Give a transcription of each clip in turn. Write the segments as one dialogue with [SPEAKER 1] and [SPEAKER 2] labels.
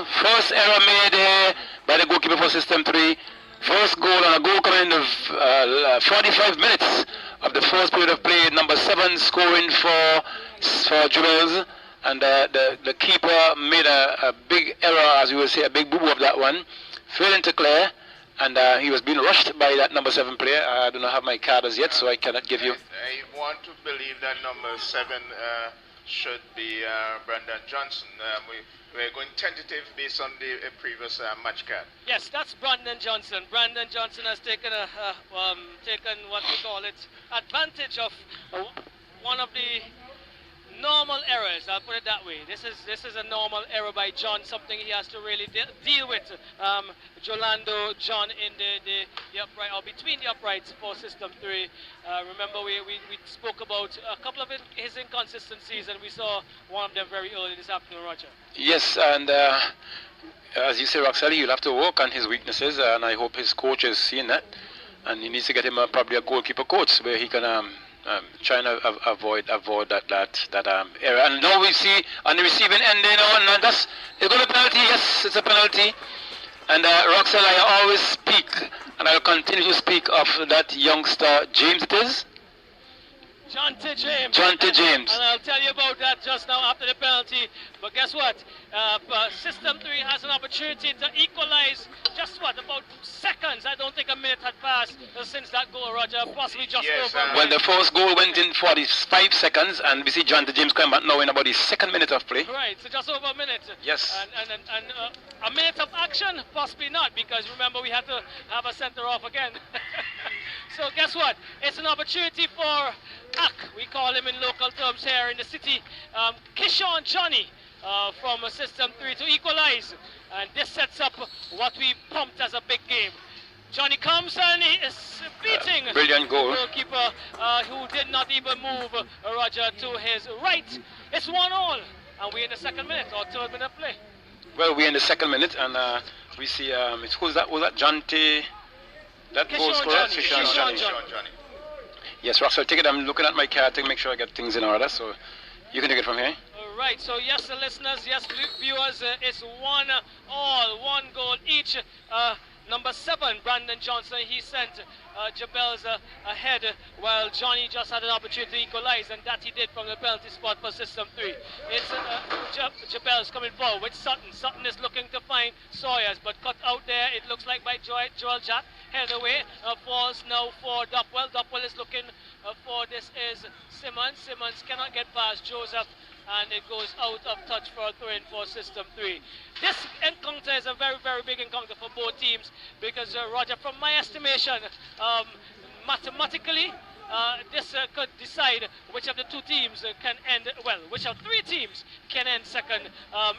[SPEAKER 1] First error made by the goalkeeper for System 3. First goal, and a goal coming in the 45 minutes of the first period of play. Number 7 scoring for Jewels. And the keeper made a big error, as you will say, a big boo-boo of that one. Failing to clear. And he was being rushed by that number 7 player. I do not have my card as yet, so I cannot give you.
[SPEAKER 2] I want to believe that number 7 should be Brandon Johnson. We're going tentative based on the previous match card.
[SPEAKER 3] Yes, that's Brandon Johnson. Brandon Johnson has taken taken what we call it advantage of one of the normal errors. I'll put it that way. This is a normal error by John, something he has to really deal with. Jolando John in the upright, or between the uprights for System 3. Remember we spoke about a couple of his inconsistencies, and we saw one of them very early this afternoon, Roger.
[SPEAKER 1] Yes, and as you say, Roxelle, he'll have to work on his weaknesses, and I hope his coach is seeing that, and he needs to get him probably a goalkeeper coach where he can trying to avoid that error. And now we see on the receiving end, and that's it's going to be a penalty. Yes, it's a penalty. And Roxelle, I always speak, and I'll continue to speak of that youngster, James it is?
[SPEAKER 3] Jonte James.
[SPEAKER 1] Jonte James.
[SPEAKER 3] And I'll tell you about that just now after the penalty. But guess what? System 3 has an opportunity to equalize just what, about seconds. I don't think a minute had passed since that goal, Roger. Possibly just over.
[SPEAKER 1] Well, the first goal went in 45 seconds, and we see Jonte James coming back now in about the second minute of play.
[SPEAKER 3] Right, so just over a minute.
[SPEAKER 1] Yes.
[SPEAKER 3] And a minute of action? Possibly not, because remember we had to have a centre off again. So guess what? It's an opportunity for Ak, we call him in local terms here in the city, Kishon Johnny from System 3 to equalize. And this sets up what we pumped as a big game. Johnny comes and he is beating
[SPEAKER 1] brilliant goal.
[SPEAKER 3] The goalkeeper who did not even move Roger to his right. It's 1-1, and we're in the second minute or third minute of play.
[SPEAKER 1] Well, we're in the second minute, and we see who's that? Was that Jonte? That goal scorer?
[SPEAKER 3] Kishon Johnny.
[SPEAKER 1] Yes, Russell, take it. I'm looking at my card to make sure I get things in order, so you can take it from here.
[SPEAKER 3] All right, so yes, listeners, yes, viewers, it's 1-1, 1 goal each. Number 7, Brandon Johnson, he sent Jabels ahead, while Johnny just had an opportunity to equalize, and that he did from the penalty spot for System 3. It's Jabels coming forward with Sutton. Sutton is looking to find Sawyers, but cut out there, it looks like by Joel Jack. Headed away, falls now for Duckwell. Duckwell is looking for this is Simmons. Simmons cannot get past Joseph, and it goes out of touch for a throw-in for System 3. This encounter is a very, very big encounter for both teams because, Roger, from my estimation, mathematically, this could decide which of the two teams can end, well, which of 3 teams can end second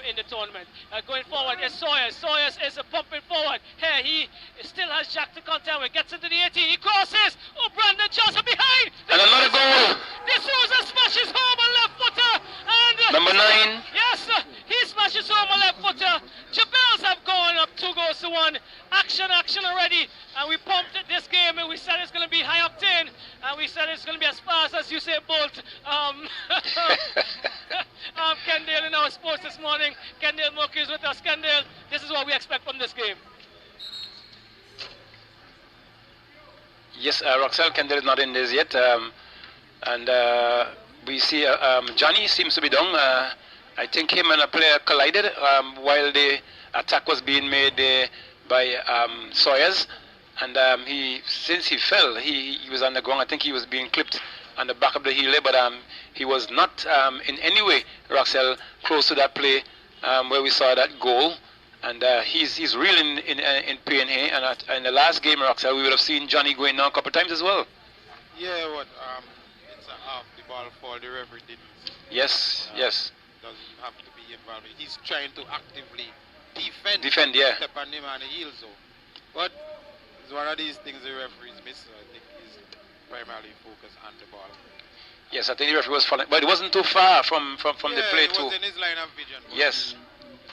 [SPEAKER 3] in the tournament. Going forward is Sawyers. Sawyers is pumping forward. Here he still has Jack to contend with. Gets into the 18. He crosses. Oh, Brandon Johnson behind.
[SPEAKER 1] And another goal.
[SPEAKER 3] This Souza smashes home a left footer. And
[SPEAKER 1] number 9.
[SPEAKER 3] Yes, he smashes home a left footer. Jabels have gone up 2-1. Action already. And we pumped this game, and we said it's going to be high octane. And we said it's going to be as fast as you say, Bolt. Kendale in our sports this morning. Kendale Moki is with us. Kendale, this is what we expect from this game.
[SPEAKER 1] Yes, Roxelle Kendale is not in this yet. And we see Johnny seems to be down. I think him and a player collided while the attack was being made by Sawyers. And since he fell, he was on the ground. I think he was being clipped on the back of the heel, but he was not in any way, Roxelle, close to that play where we saw that goal. And he's really in pain here. And in the last game, Roxelle, we would have seen Johnny going down a couple of times as well.
[SPEAKER 4] Yeah, but it's a half the ball fall. The referee didn't.
[SPEAKER 1] Yes, yes.
[SPEAKER 4] Doesn't have to be involved. He's trying to actively defend.
[SPEAKER 1] Defend, yeah.
[SPEAKER 4] Step on him on the heels, so. But it's one of these things the referees miss. I think he's primarily focused on the ball.
[SPEAKER 1] Yes, I think the referee was falling, but it wasn't too far from the play too.
[SPEAKER 4] It was in his line of vision.
[SPEAKER 1] Yes.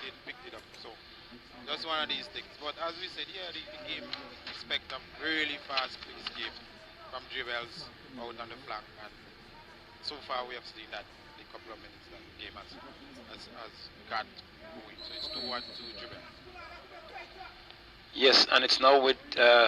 [SPEAKER 4] He picked it up. So that's one of these things. But as we said, yeah, the game expect a really fast-paced game from Jabels out on the flank, and so far we have seen that the couple of minutes that the game has got going. So it's 2-1 to Jubel.
[SPEAKER 1] Yes, and it's now with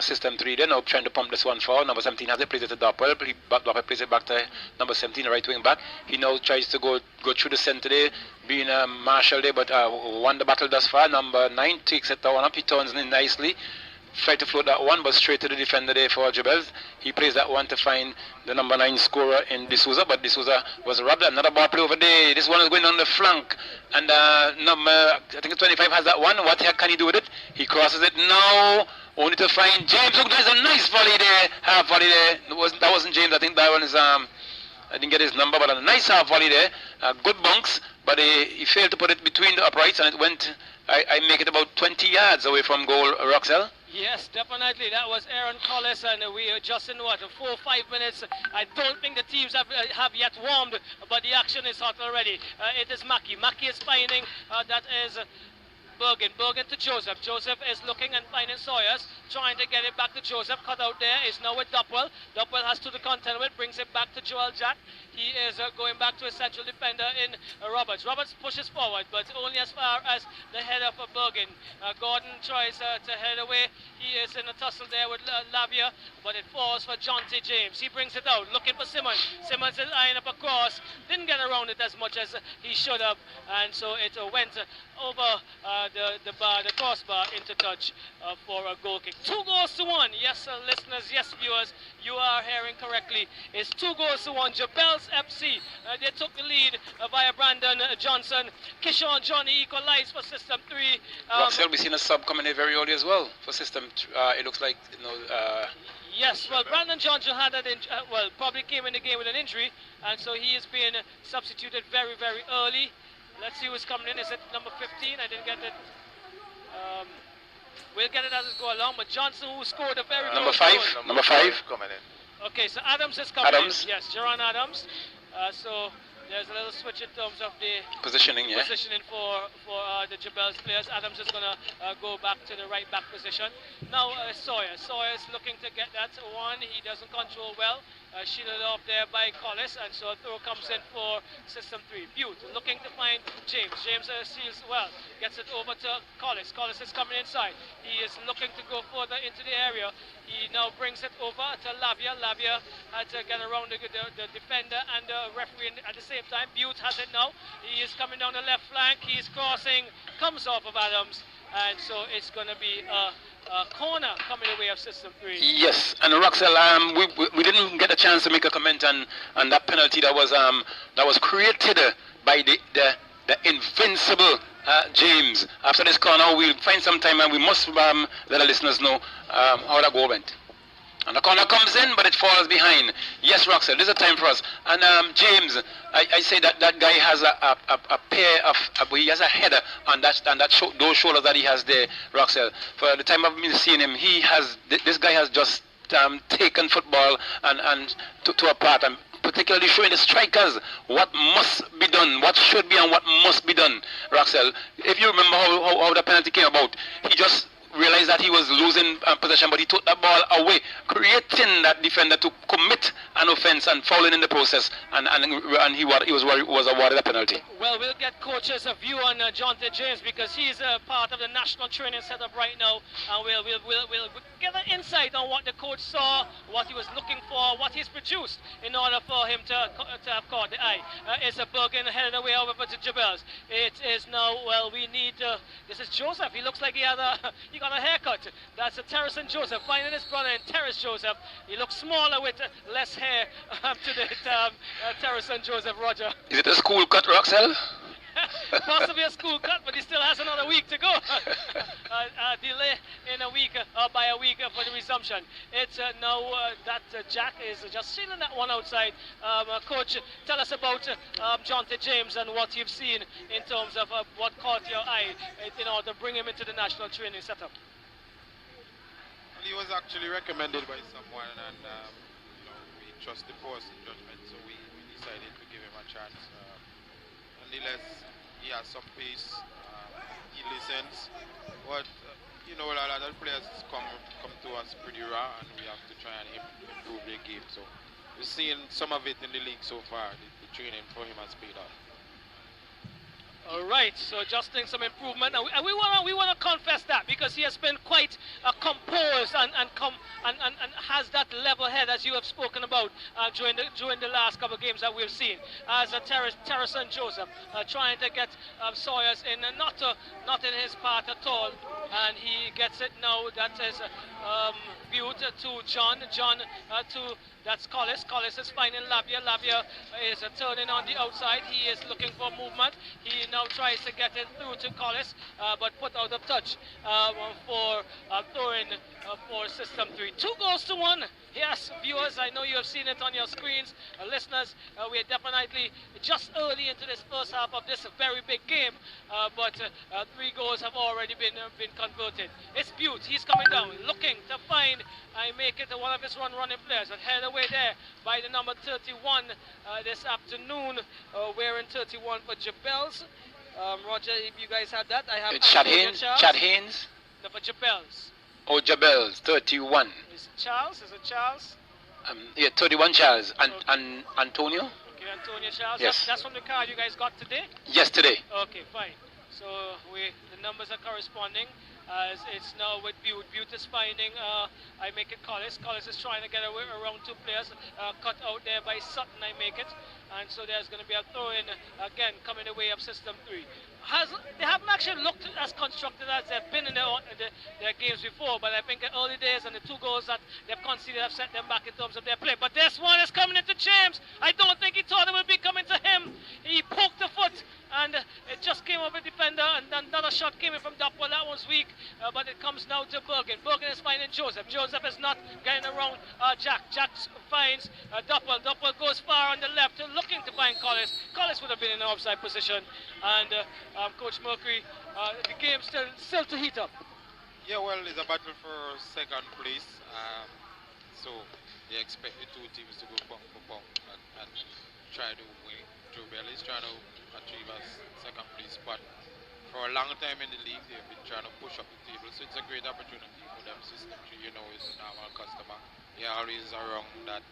[SPEAKER 1] system 3. They're now trying to pump this one forward. Number 17 has it, plays it to Doppel. Doppel plays it back to number 17, right wing back. He now tries to go through the center there, being Marshall there, but won the battle thus far. Number 9 takes it down up. He turns in nicely. Tried to float that one, but straight to the defender there for Jubels. He plays that one to find the number 9 scorer in D'Souza, but D'Souza was robbed. Another ball play over there. This one is going on the flank, and I think 25 has that one. What heck can he do with it? He crosses it now, only to find James. Look, there's a nice volley there, half volley there. That wasn't James. I think that one is I didn't get his number, but a nice half volley there. Good bunks, but he failed to put it between the uprights, and it went. I make it about 20 yards away from goal, Roxel.
[SPEAKER 3] Yes, definitely. That was Aaron Collis, and we are just in 4 or 5 minutes. I don't think the teams have yet warmed, but the action is hot already. It is Mackey. Mackey is finding, that is Bergen. Bergen to Joseph. Joseph is looking and finding Sawyers, trying to get it back to Joseph. Cut out there is now with Doppel. Doppel has to the contend with, brings it back to Joel Jack. He is going back to a central defender in Roberts. Roberts pushes forward, but only as far as the head of Bergen. Gordon tries to head away. He is in a tussle there with Lavia, but it falls for Jonty James. He brings it out, looking for Simmons. Simmons is eyeing up a cross. Didn't get around it as much as he should have, and so it went over the crossbar into touch for a goal kick. 2-1. Yes, listeners, yes, viewers, you are hearing correctly. It's 2-1. Jabels FC, they took the lead via Brandon Johnson. Kishon Johnny equalized for System 3.
[SPEAKER 1] Roxel, we've seen a sub coming in very early as well for System. It looks like,
[SPEAKER 3] yes, well, Brandon Johnson had an probably came in the game with an injury, and so he is being substituted very, very early. Let's see who's coming in. Is it number 15? I didn't get it. We'll get it as it go along. But Johnson, who scored a very
[SPEAKER 1] number
[SPEAKER 3] good
[SPEAKER 1] 5.
[SPEAKER 3] goal.
[SPEAKER 1] Number 5
[SPEAKER 2] coming in.
[SPEAKER 3] Okay, so Adams is coming in.
[SPEAKER 1] Adams.
[SPEAKER 3] Yes, Jerron Adams. So there's a little switch in terms of the
[SPEAKER 1] positioning, yeah.
[SPEAKER 3] Positioning for the Jabels players. Adams is going to go back to the right back position. Now Sawyer. Sawyer is looking to get that one. He doesn't control well. Shielded off there by Collis, and so a throw comes in for System 3. Butte looking to find James. James seals well, gets it over to Collis. Collis is coming inside. He is looking to go further into the area. He now brings it over to Lavia. Lavia had to get around the defender and the referee at the same time. Butte has it now. He is coming down the left flank. He is crossing, comes off of Adams, and so it's going to be a corner coming away of System 3.
[SPEAKER 1] Yes, and Roxel, we didn't get a chance to make a comment on that penalty that was created by the invincible James. After this corner, we'll find some time and we must let the listeners know how that goal went. And the corner comes in, but it falls behind. Yes, Roxel, this is a time for us. And James, I say that guy has a pair of, he has a header on those shoulders that he has there, Roxel. For the time of me seeing him, this guy has just taken football and to a part, and particularly showing the strikers what must be done, what should be and what must be done, Roxel. If you remember how the penalty came about, he just realized that he was losing possession, but he took that ball away, creating that defender to commit an offense and fouling in the process, and he was awarded a penalty.
[SPEAKER 3] Well, we'll get coach's view on Jonty James, because he's a part of the national training setup right now, and we'll get an insight on what the coach saw, what he was looking for, what he's produced in order for him to have caught the eye. It's a Bergen headed away over to Jabels. It is now, well, we need, this is Joseph. He looks like he got a haircut. That's a Terrace and Joseph, finding his brother in Terrace Joseph. He looks smaller with less hair to the Terrace and Joseph, Roger.
[SPEAKER 1] Is it a school cut, Roxel?
[SPEAKER 3] Possibly a school cut, but he still has another week to go. Delay in a week, by a week for the resumption. It's now that Jack is just sealing that one outside. Coach, tell us about Jonty James and what you've seen in terms of what caught your eye in order to bring him into the national training setup.
[SPEAKER 4] Well, he was actually recommended by someone, and we trust the person judgment, so we decided to give him a chance. Nonetheless, he has some pace, he listens, but a lot of players come to us pretty raw, and we have to try and improve their game. So we're seeing some of it in the league so far. The training for him has paid off.
[SPEAKER 3] All right, so adjusting some improvement, and we wanna confess that, because he has been quite composed and has that level head as you have spoken about during the last couple of games that we've seen. As Terrace and Joseph trying to get Sawyers in, not in his path at all, and he gets it now. That is Butte to John to. That's Collis. Collis is finding Lavia. Lavia is turning on the outside. He is looking for movement. He now tries to get it through to Collis, but put out of touch for throwing for System 3. 2 goals to 1. Yes, viewers, I know you have seen it on your screens. Listeners, we are definitely just early into this first half of this very big game, but 3 goals have already been converted. It's Butte. He's coming down, looking to find. I make it one of his running players, and head away there by the number 31 this afternoon, wearing 31 for Jabels. Roger, if you guys have that, I have
[SPEAKER 1] Chad Haynes.
[SPEAKER 3] No, for Jabels.
[SPEAKER 1] Oh, Jabels, 31.
[SPEAKER 3] Is it Charles? Is it Charles?
[SPEAKER 1] Yeah, 31 Charles. And
[SPEAKER 3] Okay.
[SPEAKER 1] Antonio?
[SPEAKER 3] Okay, Antonio Charles.
[SPEAKER 1] Yes.
[SPEAKER 3] That's from the card you guys got today?
[SPEAKER 1] Yes, today.
[SPEAKER 3] Okay, fine. So the numbers are corresponding. As it's now with Butte. Butte is finding, I make it Collis. Collis is trying to get away around 2 players. Cut out there by Sutton, I make it. And so there's going to be a throw-in again coming away of System 3. They haven't actually looked as constructed as they've been in their games before, but I think the early days and the 2 goals that they've conceded have set them back in terms of their play. But this one is coming into James. I don't think he thought it would be coming to him. He poked the foot, and it just came over the defender, and another shot came in from Duckworth. That was weak, but it comes now to Bergen. Bergen is finding Joseph. Joseph is not getting around Jack. Jack finds Duckworth. Duckworth goes far on the left, looking to find Collis. Collis would have been in an offside position, and Coach Mercury, the game still to heat up.
[SPEAKER 4] Yeah, well, it's a battle for second place, so they expect the 2 teams to go pound for pound and try to win. Joe Bell is trying to achieve a second place spot. For a long time in the league, they've been trying to push up the table, so it's a great opportunity for them. System 3, you know, is a normal customer. They're always around that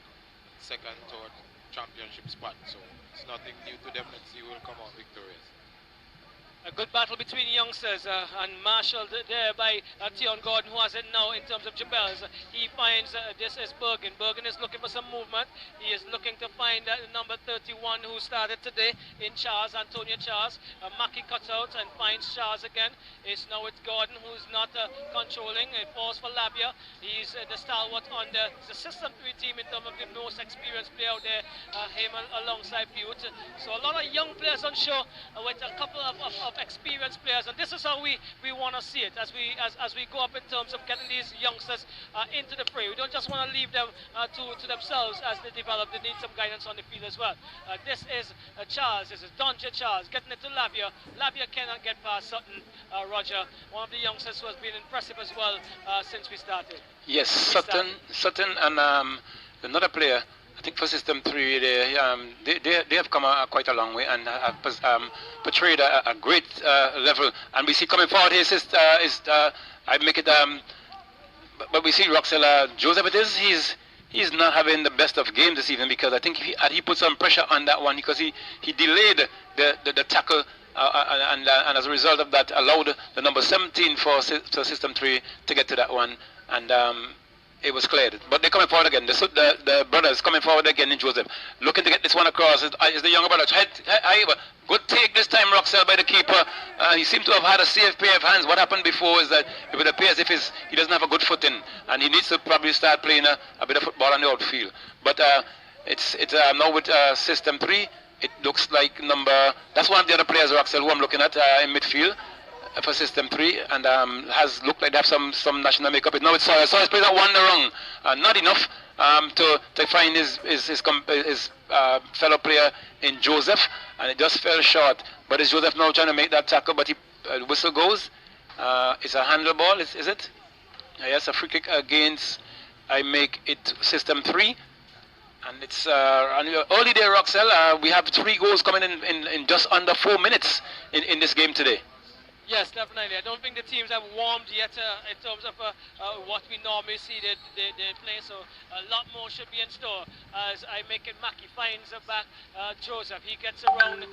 [SPEAKER 4] second, third championship spot, so it's nothing new to them. Let's see who will come out victorious.
[SPEAKER 3] A good battle between youngsters and marshalled there by Tion Gordon, who has it now in terms of Jabels. He finds this is Bergen. Bergen is looking for some movement. He is looking to find number 31 who started today in Charles, Antonio Charles. Mackie cuts out and finds Charles again. It's now with Gordon, who's not controlling. It falls for Labia. He's the stalwart on the System 3 team in terms of the most experienced player out there, him alongside Butte. So a lot of young players on show with a couple of experienced players, and this is how we want to see it as we go up in terms of getting these youngsters into the fray. We don't just want to leave them to themselves as they develop. They need some guidance on the field as well. This is Charles. This is Donja Charles getting it to Lavia. Lavia cannot get past Sutton. Roger, one of the youngsters who has been impressive as well since we started.
[SPEAKER 1] Yes, Sutton and another player. I think for System 3, they have come quite a long way and have portrayed a great level. And we see coming forward here I make it. But we see Roxella Joseph. He's not having the best of games this evening, because I think he put some pressure on that one, because he delayed the tackle. And as a result of that, allowed the number 17 for System 3 to get to that one, and it was cleared. But they're coming forward again. The brothers coming forward again in Joseph, looking to get this one across. Is the younger brother. Good take this time, Roxell, by the keeper. He seemed to have had a safe pair of hands. What happened before is that it would appear as if he doesn't have a good footing, and he needs to probably start playing a bit of football on the outfield. But it's now with System 3. It looks like that's one of the other players, Roxell, who I'm looking at in midfield for System 3, and has looked like they have some national makeup. Now it's Sawyers. Sawyers plays that one wrong. Not enough to find his fellow player in Joseph, and it just fell short. But it's Joseph now trying to make that tackle, but whistle goes. It's a handle ball, is it? Yes, a free kick against, I make it System 3. And it's early there, Roxell. We have 3 goals coming in just under 4 minutes in this game today.
[SPEAKER 3] Yes, definitely. I don't think the teams have warmed yet in terms of what we normally see they play, so a lot more should be in store as I make it. Mackie finds back Joseph. He gets around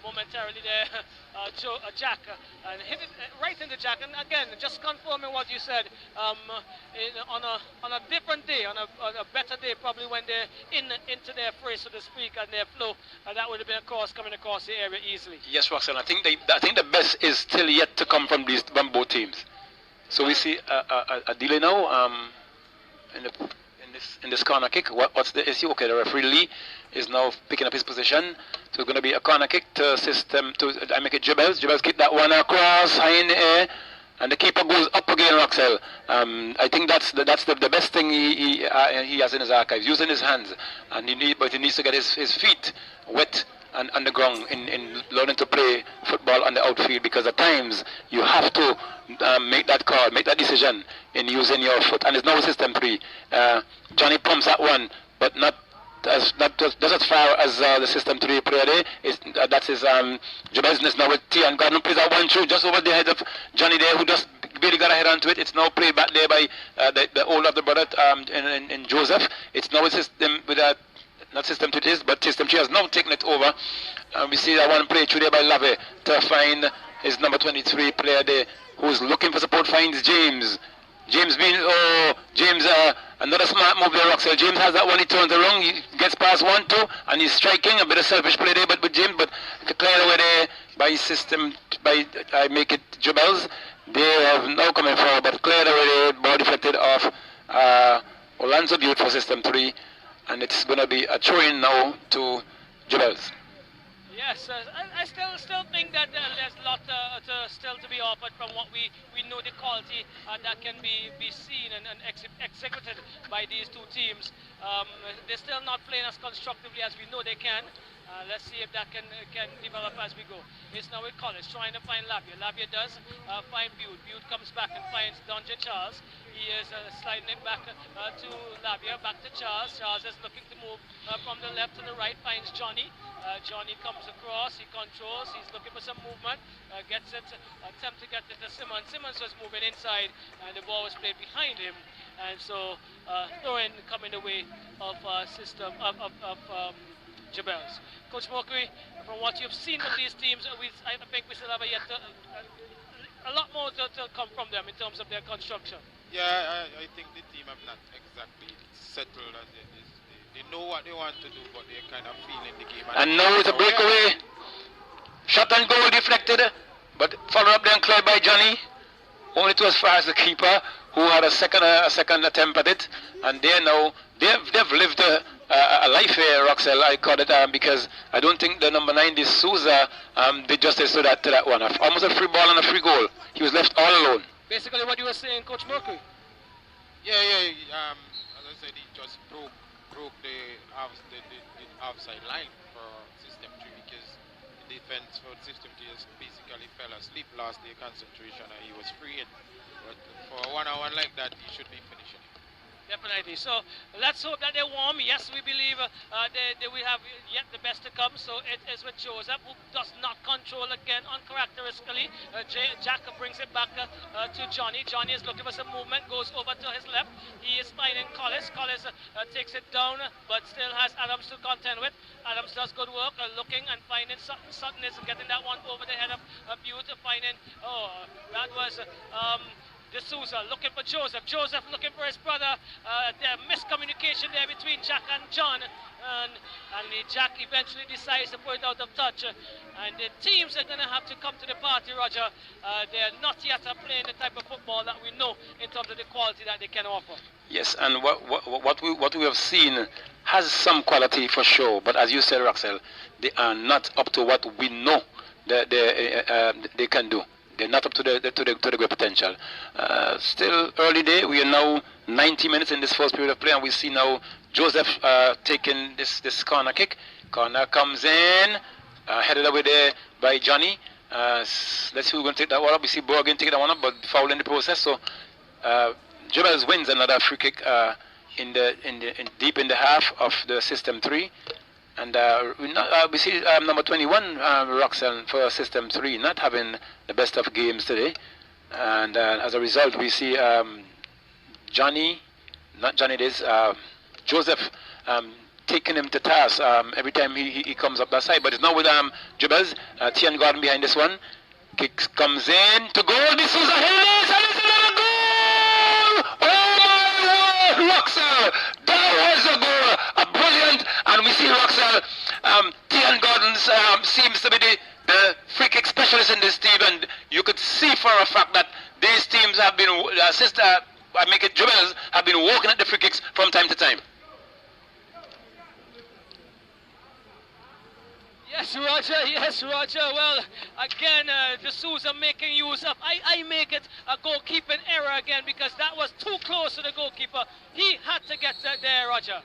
[SPEAKER 3] momentarily there, Jack, and hit it right into Jack. And again, just confirming what you said, on a different day, on a better day, probably when they're into their fray, so to speak, and their flow, that would have been a cross coming across the area easily.
[SPEAKER 1] Yes, Roxanne. I think the best is still yet to come from both teams. So we see a delay now in this corner kick. What's the issue? Okay, the referee Lee is now picking up his position. So it's going to be a corner kick to system. I make it Jebels. Jebels kick that one across high in the air, and the keeper goes up again. Roxel. I think that's the best thing he has in his archives, using his hands, and but he needs to get his feet wet and on the ground in learning to play football on the outfield, because at times you have to make that call, make that decision in using your foot. And it's now system 3. Johnny pumps that one, but not as far as the system 3 player there. That's his business now with T, and Gordon plays that one through just over the head of Johnny there, who just barely got a head onto it. It's now played back there by the older of the brother in Joseph. It's now a system with a not system 2 it is, but system 3 has now taken it over. And we see that one play through there by Lave to find his number 23 player there, who's looking for support, finds James. James another smart move there, Roxel. James has that one, he turns around, he gets past 1-2, and he's striking. A bit of selfish play there, but with James, but cleared away there by system, I make it Jebels. They have now coming forward, but cleared away there, ball deflected off Orlando Butte for system 3. And it's going to be a throw-in now to Jebels.
[SPEAKER 3] Yes, I still think that there's a lot still to be offered from what we know the quality that can be seen and executed by these two teams. They're still not playing as constructively as we know they can. Let's see if that can develop as we go. It's now with College trying to find Labia. Labia does find Butte. Butte comes back and finds Dungeon Charles. He is sliding it back to Labia, back to Charles. Charles is looking to move from the left to the right, finds Johnny. Johnny comes across, he controls, he's looking for some movement, gets it, attempt to get it to Simmons. Simmons was moving inside and the ball was played behind him, and so throw-in coming the way of Jebels. Coach Mokri, from what you've seen from these teams, I think we still have a lot more to come from them in terms of their construction.
[SPEAKER 4] Yeah, I think the team have not exactly settled as it is. They know what they want to do, but they're kind of feeling the game.
[SPEAKER 1] And now it's a breakaway. Shot and goal deflected, but followed up then cleared by Johnny. Only to as far as the keeper, who had a second attempt at it. And they've lived a life here, Roxel, I call it, because I don't think the number 9, this Souza, did justice to that one. Almost a free ball and a free goal. He was left all alone.
[SPEAKER 3] Basically what you were saying, Coach Mercury.
[SPEAKER 4] Yeah. As I said, he just broke the offside line for System 3, because the defense for System 3 basically fell asleep, lost their concentration, and he was free. But for a one-on-one like that, he should be finishing.
[SPEAKER 3] Definitely. So let's hope that they're warm. Yes, we believe they will have yet the best to come. So it is with Joseph, who does not control again uncharacteristically. Jack brings it back to Johnny. Johnny is looking for some movement, goes over to his left. He is finding Collis. Collis takes it down, but still has Adams to contend with. Adams does good work, looking and finding Sutton. Sutton is getting that one over the head of Butte, finding, that was D'Souza looking for Joseph. Joseph looking for his brother. There miscommunication there between Jack and John. And Jack eventually decides to put it out of touch. And the teams are going to have to come to the party, Roger. They're not yet playing the type of football that we know in terms of the quality that they can offer. Yes,
[SPEAKER 1] and what we have seen has some quality for sure. But as you said, Roxel, they are not up to what we know they can do. They're not up to the great potential. Still early day. We are now 90 minutes in this first period of play, and we see now Joseph taking this corner kick. Corner comes in, headed away there by Johnny. Let's see who's going to take that one up. We see Borgen take that one up, but foul in the process. So Jebels wins another free kick deep in the half of the System 3. And we see number 21, Roxanne, for System 3, not having the best of games today. And as a result, we see Johnny, not Johnny, this Joseph, taking him to task every time he comes up that side. But it's now with Jibbles, Tian Gordon behind this one. Kicks comes in to goal. This is a header, and it's another goal! Oh my word, Roxanne! That was a goal, a brilliant, and we see Roxanne, Tian Gordon seems to be the free kick specialist in this team, and you could see for a fact that these teams have been, I make it Jibbles, have been working at the free kicks from time to time.
[SPEAKER 3] Yes, Roger. Yes, Roger. Well, again, De Souza making use of. I make it a goalkeeping error again because that was too close to the goalkeeper. He had to get there, Roger.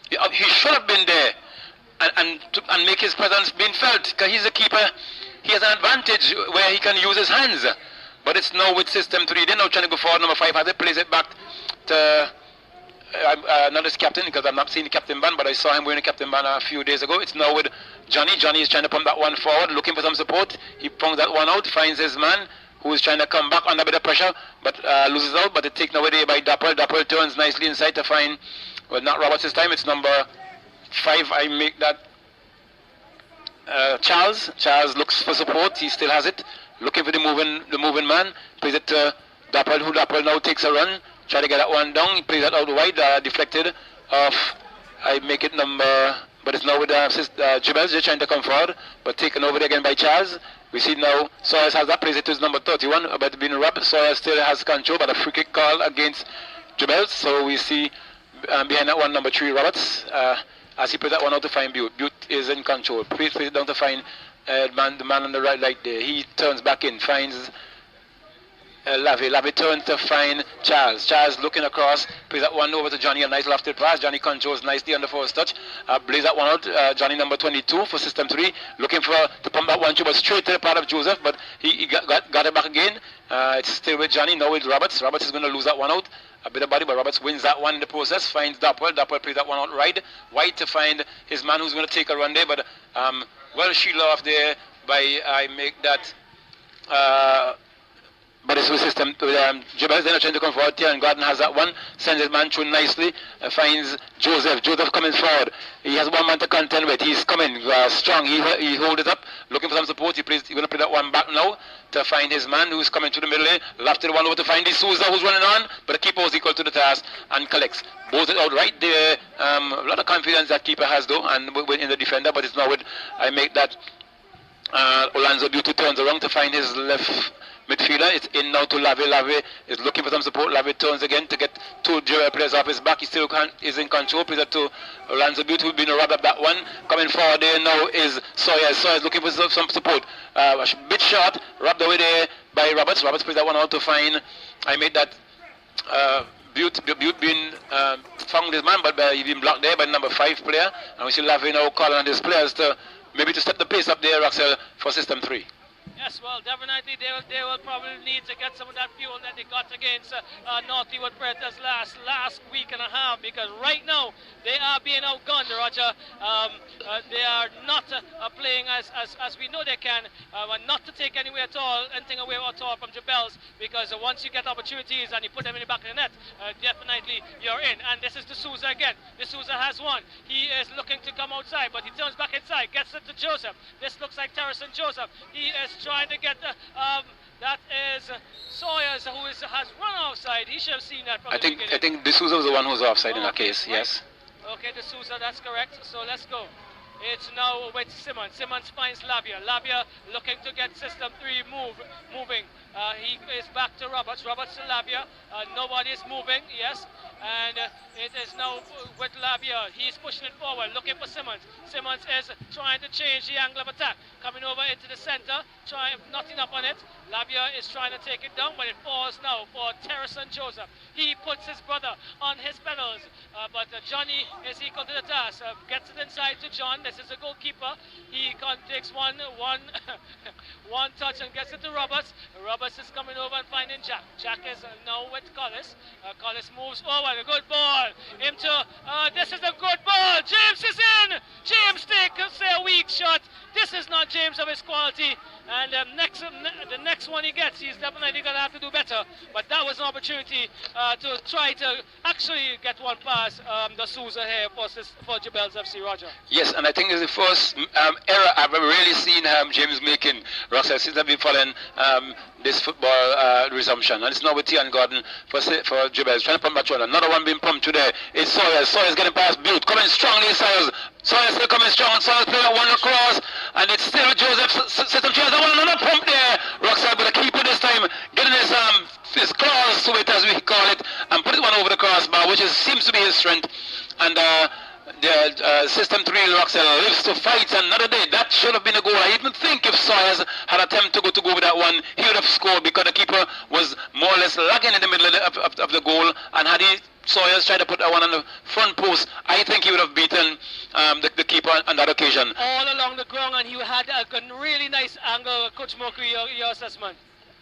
[SPEAKER 1] Yeah, he should have been there and make his presence being felt because he's a keeper. He has an advantage where he can use his hands. But it's now with System 3. They're now trying to go forward. Number 5 has it, plays it back to. Not as captain because I've not seen the captain band, but I saw him wearing the captain band a few days ago. It's now with Johnny. Johnny is trying to pump that one forward, looking for some support. He pumps that one out, finds his man who is trying to come back under a bit of pressure, but loses out. But it's taken away there by Dapple. Dapple turns nicely inside to find, well, not Roberts this time. It's number 5. I make that Charles. Charles looks for support. He still has it, looking for the moving man. Plays it to Dapple, who Dapple now takes a run. Try to get that one down. He plays that out wide, deflected off. I make it number, but it's now with Jibels. They're trying to come forward, but taken over again by Charles. We see now Sawyers has that, plays it to his number 31, but being robbed. Sawyers still has control, but a free kick call against Jibels. So we see behind that one, number 3, Roberts, as he plays that one out to find Butte. Butte is in control. Plays it down to find the man on the right light there. He turns back in, finds Lavie. Lavie turns to find Charles. Charles looking across, plays that one over to Johnny, a nice lofted pass. Johnny controls nicely on the first touch. Plays that one out. Johnny number 22 for System 3, looking to pump that one through, but straight to the part of Joseph, but he got it back again. It's still with Johnny, now with Roberts. Roberts is going to lose that one out. A bit of body, but Roberts wins that one in the process, finds Dapple. Dapple plays that one out wide to find his man who's going to take a run there, but well shielded off there by, I make that, but it's with System, Jibels then trying to come forward. Tian Gordon has that one, sends his man through nicely, finds Joseph. Joseph coming forward. He has one man to contend with. He's coming strong. He holds it up, looking for some support. He's going to play that one back now to find his man who's coming to the middle lane. Lofted one over to find De Souza who's running on, but the keeper was equal to the task and collects. Bowls it out right there. A lot of confidence that keeper has though, and in the defender, but it's now with, I make that Orlando Beauty turns around to find his left midfielder. It's in now to Lavie. Lavie is looking for some support. Lavie turns again to get 2 players off his back. He still is in control. Plays it to Orlando Beauty, who's been robbed of that one. Coming forward there now is Sawyers. Sawyers looking for some support. A bit short, robbed away there by Roberts. Roberts plays that one out to find, I made that Butte being found his man, but he's been blocked there by number 5 player. And we see Lavie now calling on his players to maybe to step the pace up there, Roxel, for System 3.
[SPEAKER 3] Yes, well, definitely they will probably need to get some of that fuel that they got against Northwood Predators last week and a half, because right now they are being outgunned, Roger. They are not playing as we know they can, not to take anything away at all from Jabels, because once you get opportunities and you put them in the back of the net, definitely you're in. And this is De Souza again. De Souza has one. He is looking to come outside, but he turns back inside, gets it to Joseph. This looks like Terrison Joseph. He is trying to get that is Sawyers who has run outside. He should have seen that from the beginning. I think
[SPEAKER 1] De Souza was the one who was offside in that case, right. Yes.
[SPEAKER 3] Okay, De Souza, that's correct. So let's go. It's now with Simmons. Simmons finds Lavia. Lavia looking to get System 3 moving. He is back to Roberts. Roberts to Lavia. Nobody is moving, yes. And it is now with Lavia. He's pushing it forward, looking for Simmons. Simmons is trying to change the angle of attack. Coming over into the center, knotting up on it. Lavia is trying to take it down, but it falls now for Terrison Joseph. He puts his brother on his pedals, but Johnny is equal to the task. Gets it inside to John. This is a goalkeeper. He takes one touch and gets it to Roberts. Roberts is coming over and finding Jack. Jack is now with Collis. Collis moves forward. one. A good ball. This is a good ball. James is in. James takes a weak shot. This is not James of his quality. And the next one he gets, he's definitely going to have to do better. But that was an opportunity to try to actually get one past the Sousa here for Jebels FC, Roger.
[SPEAKER 1] Yes, and I think it's the first error I've really seen James making, Roxas, since I've been following this football resumption. And it's now with Tian Gordon for Jebels, trying to pump that one. Another one being pumped today. It's Sawyers. Sawyers getting past Butte, coming strongly, Sawyers. Sawyers still coming strong. Sawyers playing one across, and it's still Joseph. System chance. Another pump there. Roxas, but the keeper this time getting his claws to it, as we call it, and put it one over the crossbar, which seems to be his strength. And the System 3 Roxel lives to fight another day. That should have been a goal. I even think if Sawyers had attempted to go with that one, he would have scored, because the keeper was more or less lagging in the middle of the goal, and had Sawyers tried to put that one on the front post, I think he would have beaten the keeper on that occasion.
[SPEAKER 3] All along the ground, and you had a really nice angle. Coach Mokri, your assessment?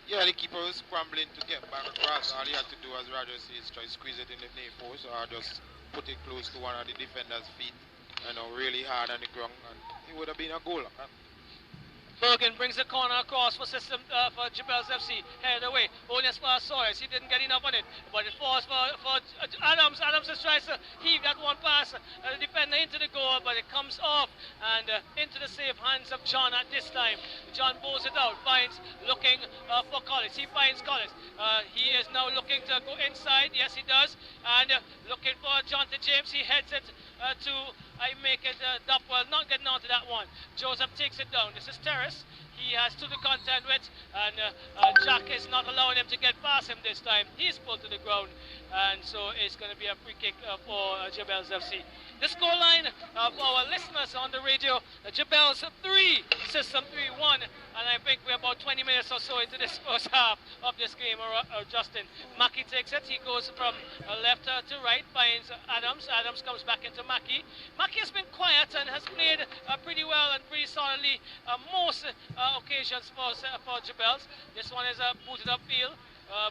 [SPEAKER 4] Yeah, the keeper was scrambling to get back across. All he had to do, as Roger says, try to squeeze it in the near post, or just put it close to one of the defenders' feet, really hard on the ground, and it would have been a goal.
[SPEAKER 3] Bergen brings the corner across for Jebels FC, headed away. Only as far as Sawyers, he didn't get enough on it, but it falls for Adams. Adams just tries to heave that one pass, the defender into the goal, but it comes off and into the safe hands of John at this time. John bows it out, looking for Collins. He finds Collins. He is now looking to go inside. Yes, he does. And looking for Jonathan James. He heads it to make it Duffwell, not getting onto that one. Joseph takes it down. This is Terrace. He has to the contend with, and Jack is not allowing him to get past him this time. He's pulled to the ground, and so it's going to be a free kick for Jebels FC. The scoreline for our listeners on the radio, Jebels 3, System 3 1, and I think we're about 20 minutes or so into this first half of this game. Justin Mackey takes it. He goes from left to right, finds Adams. Adams comes back into Mackey. Mackey has been quiet and has played pretty well and pretty solidly most occasions for Jebels. This one is a booted up field.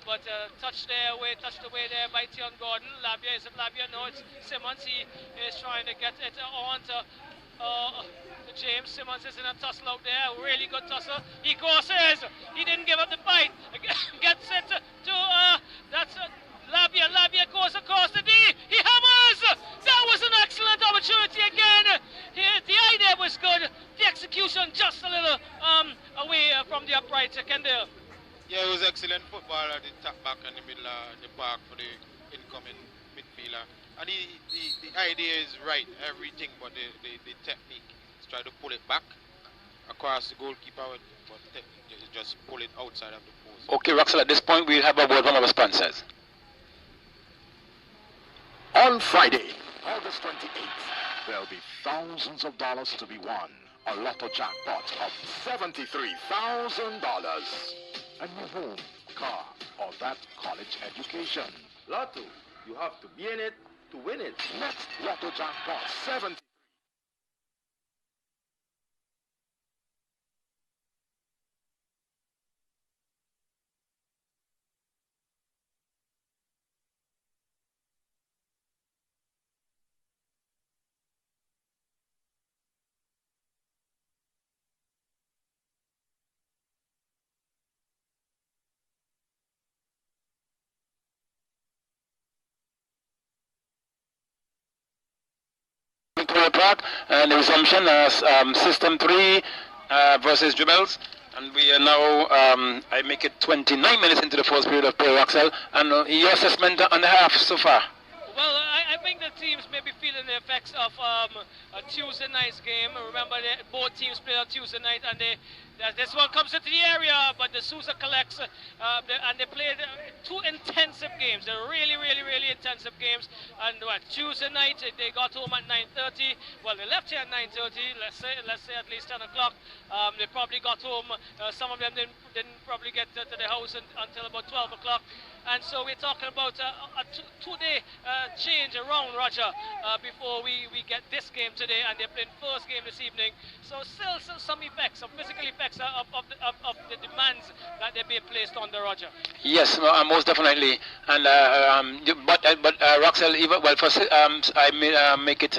[SPEAKER 3] But touched away there by Tion Gordon. Labia, is it Labia? No, it's Simmons. He is trying to get it on to James. Simmons is in a tussle out there, a really good tussle. He crosses. He didn't give up the fight. Gets it to that's Labia. Labia goes across the D. He hammers. That was an excellent opportunity again. The idea was good. The execution just a little away from the upright. Kendall.
[SPEAKER 4] Yeah, it was excellent football at the top back in the middle of the park for the incoming midfielder. And the idea is right, everything, but the technique is try to pull it back across the goalkeeper, but the technique is just pull it outside of the post.
[SPEAKER 1] Okay, Roxel, at this point we'll have a word from our sponsors.
[SPEAKER 5] On Friday, August 28th, there'll be thousands of dollars to be won. A lotto jackpot of $73,000. A new home, car, or that college education.
[SPEAKER 6] Lotto, you have to be in it to win it.
[SPEAKER 5] Next lotto jackpot, 70.
[SPEAKER 1] Park, and the resumption as System 3 versus Jebels, and we are now I make it 29 minutes into the first period of play, Roxel, and your assessment on the half so far?
[SPEAKER 3] Well, I think the teams may be feeling the effects of a Tuesday night's game. Remember, both teams play on Tuesday night, and this one comes into the area, but the Sousa collects, and they played two intensive games. They're really, really, really intensive games. And Tuesday night they got home at 9:30. Well, they left here at 9:30. Let's say at least 10 o'clock. They probably got home. Some of them didn't probably get to the house until about 12 o'clock. And so we're talking about a two-day change around, Roger, before we get this game today, and they're playing first game this evening. So still some effects, some physical effects effects of the demands that they're being placed on the Roger.
[SPEAKER 1] Yes, most definitely. And but Roxel, even well, for I make it.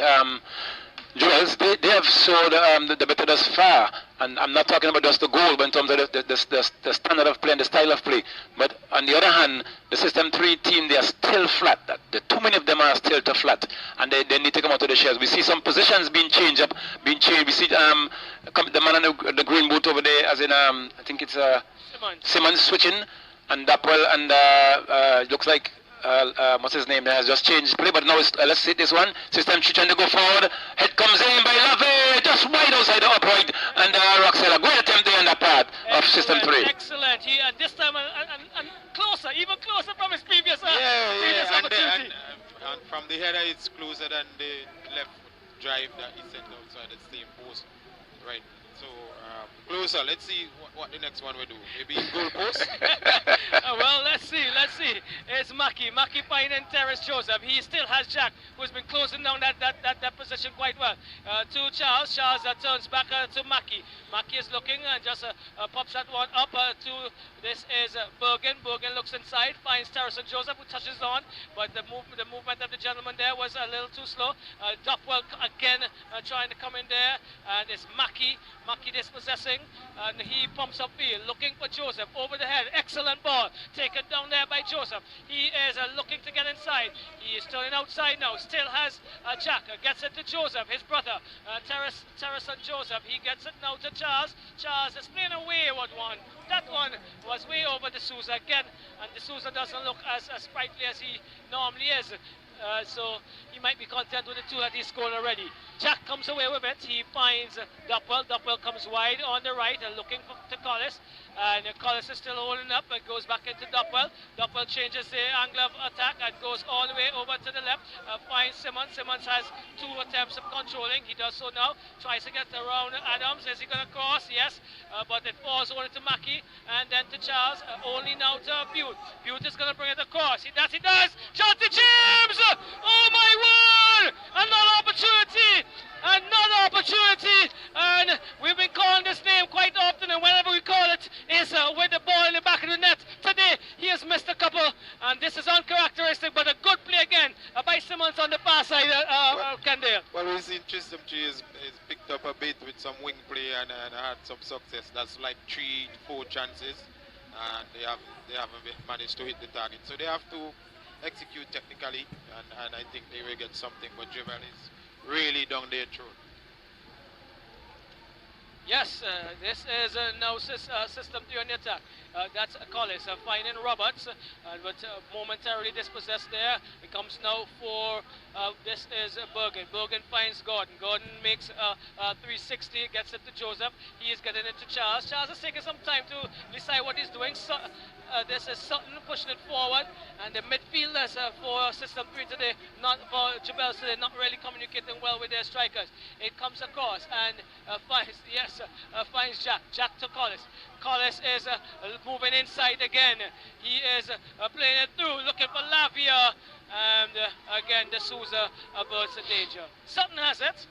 [SPEAKER 1] Jewels, they have showed the better thus far, and I'm not talking about just the goal, but in terms of the standard of play and the style of play. But on the other hand, the System 3 team, they are still flat. Too many of them are still too flat, and they need to come out of the shares. We see some positions being changed up, We see the man on the green boot over there, as in I think it's Simmons switching, and Dapwell, and looks like. What's his name? Has just changed play, but now let's see this one. System 3 trying to go forward. Head comes in by Lave, just wide outside the upright, and Roxel, a great attempt there on that part of System 3.
[SPEAKER 3] Excellent. He this time and closer, even closer from his previous
[SPEAKER 4] yeah,
[SPEAKER 3] opportunity.
[SPEAKER 4] And from the header, it's closer than the left drive that he sent outside the same post. Right. So closer. Let's see what the next one will do. Maybe goal post.
[SPEAKER 3] Well, let's see. It's Mackie finding Terrace Joseph. He still has Jack, who's been closing down that position quite well. To Charles. Charles turns back to Mackie. Mackie is looking and just pops that one up to this is Bergen. Bergen looks inside, finds Terrace and Joseph, who touches on, but the movement of the gentleman there was a little too slow. Duckwell again trying to come in there, and it's Mackie dispossessing, and he pumps up field, looking for Joseph over the head. Excellent ball, taken down there by Joseph. He is looking to get inside. He is turning outside now. Still has Jack. Gets it to Joseph, his brother. Terrace and Joseph. He gets it now to Charles. Charles is playing a wayward one. That one was way over D'Souza again, and D'Souza doesn't look as sprightly as he normally is. So he might be content with the two that he's scored already. Jack comes away with it. He finds Duckwell. Duckwell comes wide on the right and looking to Collis. And Collis is still holding up and goes back into Duckwell. Duckwell changes the angle of attack and goes all the way over to the left. Finds Simmons. Simmons has 2 attempts of controlling. He does so now. Tries to get around Adams. Is he going to cross? Yes. But it falls only to Mackie and then to Charles. Only now to Butte. Butte is going to bring it across. He does. Shot to James! Oh my word! Another opportunity! And we've been calling this name quite often, and whenever we call it is with the ball in the back of the net. Today he has missed a couple, and this is uncharacteristic, but a good play again by Simmons on the far side. Kendale.
[SPEAKER 4] Well, we've seen System 3 is picked up a bit with some wing play and had some success. That's like 3-4 chances, and they haven't managed to hit the target. So they have to execute technically, and I think they will get something, but Javel is really down their throat.
[SPEAKER 3] Yes, this is now System 3 on the attack. That's Collis finding Roberts, but momentarily dispossessed there. It comes now for, this is Bergen. Bergen finds Gordon. Gordon makes 360, gets it to Joseph. He is getting it to Charles. Charles is taking some time to decide what he's doing. So, this is Sutton pushing it forward, and the midfielders for System 3 today, not for Jabel today, not really communicating well with their strikers. It comes across and finds Jack. Jack to Collis. Collis is moving inside again. He is playing it through, looking for Lavia, and again D'Souza averts the danger. Sutton has it.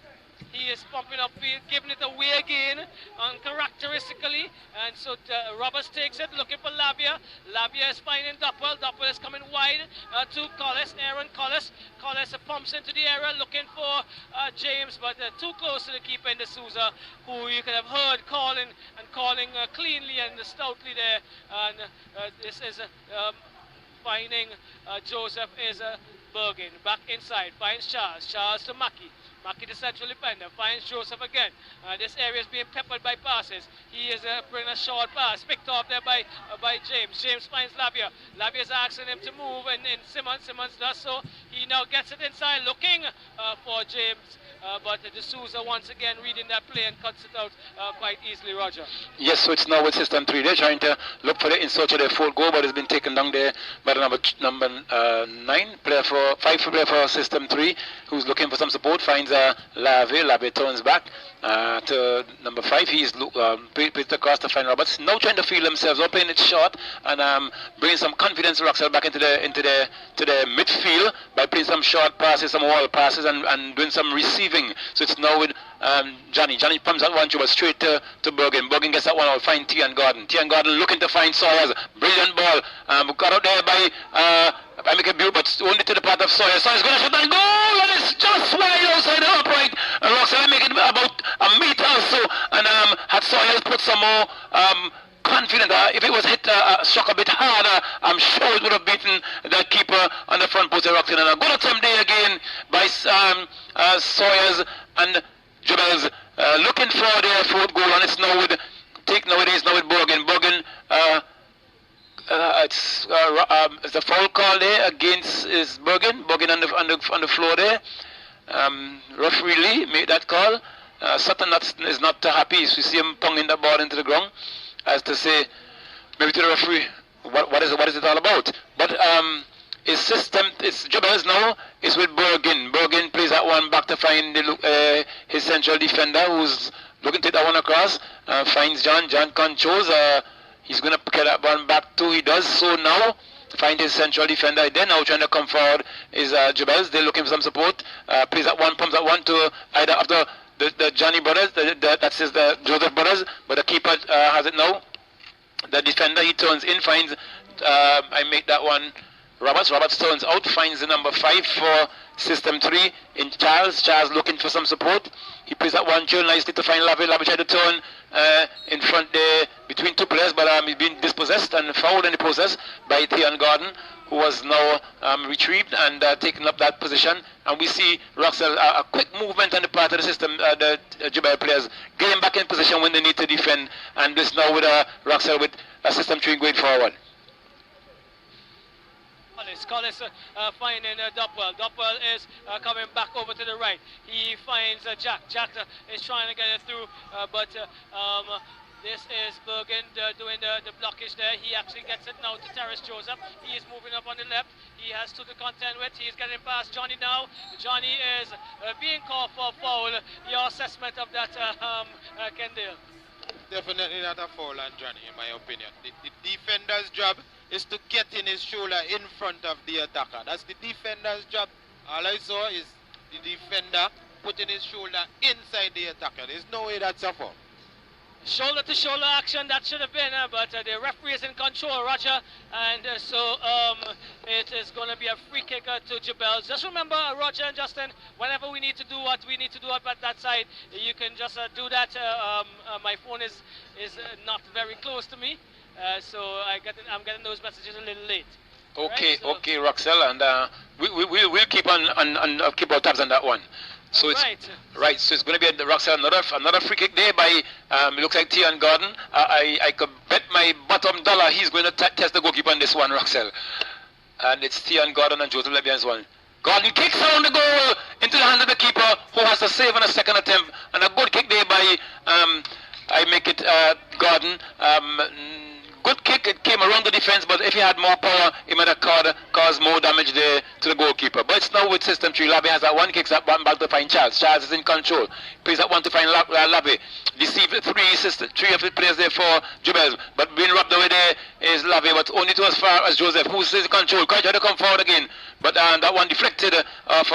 [SPEAKER 3] He is pumping up field, giving it away again, uncharacteristically, and so Roberts takes it, looking for Lavia. Lavia is finding Duckwell. Duckwell is coming wide to Collis, Aaron Collis. Collis pumps into the area, looking for James, but too close to the keeper in D'Souza, who you could have heard calling cleanly and stoutly there. And this is finding Joseph is Bergen. Back inside, finds Charles. Charles to Mackie. Mackie, the central defender, finds Joseph again. This area is being peppered by passes. He is bringing a short pass, picked off there by James. James finds Lavia. Lavia is asking him to move, and Simmons. Simmons does so. He now gets it inside, looking for James. But D'Souza once again reading that play and cuts it out quite easily, Roger.
[SPEAKER 1] Yes, so it's now with System 3. They're trying to look for the insert of their 4th goal, but it's been taken down there by the number 9 player for System 3, who's looking for some support. Finds Lave turns back, to number 5. He's put across to find Roberts. Now trying to feel themselves up, playing it short and bringing some confidence Roxel back into the midfield by playing some short passes, some wall passes, and doing some receiving. So it's now with Johnny. Johnny pumps that one but straight to Bergen. Bergen gets that one out, find T and Gordon. T and Gordon looking to find Sawyers. Brilliant ball. Got out there by I make a view, but only to the part of Sawyers. Sawyers going to shoot and goal, and it's just wide outside the upright. And Roxel make it about a meter or so, and had Sawyers put some more confident. If it was hit, struck a bit harder, I'm sure it would have beaten the keeper on the front post of Roxel. And a good attempt there again by Sawyers and Jubels looking for their 4th goal, and it's now with nowadays now with Bergen. Bergen. It's a foul call there against Bergen. Bergen on the floor there. Referee Lee made that call. Sutton is not happy. We see him ponging the ball into the ground, as to say, maybe to the referee, what is it all about? But his system, it's Jubels now is with Bergen. Bergen plays that one back to find his central defender, who's looking to take that one across. Finds John. John controls. He's going to get that one back too. He does so now. Find his central defender. Then now trying to come forward is Jubels. They're looking for some support. Plays that one, pumps that one to either of the Johnny brothers. That's the Joseph brothers. But the keeper has it now. The defender, he turns in, finds. I make that one. Roberts turns out, finds the number 5 for System 3 in Charles. Charles looking for some support. He plays that one chill nicely to find Lavie. Lavie tried to turn in front there between 2 players, but he's been dispossessed and fouled in the process by Theon Gordon, who was now retrieved and taken up that position. And we see Roxel, a quick movement on the part of the system, the Jubel players getting back in position when they need to defend. And this now with Roxel with System 3 going forward.
[SPEAKER 3] Collis finding Dopwell. Dopwell is coming back over to the right. He finds Jack. Jack is trying to get it through, but this is Bergen doing the blockage there. He actually gets it now to Terrace Joseph. He is moving up on the left. He has to contend with. He's getting past Johnny now. Johnny is being called for a foul. Your assessment of that, Kendall?
[SPEAKER 4] Definitely not a foul on Johnny, in my opinion. The defender's job is to get in his shoulder in front of the attacker. That's the defender's job. All I saw is the defender putting his shoulder inside the attacker. There's no way that's a foul.
[SPEAKER 3] Shoulder to shoulder action, that should have been, but the referee is in control, Roger, and so it is going to be a free kick to Jubels. Just remember, Roger and Justin, whenever we need to do what we need to do up at that side, you can just do that. My phone is not very close to me, so I'm getting those messages a little late.
[SPEAKER 1] Okay,
[SPEAKER 3] right, so
[SPEAKER 1] okay, Roxel, and we'll keep keep our tabs on that one. So it's right. So it's going to be Roxel, another free kick there by it looks like Tian Gordon. I could bet my bottom dollar he's going to test the goalkeeper on this one, Roxel. And it's Tian Gordon and Joseph Lebian's one. Gordon kicks around the goal into the hand of the keeper, who has to save on a second attempt, and a good kick there by I make it Gordon. Good kick, it came around the defense, but if he had more power, he might have caused more damage there to the goalkeeper. But it's now with System 3. Lavie has that one, kicks that one back to find Charles. Charles is in control. Plays that one to find Lavie. Deceive three of the players there for Jubels. But being robbed away there is Lavie, but only to as far as Joseph, who's in control. Quite try to come forward again. But that one deflected off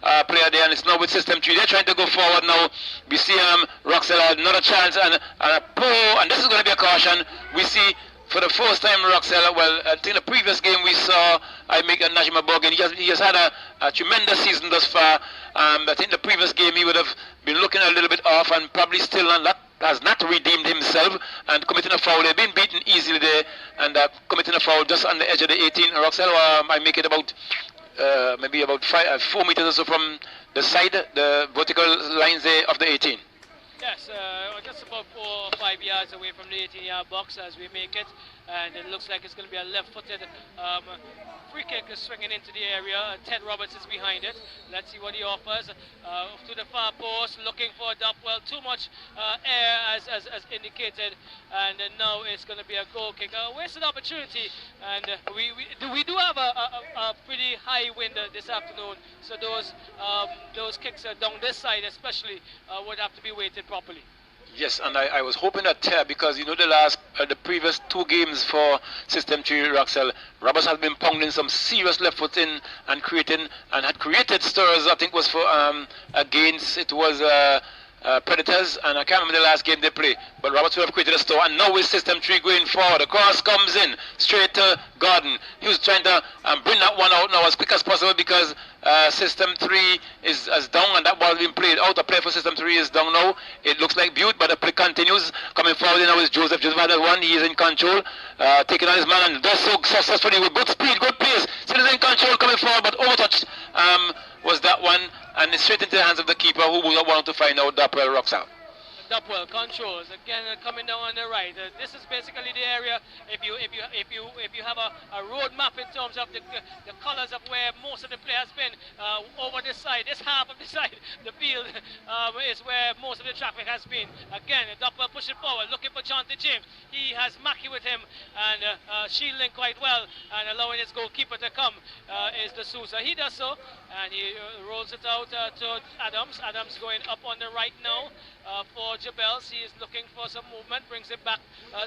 [SPEAKER 1] a player there, and it's now with System 3. They're trying to go forward now. We see Roxel had another chance, and a pull, and this is going to be a caution. We see for the first time Roxel, well, I think the previous game we saw, I make a Najima Bergen. He has had a tremendous season thus far. I think the previous game he would have been looking a little bit off and probably still has not redeemed himself and committing a foul. They've been beaten easily there and committing a foul just on the edge of the 18. Roxel, I make it about maybe about 4 meters or so from the side, the vertical lines there of the 18.
[SPEAKER 3] Yes, just about 4 or 5 yards away from the 18-yard box as we make it, and it looks like it's going to be a left-footed free kick swinging into the area. Ted Roberts is behind it. Let's see what he offers. To the far post, looking for Dupwell. Too much air as indicated, and now it's going to be a goal kick. Wasted opportunity, and we do have a pretty high wind this afternoon, so those kicks down this side especially would have to be weighted properly.
[SPEAKER 1] Yes, and I was hoping that because you know the previous 2 games for System 3 Roxel, Roberts has been pounding some serious left foot in and had created stirs. I think was for against it was Predators, and I can't remember the last game they played, but Roberts would have created a store, and now with System 3 going forward, the cross comes in straight to Gordon. He was trying to bring that one out now as quick as possible because System 3 is down, and that ball has been played out. The play for System 3 is down now. It looks like Butte, but the play continues. Coming forward now is Joseph. Joseph had that one. He is in control, taking on his man, and does so successfully with good speed, good pace. Still is in control, coming forward, but overtouched was that one, and it's straight into the hands of the keeper, who wanted to find out Dupwell rocks out.
[SPEAKER 3] Dupwell controls again, coming down on the right. This is basically the area. If you have a road map in terms of the colors of where most of the play has been, over this side, this half of the side, the field is where most of the traffic has been. Again, Dupwell pushing forward, looking for Jonty James. He has Mackey with him and shielding quite well and allowing his goalkeeper to come. Is the Sousa. He does so, and he rolls it out to Adams. Adams going up on the right now. For Jabels, he is looking for some movement, brings it back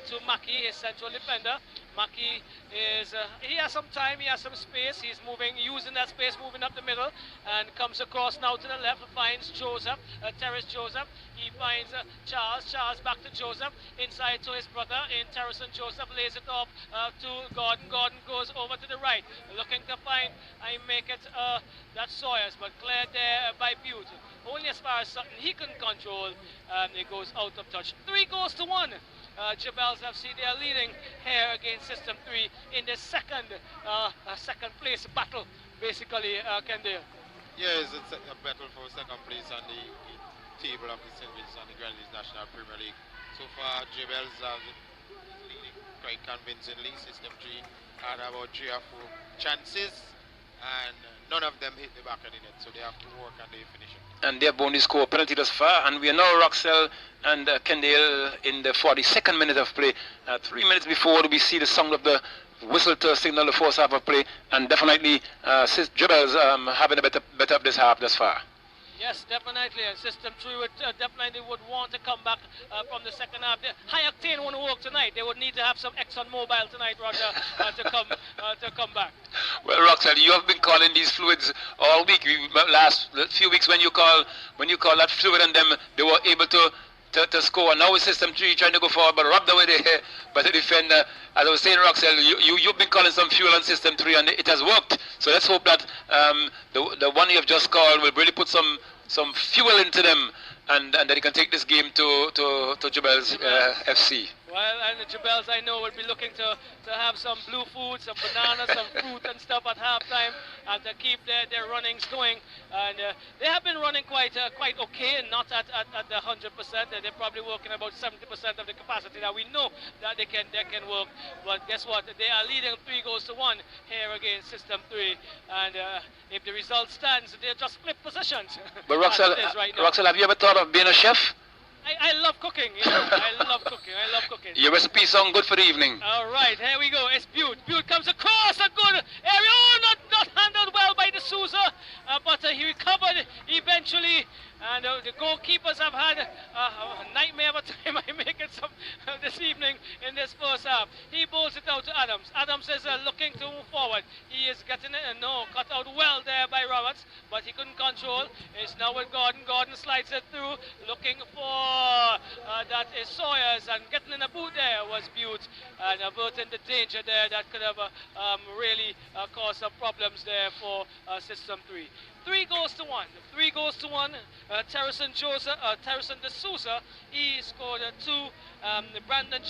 [SPEAKER 3] to Mackey, his central defender. Mackey is, he has some time, he has some space, he's moving, using that space, moving up the middle, and comes across now to the left, finds Joseph, Terrace Joseph. He finds Charles back to Joseph, inside to his brother, in Terrace and Joseph, lays it off to Gordon. Gordon goes over to the right, looking to find, I make it, that Sawyers, but cleared there by Butte. Only as far as Sutton he can control, it goes out of touch. 3 goals to 1. Jabels FC, they are leading here against System 3 in the second place battle, basically, Kendale.
[SPEAKER 4] Yes, it's a battle for second place on the table of the St. Vincent and the Grenadines National Premier League. So far, Jabels is leading quite convincingly. System 3 had about 3 or 4 chances, and none of them hit the back of the net, so they have to work on their finishing.
[SPEAKER 1] And they've only scored a penalty thus far, and we are now Roxel and Kendale in the 42nd minute of play. 3 minutes before we see the sound of the whistle to signal the first half of play, and definitely Jabels having a better of this half thus far.
[SPEAKER 3] Yes, definitely. And System 3 would definitely would want to come back from the second half. The high octane won't work tonight. They would need to have some Exxon Mobil tonight, Roger, to come back.
[SPEAKER 1] Well, Roxel, you have been calling these fluids all week. Last few weeks when you call that fluid and them, they were able to score. Now with System 3 trying to go forward, but robbed away there by the defender. As I was saying, Roxel, you've been calling some fuel on System 3, and it has worked. So let's hope that the one you have just called will really put some fuel into them, and that he can take this game to Jabels FC.
[SPEAKER 3] Well, and the Jabels, I know, will be looking to have some blue food, some bananas, some fruit and stuff at halftime, and to keep their runnings going. And they have been running quite okay, and not at the 100%. They're probably working about 70% of the capacity that we know that they can work. But guess what? They are leading 3 goals to 1 here against System 3. And if the result stands, they'll just flip positions.
[SPEAKER 1] But Roxel, Roxel, have you ever thought of being a chef?
[SPEAKER 3] I love cooking, you know. I love cooking.
[SPEAKER 1] Your recipe sound good for the evening.
[SPEAKER 3] All right, here we go. It's Butte. Butte comes across a good area. Oh, not handled well by the Sousa, but he recovered eventually. And the goalkeepers have had a nightmare of a time. I make it this evening in this first half. He bowls it out to Adams. Adams is looking to move forward. He is getting it, cut out well there by Roberts, but he couldn't control. It's now with Gordon. Gordon slides it through, looking for that is Sawyers, and getting in a boot there was Butte, and averting the danger there that could have really caused some problems there for System 3. 3 goals to 1. 3 goals to 1. Terrison Joseph, Terrison De Souza, he scored 2. Brandon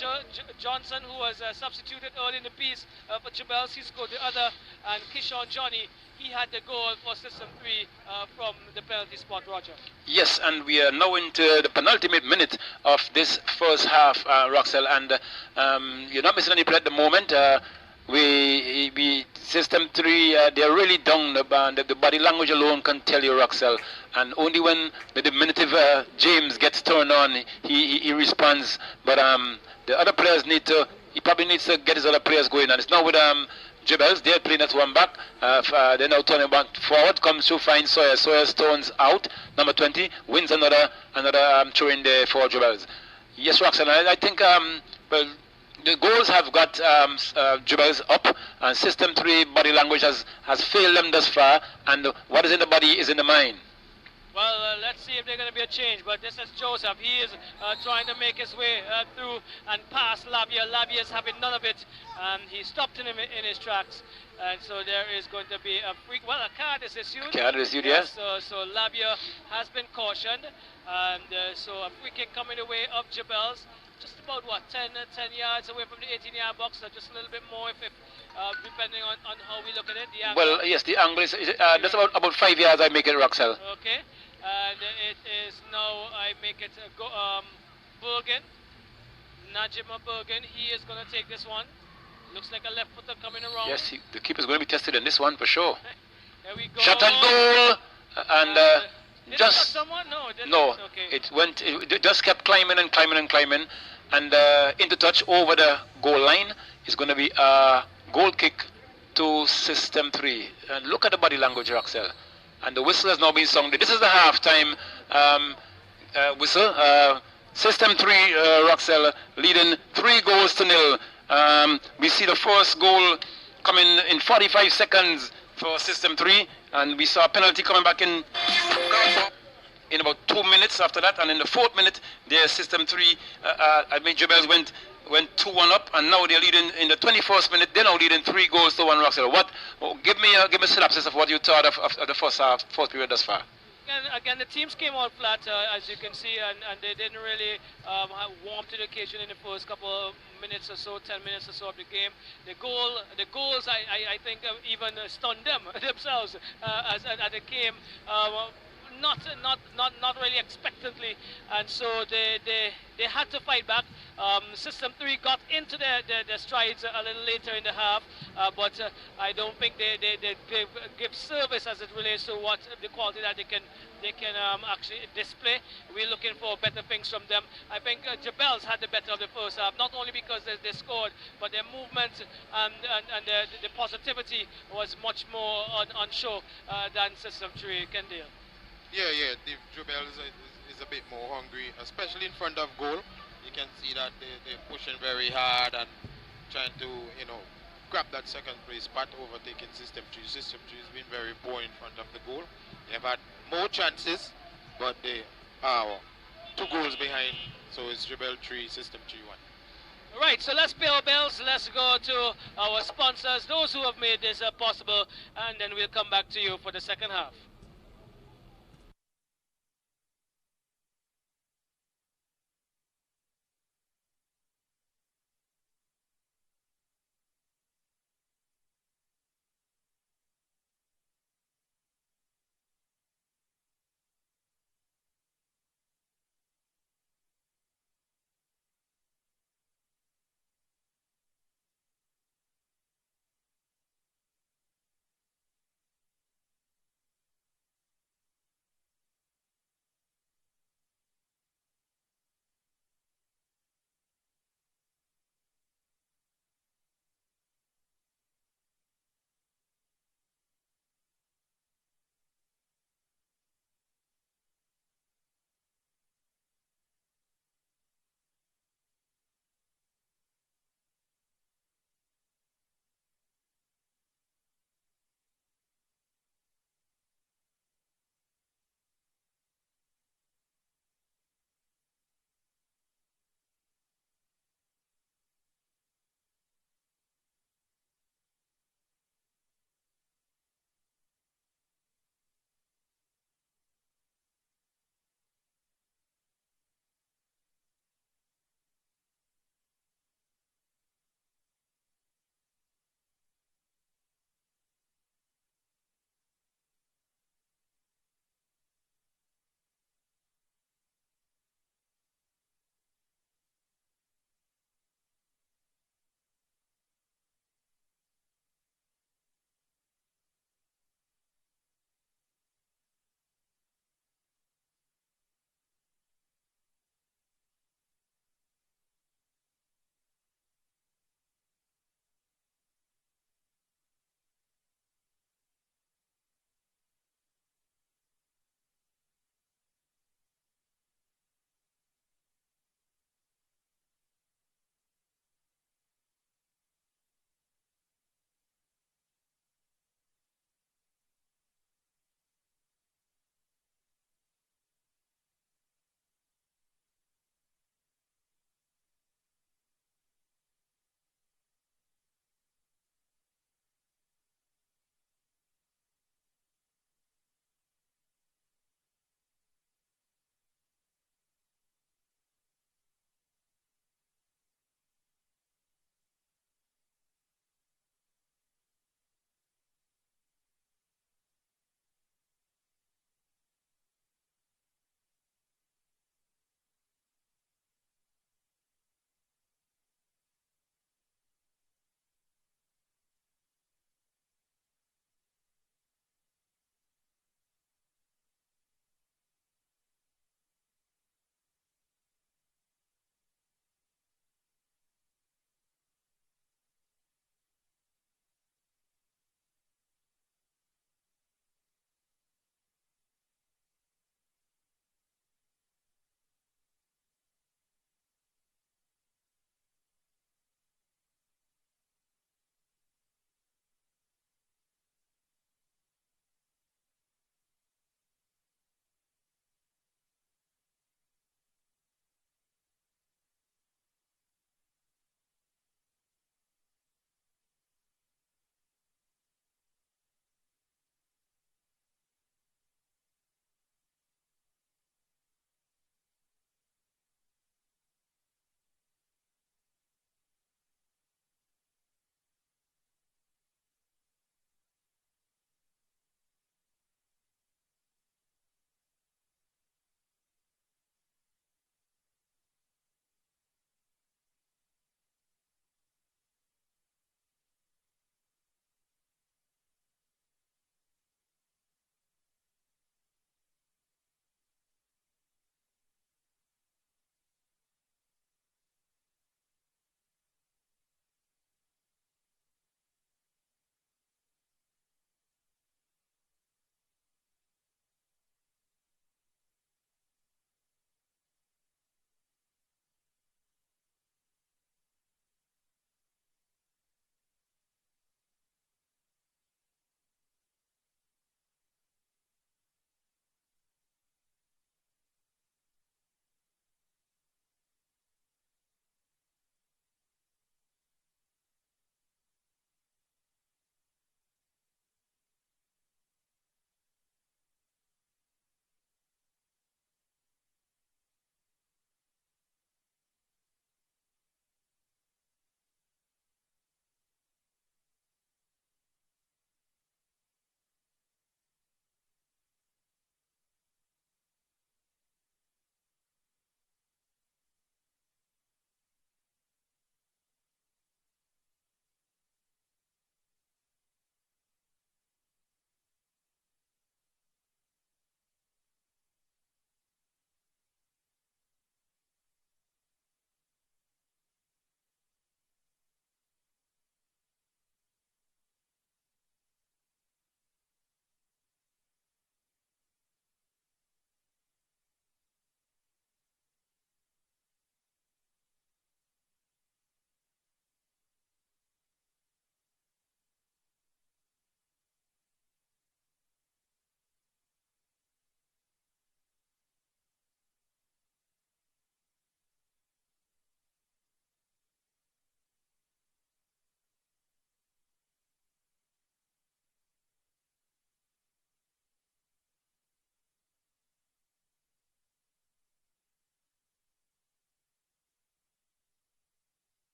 [SPEAKER 3] Johnson, who was substituted early in the piece for Jabels, he scored the other. And Kishon Johnny, he had the goal for System 3 from the penalty spot, Roger.
[SPEAKER 1] Yes, and we are now into the penultimate minute of this first half, Roxel, and you're not missing any play at the moment. We System 3, they're really down. The body language alone can tell you, Roxel, and only when the diminutive James gets turned on, he responds. But the other players he probably needs to get his other players going, and it's now with Jibels, they're playing at one back. They're now turning back forward, comes to find Sawyer. Sawyer stones out, number 20, wins another throw in there for Jibels. Yes, Roxanne, I think, well, the goals have got Jibels up, and System 3 body language has failed them thus far, and what is in the body is in the mind.
[SPEAKER 3] Well, let's see if there's going to be a change, but this is Joseph. He is trying to make his way through and past Labia. Labia is having none of it, and he stopped him in his tracks. And so there is going to be a card is issued.
[SPEAKER 1] A card is issued, yes.
[SPEAKER 3] So Labia has been cautioned, and so a free kick coming the way of Jabels. Just about, 10 yards away from the 18-yard box, so just a little bit more if depending on how we look at it. The angle.
[SPEAKER 1] Well, yes, the angle is just about 5 yards, I make it, Roxel.
[SPEAKER 3] Okay, and it is now, I make it Bergen, Najima Bergen. He is going to take this one. Looks like a left footer coming around.
[SPEAKER 1] Yes, the keeper's going to be tested in this one for sure.
[SPEAKER 3] There we go.
[SPEAKER 1] Shot and goal, and just
[SPEAKER 3] someone? No,
[SPEAKER 1] no.
[SPEAKER 3] Okay.
[SPEAKER 1] It just kept climbing and climbing and climbing, and into touch over the goal line is going to be a goal kick to System 3. And look at the body language, Roxel. And the whistle has now been sung. This is the halftime whistle. System 3, Roxel, leading 3-0. We see the first goal coming in 45 seconds for System 3, and we saw a penalty coming back in about 2 minutes after that, and in the 4th minute, their System 3, I mean, Jabez went 2-1 up, and now they're leading in the 21st minute. They're now leading 3-1, Roxel. Give me a synopsis of what you thought of the first period thus far.
[SPEAKER 3] Again, the teams came out flat, as you can see, and they didn't really warm to the occasion in the first couple of minutes or so, 10 minutes or so of the game. The goals, I think, even stunned them themselves as it came. Not really expectantly, and so they had to fight back. System 3 got into their strides a little later in the half, but I don't think they give service as it relates to what the quality that they can actually display. We're looking for better things from them. I think Jabels had the better of the first half, not only because they scored, but their movement and the positivity was much more on show than System 3. Kendall.
[SPEAKER 4] Yeah, the Jubel is a bit more hungry, especially in front of goal. You can see that they're pushing very hard and trying to, grab that second place spot, overtaking System 3. System 3 has been very poor in front of the goal. They've had more chances, but they are 2 goals behind. So it's Jubel 3, System 3 1.
[SPEAKER 3] Right, so let's pay our bills. Let's go to our sponsors, those who have made this possible, and then we'll come back to you for the second half.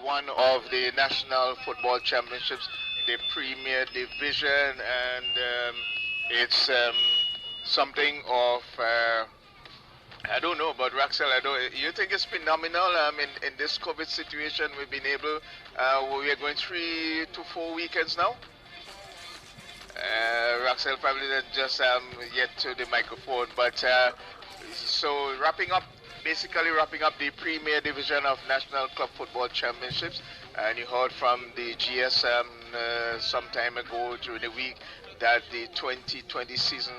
[SPEAKER 2] one of the National Football Championships, the Premier Division, and it's something of I don't know, but Raxel, you think it's phenomenal? In this COVID situation, we've been able, we are going 3 to 4 weekends now. Raxel probably not just yet to the microphone, but so basically wrapping up the Premier Division of National Club Football Championships, and you heard from the GS some time ago during the week that the 2020 season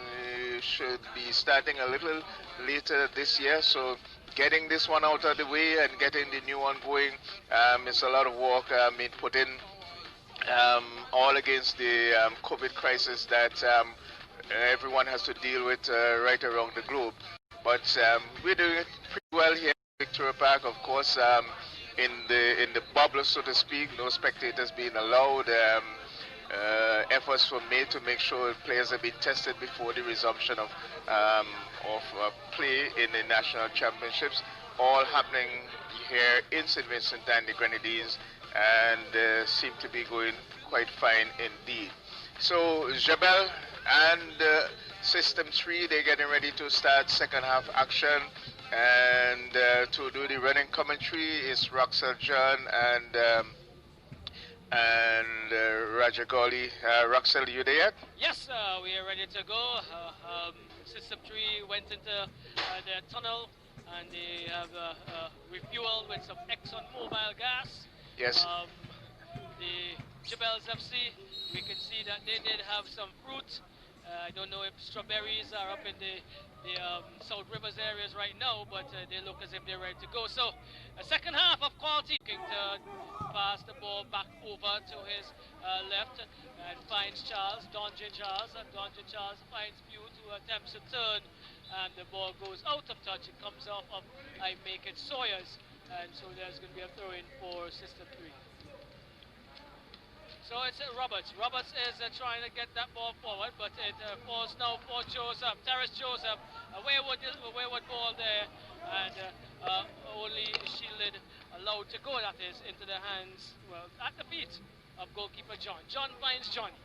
[SPEAKER 2] should be starting a little later this year. So getting this one out of the way and getting the new one going, it's a lot of work being put in, all against the COVID crisis that everyone has to deal with right around the globe. But we're doing it pretty well here in Victoria Park, of course. In the bubble, so to speak, no spectators being allowed. Efforts were made to make sure players have been tested before the resumption of play in the national championships. All happening here in St. Vincent and the Grenadines, and seem to be going quite fine indeed. So Jebel and System 3, they're getting ready to start second half action, and to do the running commentary is Roxel John and Roger Gawley. Roxel, you there yet?
[SPEAKER 3] Yes, we are ready to go. System 3 went into their tunnel, and they have refueled with some Exxon Mobil gas.
[SPEAKER 2] Yes.
[SPEAKER 3] The Jebels FC, we can see that they did have some fruit. I don't know if strawberries are up in the South Rivers areas right now, but they look as if they're ready to go. So a second half of quality, looking to pass the ball back over to his left and finds Charles, Donjin Charles, and Donjin Charles finds Butte, who attempts to turn, and the ball goes out of touch. It comes off of I Make It Sawyers, and so there's going to be a throw-in for System 3. So it's Roberts. Roberts is trying to get that ball forward, but it falls now for Joseph. Terrace Joseph, a wayward ball there, and only shielded, allowed to go, that is, into the hands, well, at the feet of goalkeeper John. John finds Johnny.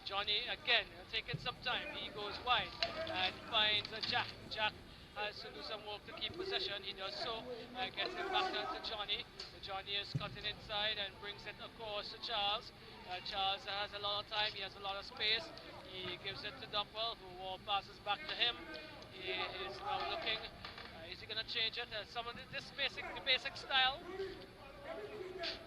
[SPEAKER 3] Johnny, again, taking some time. He goes wide and finds Jack. Jack has to do some work to keep possession. He does so, gets it back to Johnny. Johnny is cutting inside and brings it across to Charles. Charles has a lot of time, he has a lot of space. He gives it to Duckwell, who passes back to him. He is now looking, is he going to change it? Some of the basic style.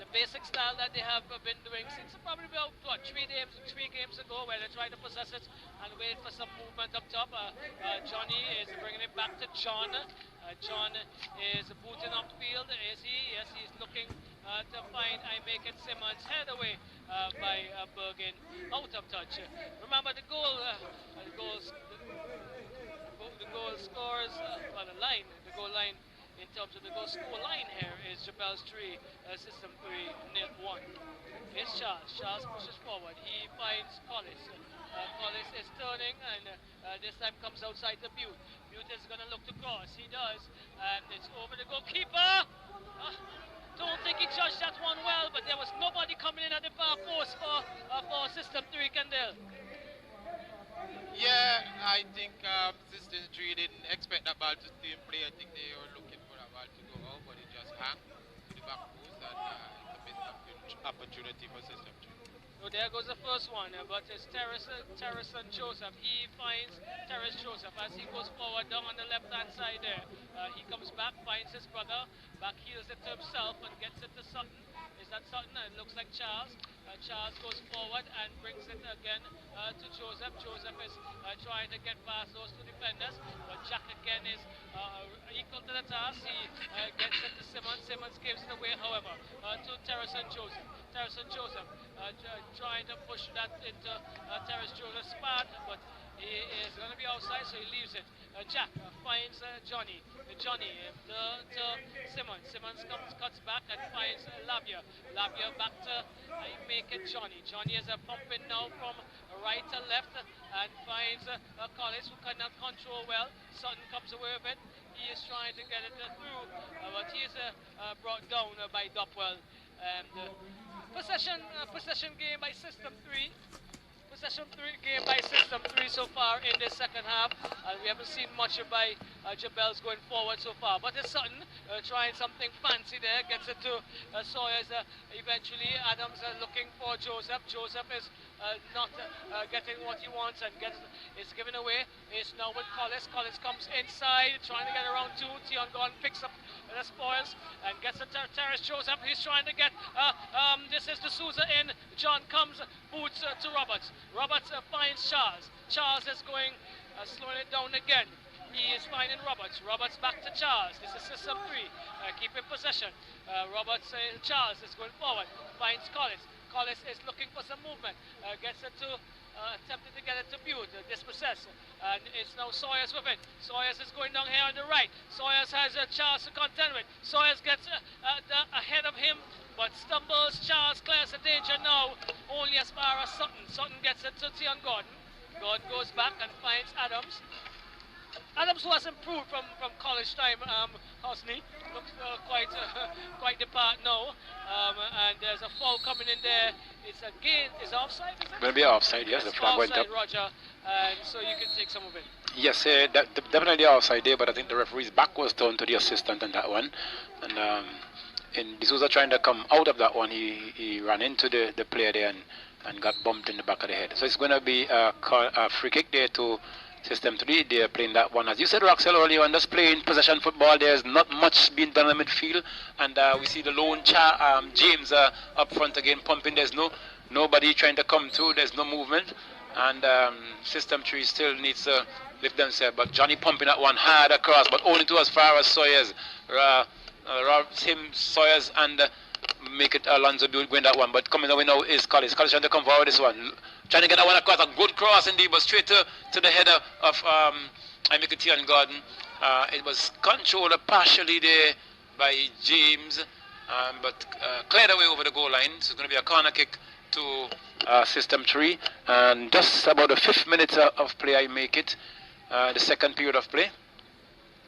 [SPEAKER 3] The basic style that they have been doing since probably about, what, 3 games ago, where they try to possess it and wait for some movement up top. Johnny is bringing it back to John. John is booting upfield. Is he? Yes, he's looking to find I Make It Simmons. Head away by Bergen, out of touch. Remember the goal, the goal scores, the goal line. In terms of the goal score line here is Jebels 3, System 3, 1. It's Charles. Charles pushes forward. He finds Collis. Collis is turning, and this time comes outside the Butte. Butte is going to look to cross. He does, and it's over the goalkeeper. Don't think he judged that one well, but there was nobody coming in at the far post for System 3, Kendall.
[SPEAKER 4] Yeah, I think System 3 didn't expect that ball to stay in play. I think they were looking for that ball to go out, but it just hung to the back post, and it's a missed opportunity for System 3.
[SPEAKER 3] So there goes the first one, but it's Terrace and Joseph. He finds Terrace Joseph as he goes forward down on the left-hand side there. He comes back, finds his brother, back heels it to himself and gets it to Sutton. Is that Sutton? It looks like Charles. Charles goes forward and brings it again to Joseph. Joseph is trying to get past those two defenders, but Jack again is equal to the task. He gets it to Simmons. Simmons gives it away, however, to Terrace and Joseph. Terrace and Joseph trying to push that into Terrace Joseph's path, but he is going to be outside, so he leaves it. Jack finds Johnny. Johnny to Simmons. Simmons cuts back and finds Lavia. Lavia back to I Make It Johnny. Johnny is pumping now from right to left and finds Collis, who cannot control well. Sutton comes away with it. He is trying to get it through, but he is brought down by Duckwell. And possession game by System 3. Game by System 3 so far in the second half. We haven't seen much by Jabels going forward so far. But it's Sutton trying something fancy there. Gets it to Sawyers. Eventually, Adams looking for Joseph. Joseph is not getting what he wants and is given away. It's now with Collis. Collis comes inside, trying to get around two. Tion Gordon picks up the spoils and gets it to Terrace Joseph. He's trying to get this is the Souza in. John comes, boots to Roberts. Roberts finds Charles. Charles is going, slowing it down again. He is finding Roberts. Roberts back to Charles. This is System 3, keeping possession. Roberts, Charles is going forward, finds Collis. Collis is looking for some movement, gets it to, attempting to get it to Butte, dispossess. And it's now Sawyers with it. Sawyers is going down here on the right. Sawyers has Charles to contend with. Sawyers gets ahead of him, but stumbles. Charles clears the danger now, only as far as Sutton. Sutton gets it to Tion Gordon. Gordon goes back and finds Adams. Adams, who has improved from college time, Hosni, looks quite depart now. And there's a foul coming in there. It's a gain. Is offside?
[SPEAKER 1] Will be offside, yes. The flag went up.
[SPEAKER 3] Roger. And so you can take some of it.
[SPEAKER 1] Yes, definitely offside there, but I think the referee's back was turned to the assistant on that one. And in D'Souza trying to come out of that one, he ran into the player there and got bumped in the back of the head. So it's going to be a free kick there to System 3. They're playing that one. As you said, Roxel, earlier on, just playing possession football. There's not much being done in the midfield. And we see the lone James up front again pumping. There's nobody trying to come through. There's no movement. And System 3 still needs to lift themselves. But Johnny pumping that one hard across, but only to as far as Sawyers. Sawyers and make it Alonso going that one. But coming away now is Collis. Collis trying to come forward this one. Trying to get that one across. A good cross indeed, but straight to the header of Tion Gordon. It was controlled partially there by James, but cleared away over the goal line. So it's going to be a corner kick to System 3. And just about the 5th minute of play, I make it. The second period of play,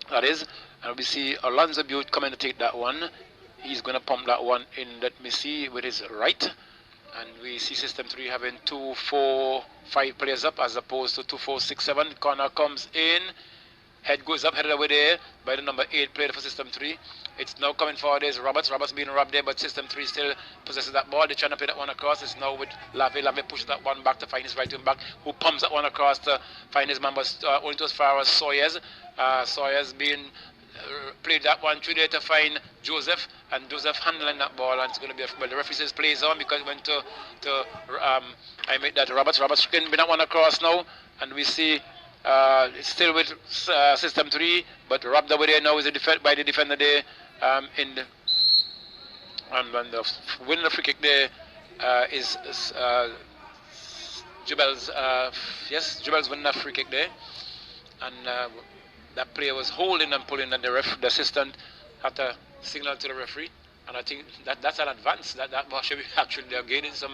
[SPEAKER 1] that is. And we see Alonso Butte coming to take that one. He's going to pump that one in, let me see, with his right. And we see System 3 having 2, 4, 5 players up as opposed to 2, 4, 6, 7. Corner comes in. Head goes up, headed away there by the number 8 player for System 3. It's now coming forward. There's Roberts. Roberts being robbed there, but System 3 still possesses that ball. They're trying to play that one across. It's now with Lave. Lave pushes that one back to find his right wing back, who pumps that one across to find his man, but only to as far as Sawyers. Sawyers being played that one through there to find Joseph, and Joseph handling that ball, and it's going to be the referee says plays on because it went to I made that Roberts can bring that one across now, and we see it's still with System 3, but robbed over there now is by the defender there and when the winning the free kick there is Jabels. Yes, Jabels winning that free kick there, and that player was holding and pulling, and the assistant had to signal to the referee. And I think that's an advance. That should be actually they're gaining some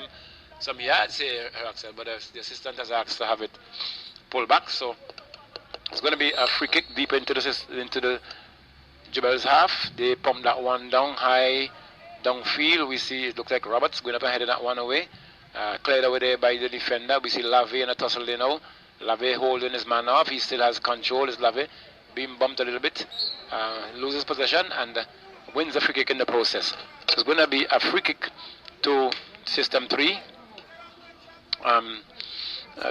[SPEAKER 1] yards here, Axel, but the assistant has asked to have it pulled back. So it's going to be a free kick deep into the Jabel's half. They pump that one down high, downfield. We see it looks like Roberts going up and heading that one away. Cleared away there by the defender. We see Lave in a tussle there now. Lave holding his man off. He still has control. Is Lave being bumped a little bit, loses possession and wins the free kick in the process. So it's going to be a free kick to System 3.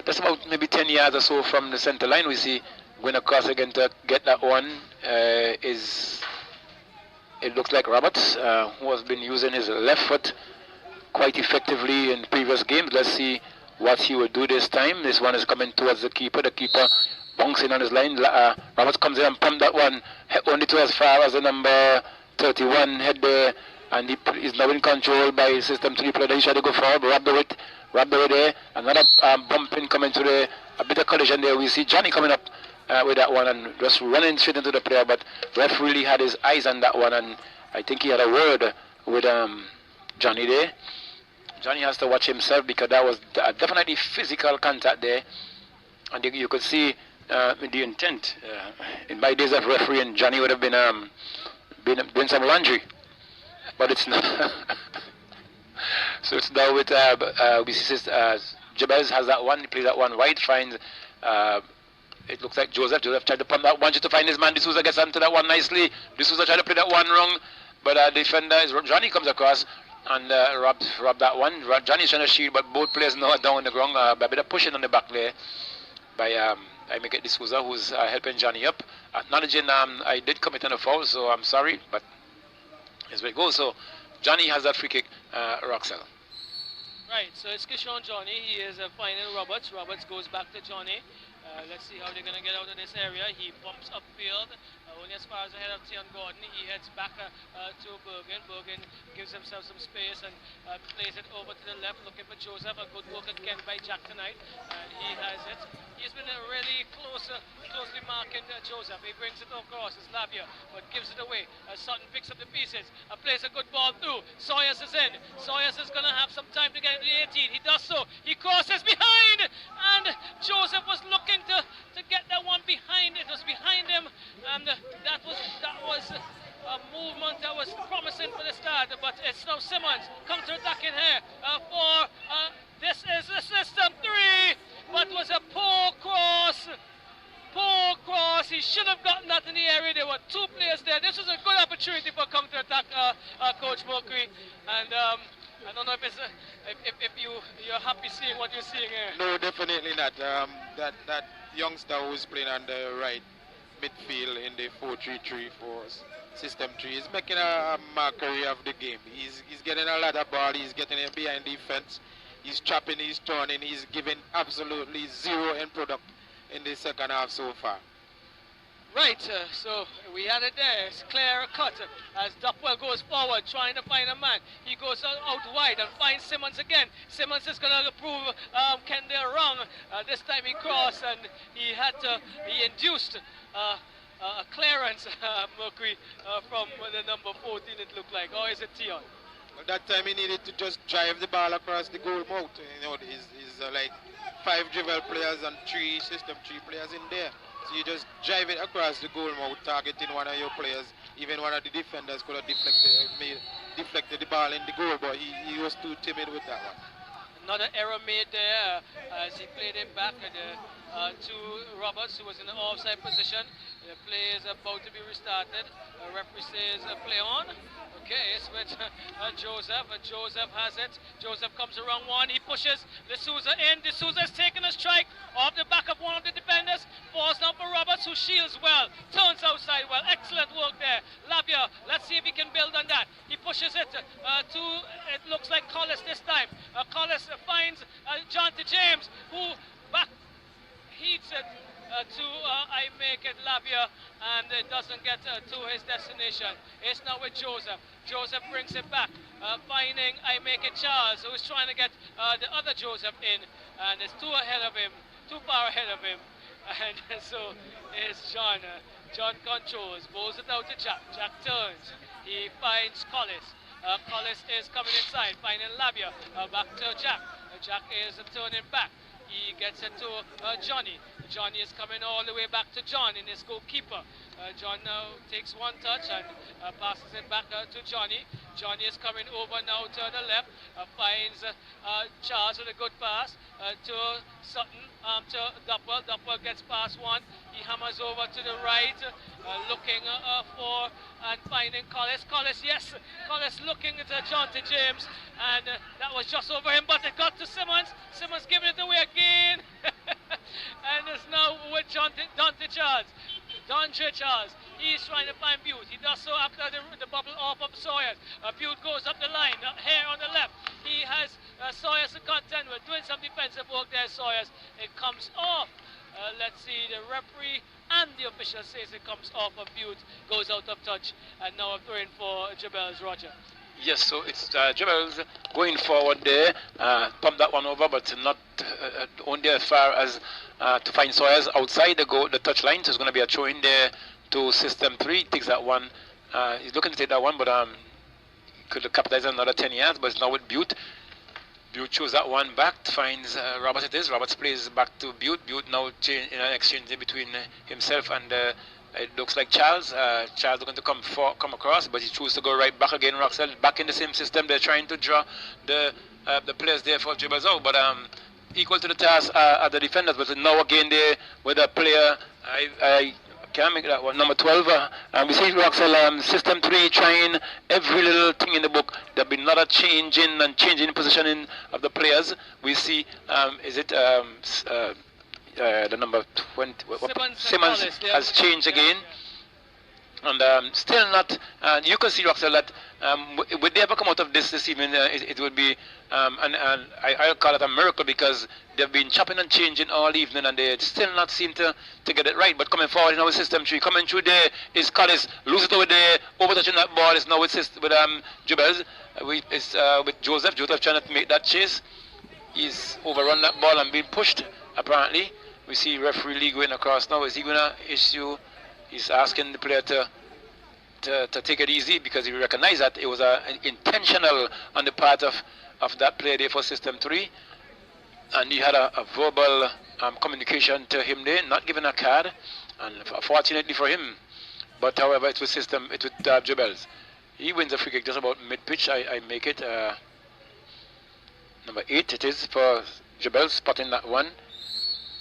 [SPEAKER 1] That's about maybe 10 yards or so from the center line. We see going across again to get that one it looks like Roberts, who has been using his left foot quite effectively in previous games. Let's see what he will do this time. This one is coming towards the keeper. The keeper bouncing on his line. Roberts comes in and pumps that one only to as far as the number 31 head there, and he is now in control by System 3 player. He tried to go forward, robbed away there. Another bumping coming to a bit of collision there. We see Johnny coming up with that one and just running straight into the player, but ref really had his eyes on that one, and I think he had a word with Johnny there. Johnny has to watch himself because that was definitely physical contact there, and you could see the intent. In my days of refereeing, Johnny would have been doing some laundry, but it's not. So it's now with we see Jabez has that one. He plays that one wide. Finds it looks like Joseph. Joseph tried to pump that one just to find his man. D'Souza gets onto that one nicely. D'Souza tried to play that one wrong, but defender is Johnny comes across and robbed that one. Johnny's trying to shield, but both players now are down on the ground. A bit of pushing on the back there by I make it D'Souza, who's helping Johnny up, acknowledging I did commit on a foul, so I'm sorry, but here's where it goes. So Johnny has that free kick, Roxelle.
[SPEAKER 3] Right, so it's Kishon Johnny. He is finding Roberts. Roberts goes back to Johnny. Let's see how they're going to get out of this area. He bumps upfield, only as far as ahead of Tion Gordon. He heads back to Bergen. Bergen gives himself some space and plays it over to the left, looking for Joseph. A good work again by Jack tonight, and he has it. He's been really closely marking Joseph. He brings it across. It's Labia, but gives it away. Sutton picks up the pieces. Plays a good ball through. Sawyers is in. Sawyers is going to have some time to get into the 18. He does so. He crosses behind, and Joseph was looking to get that one behind. It was behind him, and that was a movement that was promising for the start. But it's now Simmons counter-attacking here for this is the system 3, but was a poor cross. Poor cross. He should have gotten that in the area. There were two players there. This was a good opportunity for counter-attack, Coach Mercury, and I don't know if it's if you're happy seeing what you're seeing here.
[SPEAKER 4] No, definitely not. That youngster who's playing on the right midfield in the 4-3-3 for system 3 is making a mockery of the game. He's getting a lot of ball. He's getting it behind defense. He's chopping. He's turning. He's giving absolutely zero end product in the second half so far.
[SPEAKER 3] Right, so we had it there. It's clear cut as Duckwell goes forward, trying to find a man. He goes out wide and finds Simmons again. Simmons is going to prove Kendall wrong. This time he crossed and he induced a clearance, Mercury, from the number 14 it looked like. Or is it Tion?
[SPEAKER 4] Well, that time he needed to just drive the ball across the goal mouth. You know, he's like 5 dribble players and 3 system 3 players in there. So you just drive it across the goal mouth, targeting one of your players. Even one of the defenders could have deflected the ball in the goal, but he was too timid with that one.
[SPEAKER 3] Another error made there as he played it back to Roberts, who was in the offside position. The play is about to be restarted. The referee says play on. Okay, it's with Joseph. Joseph has it. Joseph comes around one. He pushes D'Souza in. D'Souza is taking a strike off the back of one of the defenders. Falls down for Roberts, who shields well. Turns outside well. Excellent work there. Labia, let's see if he can build on that. He pushes it to, it looks like Collis this time. Collis finds John T. James, who back heats it to I make it Labia, and it doesn't get to his destination. It's now with Joseph. Joseph brings it back, finding I make it Charles, who is trying to get the other Joseph in, and it's too far ahead of him, and so it's John. John controls, bowls it out to Jack. Jack turns. He finds Collis. Collis is coming inside, finding Labia. Back to Jack. Jack is turning back. He gets it to Johnny. Johnny is coming all the way back to John in his goalkeeper. John now takes one touch and passes it back to Johnny. Johnny is coming over now to the left, finds Charles with a good pass to Sutton, to Duckwell. Duckwell gets past one. He hammers over to the right, looking for and finding Collis. Collis, yes, Collis looking at John T. James, and that was just over him, but it got to Simmons. Simmons giving it away again. And it's now with Dante Charles. Dante Charles, he's trying to find Butte. He does so after the bubble off of Sawyers. Butte goes up the line, here on the left. He has Sawyers to contend with, doing some defensive work there, Sawyers. It comes off. Let's see, the referee and the official says it comes off of Butte, goes out of touch, and now a throw in for Jabels, Roger.
[SPEAKER 1] Yes, so it's Jabels going forward there, pump that one over, but not only as far as to find Sawyers outside the touch line. So it's going to be a throw in there to system 3. Takes that one. He's looking to take that one, but could have capitalized on another 10 yards, but it's now with Butte. Butte chose that one back, finds Roberts it is. Roberts plays back to Butte. Butte now in an exchange between himself and it looks like Charles. Charles looking to come across, but he chooses to go right back again. Roxelle back in the same system. They're trying to draw the the players there for dribbles out, but equal to the task are the defenders. But now again there with a player, I can't make that one. Number 12. We see Roxel system 3 trying every little thing in the book. There'll be another changing and changing positioning of the players. We see is it the number 20? Simmons has changed again. And still not, you can see Roxel that would they ever come out of this evening, it would be, and I'll call it a miracle, because they've been chopping and changing all evening and they still not seem to get it right. But coming forward in our system 3, coming through there is Collis, lose it over there, overtouching that ball, is now with Jubels, with Joseph trying to make that chase. He's overrun that ball and been pushed, apparently. We see referee Lee going across now. Is he going to issue? He's asking the player to take it easy, because he recognized that it was intentional on the part of that player there for system 3, and he had a verbal communication to him there, not giving a card, and fortunately for him. But however, it's with Jubels. He wins a free kick just about mid pitch. I make it number 8. It is for Jubels, spotting that one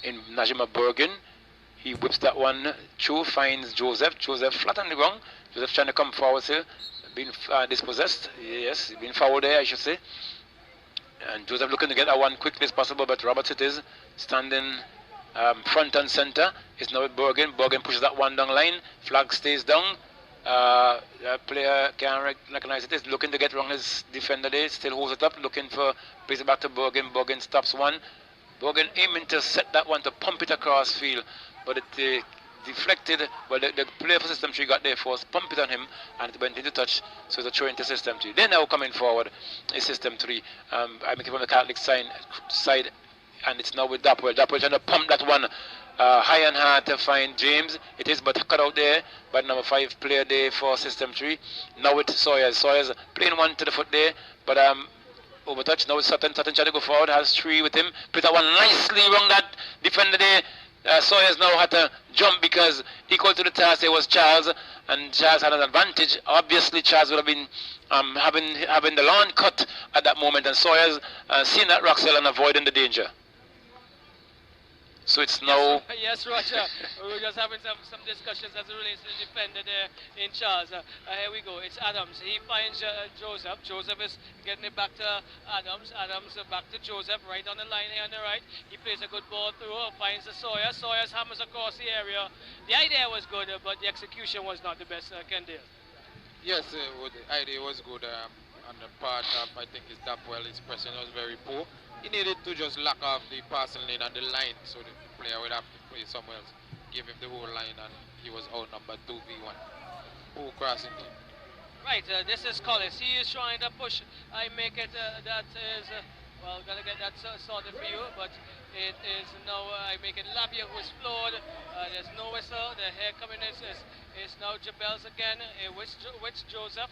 [SPEAKER 1] in Najima Bergen. He whips that one through, finds Joseph. Joseph flat on the ground. Joseph trying to come forward still. Being dispossessed. Yes, being forward there, I should say. And Joseph looking to get that one quickly as possible, but Roberts it is standing front and center. It's now with Bergen. Bergen pushes that one down line. Flag stays down. The player can't recognize it. Is looking to get wrong his defender there. Still holds it up, looking for plays it back to Bergen. Bergen stops one. Bergen aiming to set that one to pump it across field, but it deflected. Well, the player for system 3 got there first, pump it on him, and it went into touch. So it's a throw into system 3. Then now coming forward is system 3. I make it from the Catholic side, and it's now with Dapwell. Dapwell trying to pump that one high and hard to find James. It is, but cut out there by number 5 player there for system 3. Now with Sawyers. Sawyers playing one to the foot there, but overtouch. Now it's Sutton. Sutton trying to go forward, has 3 with him. Put that one nicely wrong that defender there. Sawyers now had to jump, because equal to the task there was Charles, and Charles had an advantage. Obviously Charles would have been having the lawn cut at that moment, and Sawyers seeing that Roxel and avoiding the danger. So it's now...
[SPEAKER 3] Yes, Roger. We were just having some discussions as it relates to the defender there in Charles. Here we go. It's Adams. He finds Joseph. Joseph is getting it back to Adams. Adams back to Joseph, right on the line here on the right. He plays a good ball through, finds the Sawyer. Sawyer's hammers across the area. The idea was good, but the execution was not the best, Kendall.
[SPEAKER 4] Yes, the idea was good. On the part of, I think, his Dapwell, his pressing was very poor. He needed to just lock off the passing lane and the line, so the player would have to play somewhere else. Give him the whole line, and he was out number 2v1. Poor crossing game.
[SPEAKER 3] Right, this is Collis. He is trying to push. I make it, that is, well, gonna get that sorted for you, but it is now, I make it Labia who is floored. There's no whistle. The hair coming is now Jabels again, which Joseph.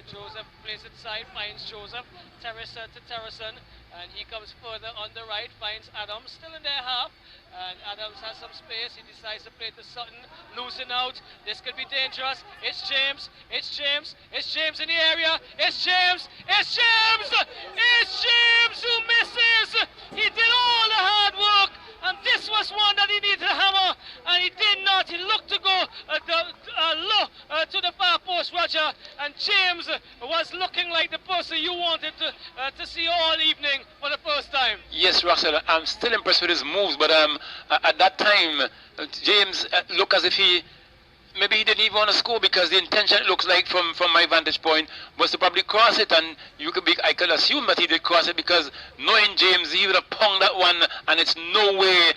[SPEAKER 3] Joseph plays it side, finds Joseph, Terrason to Terrason, and he comes further on the right, finds Adams, still in their half, and Adams has some space. He decides to play to Sutton, losing out. This could be dangerous. It's James, it's James, it's James in the area, it's James, it's James, it's James who misses. He did all the hard work, and this was one that he needed to hammer, and he did not. He looked to go low to the far post, Roger, and James was looking like the person you wanted to see all evening for the first time.
[SPEAKER 1] Yes, Russell, I'm still impressed with his moves, but at that time, James looked as if maybe he didn't even want to score, because the intention, it looks like from my vantage point, was to probably cross it, and I could assume that he did cross it, because knowing James, he would have ponged that one, and it's no way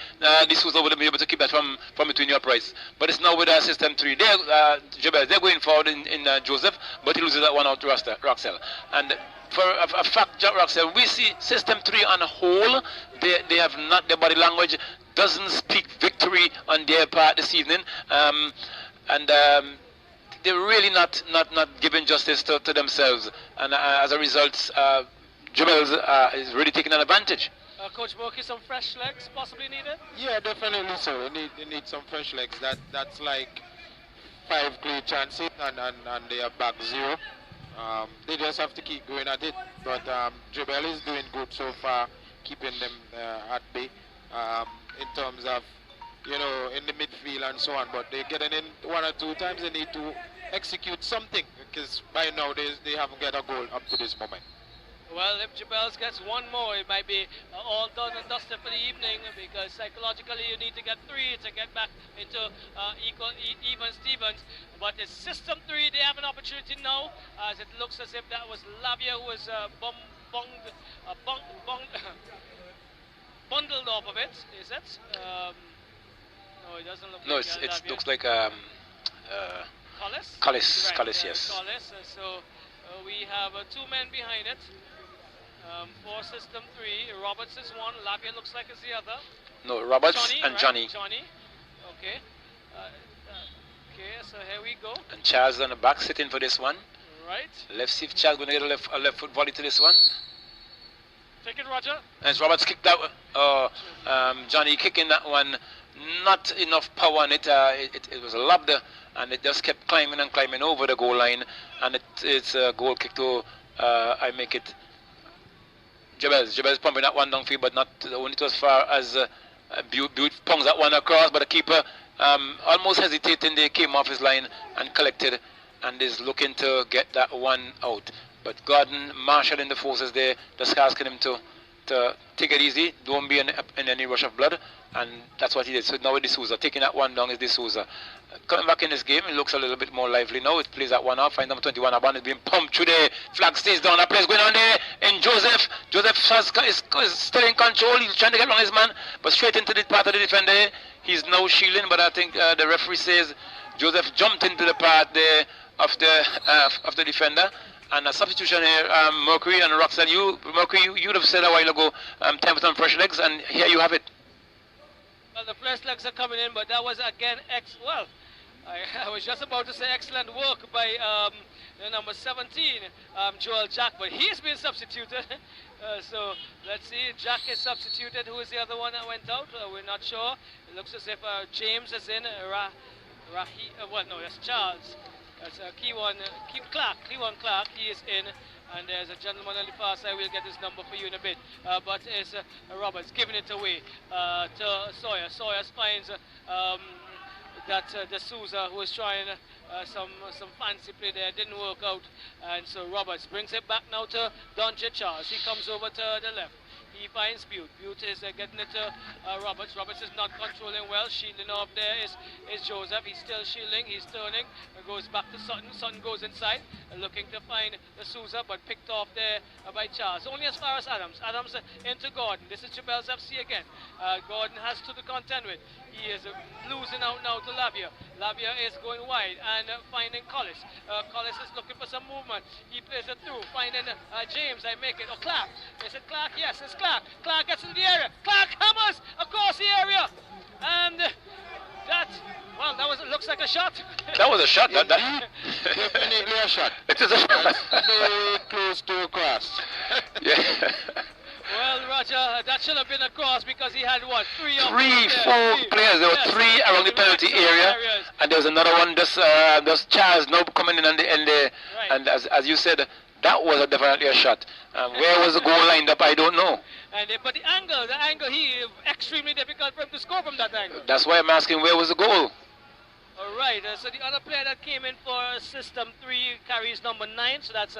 [SPEAKER 1] this was would have been able to keep that from between your price. But it's now with system 3. They're going forward in Joseph, but he loses that one out to Roxel. And for a fact, Jack Roxel, we see system 3 on a whole, they have not, their body language doesn't speak victory on their part this evening. And they're really not giving justice to themselves, and as a result, Jubels is really taking an advantage.
[SPEAKER 3] Coach Borky, some fresh legs possibly needed?
[SPEAKER 4] Yeah, definitely so. They need some fresh legs. That's like 5 clear chances, and they are back 0. They just have to keep going at it. But Jebel is doing good so far, keeping them at bay in terms of, you know, in the midfield and so on. But they're getting in 1 or 2 times. They need to execute something, because by now they haven't got a goal up to this moment.
[SPEAKER 3] Well, if Jebels gets one more, it might be all done and dusted for the evening, because psychologically you need to get 3 to get back into even Stevens. But it's system 3, they have an opportunity now, as it looks as if that was Lavia who was bundled off of it, is it? No, it doesn't look
[SPEAKER 1] No,
[SPEAKER 3] like
[SPEAKER 1] it
[SPEAKER 3] Lavia.
[SPEAKER 1] looks like
[SPEAKER 3] Collis?
[SPEAKER 1] Collis,
[SPEAKER 3] Right,
[SPEAKER 1] Collis, yes.
[SPEAKER 3] Collis. So we have 2 men behind it. For system 3, Roberts is one, Lavia looks like is the other.
[SPEAKER 1] No, Roberts
[SPEAKER 3] Johnny,
[SPEAKER 1] and
[SPEAKER 3] right?
[SPEAKER 1] Johnny.
[SPEAKER 3] Johnny, okay. Okay, so here we go.
[SPEAKER 1] And Charles on the back sitting for this one.
[SPEAKER 3] Right.
[SPEAKER 1] Let's see if Charles going to get a left foot volley to this one.
[SPEAKER 3] Take it, Roger.
[SPEAKER 1] And it's Roberts kicked that one. Johnny kicking that one. Not enough power on it. It was lobbed and it just kept climbing and climbing over the goal line. And it's a goal kick to, I make it, Jebels pumping that one downfield, but not only to as far as Butte pungs that one across. But the keeper almost hesitating, they came off his line and collected and is looking to get that one out. But Gordon marshalling the forces there, just asking him to take it easy, don't be in any rush of blood, and that's what he did. So now with D'Souza, taking that one down is D'Souza. Coming back in this game, it looks a little bit more lively now. It plays that one off, find number 21, Aban is being pumped through the flag, stays down, that plays going on there, and Joseph is still in control, he's trying to get along his man, but straight into the part of the defender, he's now shielding, but I think the referee says Joseph jumped into the part there of the defender. And a substitution here, Mercury and Roxanne. Mercury, you would have said a while ago, time for some fresh legs, and here you have it.
[SPEAKER 3] Well, the fresh legs are coming in, but that was again well. I was just about to say excellent work by the number 17, Joel Jack, but he's been substituted. So let's see, Jack is substituted. Who is the other one that went out? We're not sure. It looks as if James is in. Well, no, that's Charles. That's Keywan Clark, he is in, and there's a gentleman on the far side, we'll get his number for you in a bit, but it's Roberts giving it away to Sawyer. Sawyer finds that D'Souza, who was trying some fancy play there, didn't work out, and so Roberts brings it back now to Donjit Charles. He comes over to the left. He finds Butte. Butte is getting it to Roberts. Roberts is not controlling well. Shielding off there is Joseph. He's still shielding. He's turning. Goes back to Sutton. Sutton goes inside, looking to find D'Souza, but picked off there by Charles. Only as far as Adams. Adams into Gordon. This is Jebels FC again. Gordon has to contend with. He is losing out now to Lavia. Lavia is going wide and finding Collis. Collis is looking for some movement. He plays it through, finding James. I make it. Oh, Clark. Is it Clark? Yes, it's Clark. Clark gets into the area. Clark hammers across the area. And that looks like a shot.
[SPEAKER 1] That was a shot.
[SPEAKER 4] Definitely a shot.
[SPEAKER 1] It is a shot.
[SPEAKER 4] Very close to a cross.
[SPEAKER 1] Yeah.
[SPEAKER 3] Well, Roger, that should have been a cross because he had what? Four
[SPEAKER 1] players. There were 3 around the penalty area, and there was another one. Just Charles now coming in on the end there,
[SPEAKER 3] right.
[SPEAKER 1] And as you said, that was definitely a shot. Where was the goal lined up? I don't know.
[SPEAKER 3] But the angle, he extremely difficult for him to score from that angle.
[SPEAKER 1] That's why I'm asking, where was the goal?
[SPEAKER 3] All right. So the other player that came in for system 3 carries number 9. So that's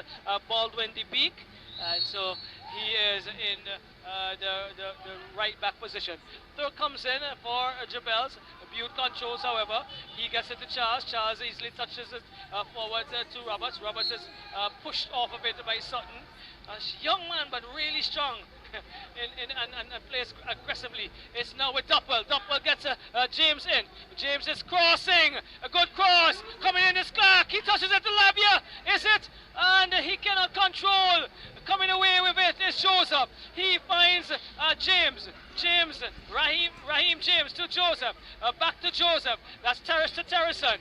[SPEAKER 3] Baldwin De Beek, and so he is in the right back position. Throw comes in for Jebels. Butte controls, however. He gets it to Charles. Charles easily touches it forward to Roberts. Roberts is pushed off of it by Sutton. A young man, but really strong. And plays aggressively. It's now with Doppel. Doppel gets James in. James is crossing. A good cross. Coming in is Clark. He touches it to Lavia. Is it? And he cannot control. Coming away with it is Joseph. He finds James. Raheem James to Joseph. Back to Joseph. That's Terrace to Terrison.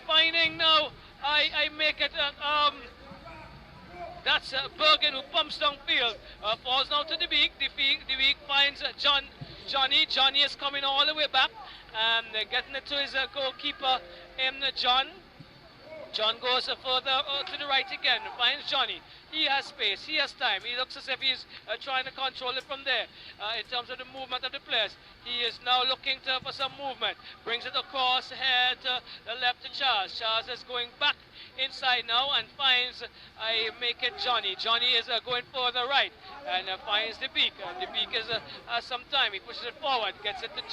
[SPEAKER 3] Finding now. I make it. That's Bergen who pumps downfield. Falls now to De Beek. De Beek finds Johnny. Johnny is coming all the way back and getting it to his goalkeeper, John. John goes further to the right again, finds Johnny. He has space, he has time. He looks as if he's trying to control it from there. In terms of the movement of the players, he is now looking for some movement. Brings it across head to the left to Charles. Charles is going back inside now and finds make it Johnny. Johnny is going further right and finds the beak. The beak is has some time. He pushes it forward, gets it to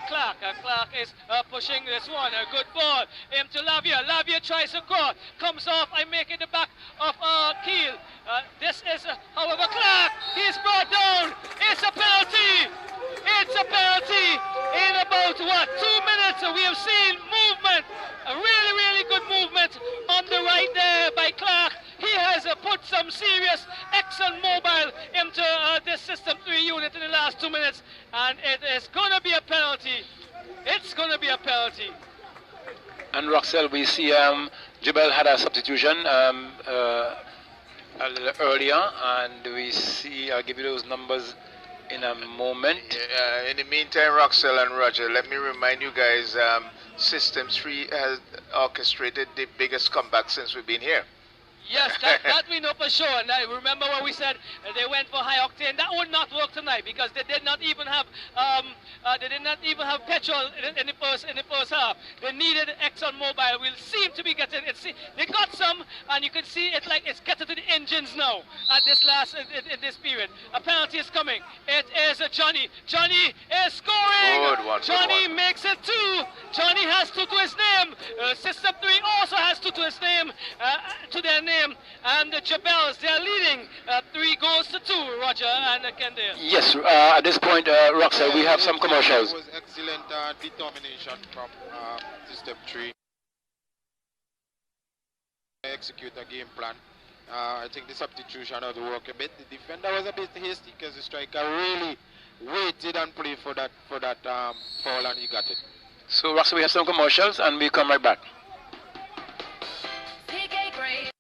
[SPEAKER 3] Clark. Clark is pushing this one. A good ball into Lavia. Lavia tries to cross, comes off. I make it the back of Keel. This is, however, Clark. He's brought down. It's a penalty. It's a penalty. In about what 2 minutes, we have seen movement. A really, really good movement on the right there by Clark. He has put some serious Exxon Mobil into this System 3 unit in the last 2 minutes, and it is going to be a penalty. It's going to be a penalty.
[SPEAKER 1] And Roxel, we see Jebel had a substitution a little earlier, and we see, I'll give you those numbers in a moment.
[SPEAKER 2] In the meantime, Roxel and Roger, let me remind you guys, System 3 has orchestrated the biggest comeback since we've been here.
[SPEAKER 3] Yes, that we know for sure. And I remember when we said they went for high octane. That would not work tonight because they did not even have petrol in the first half. They needed Exxon Mobil. We'll seem to be getting it. They got some, and you can see it like it's getting to the engines now at this in this period. A penalty is coming. It is Johnny. Johnny is scoring.
[SPEAKER 2] Good one.
[SPEAKER 3] Johnny makes it 2. Johnny has 2 to his name. System 3 also has 2 to his name, to their name. And the Jebels, they are leading 3 goals to 2, Roger and Kendall.
[SPEAKER 1] Yes, at this point, Roxel, we have some commercials.
[SPEAKER 4] It was excellent determination from System 3. Execute a game plan. I think the substitution had to work a bit. The defender was a bit hasty because the striker really waited and played for that foul, and he got it.
[SPEAKER 1] So, Roxel, we have some commercials, and we come right back.
[SPEAKER 7] Great.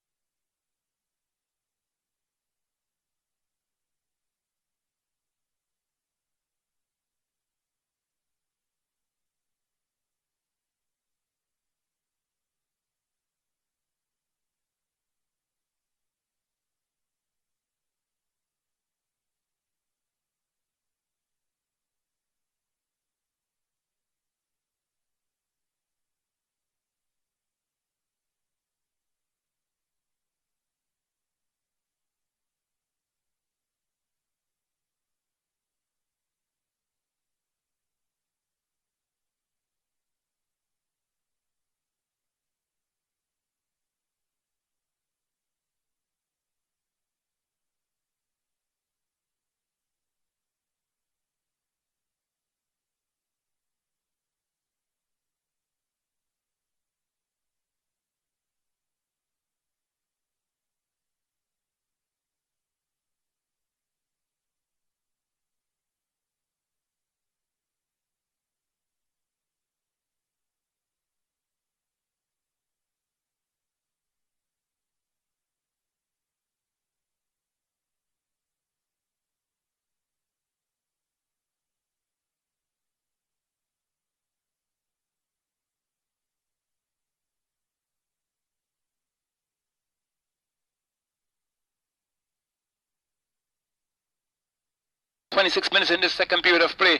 [SPEAKER 1] 26 minutes in the second period of play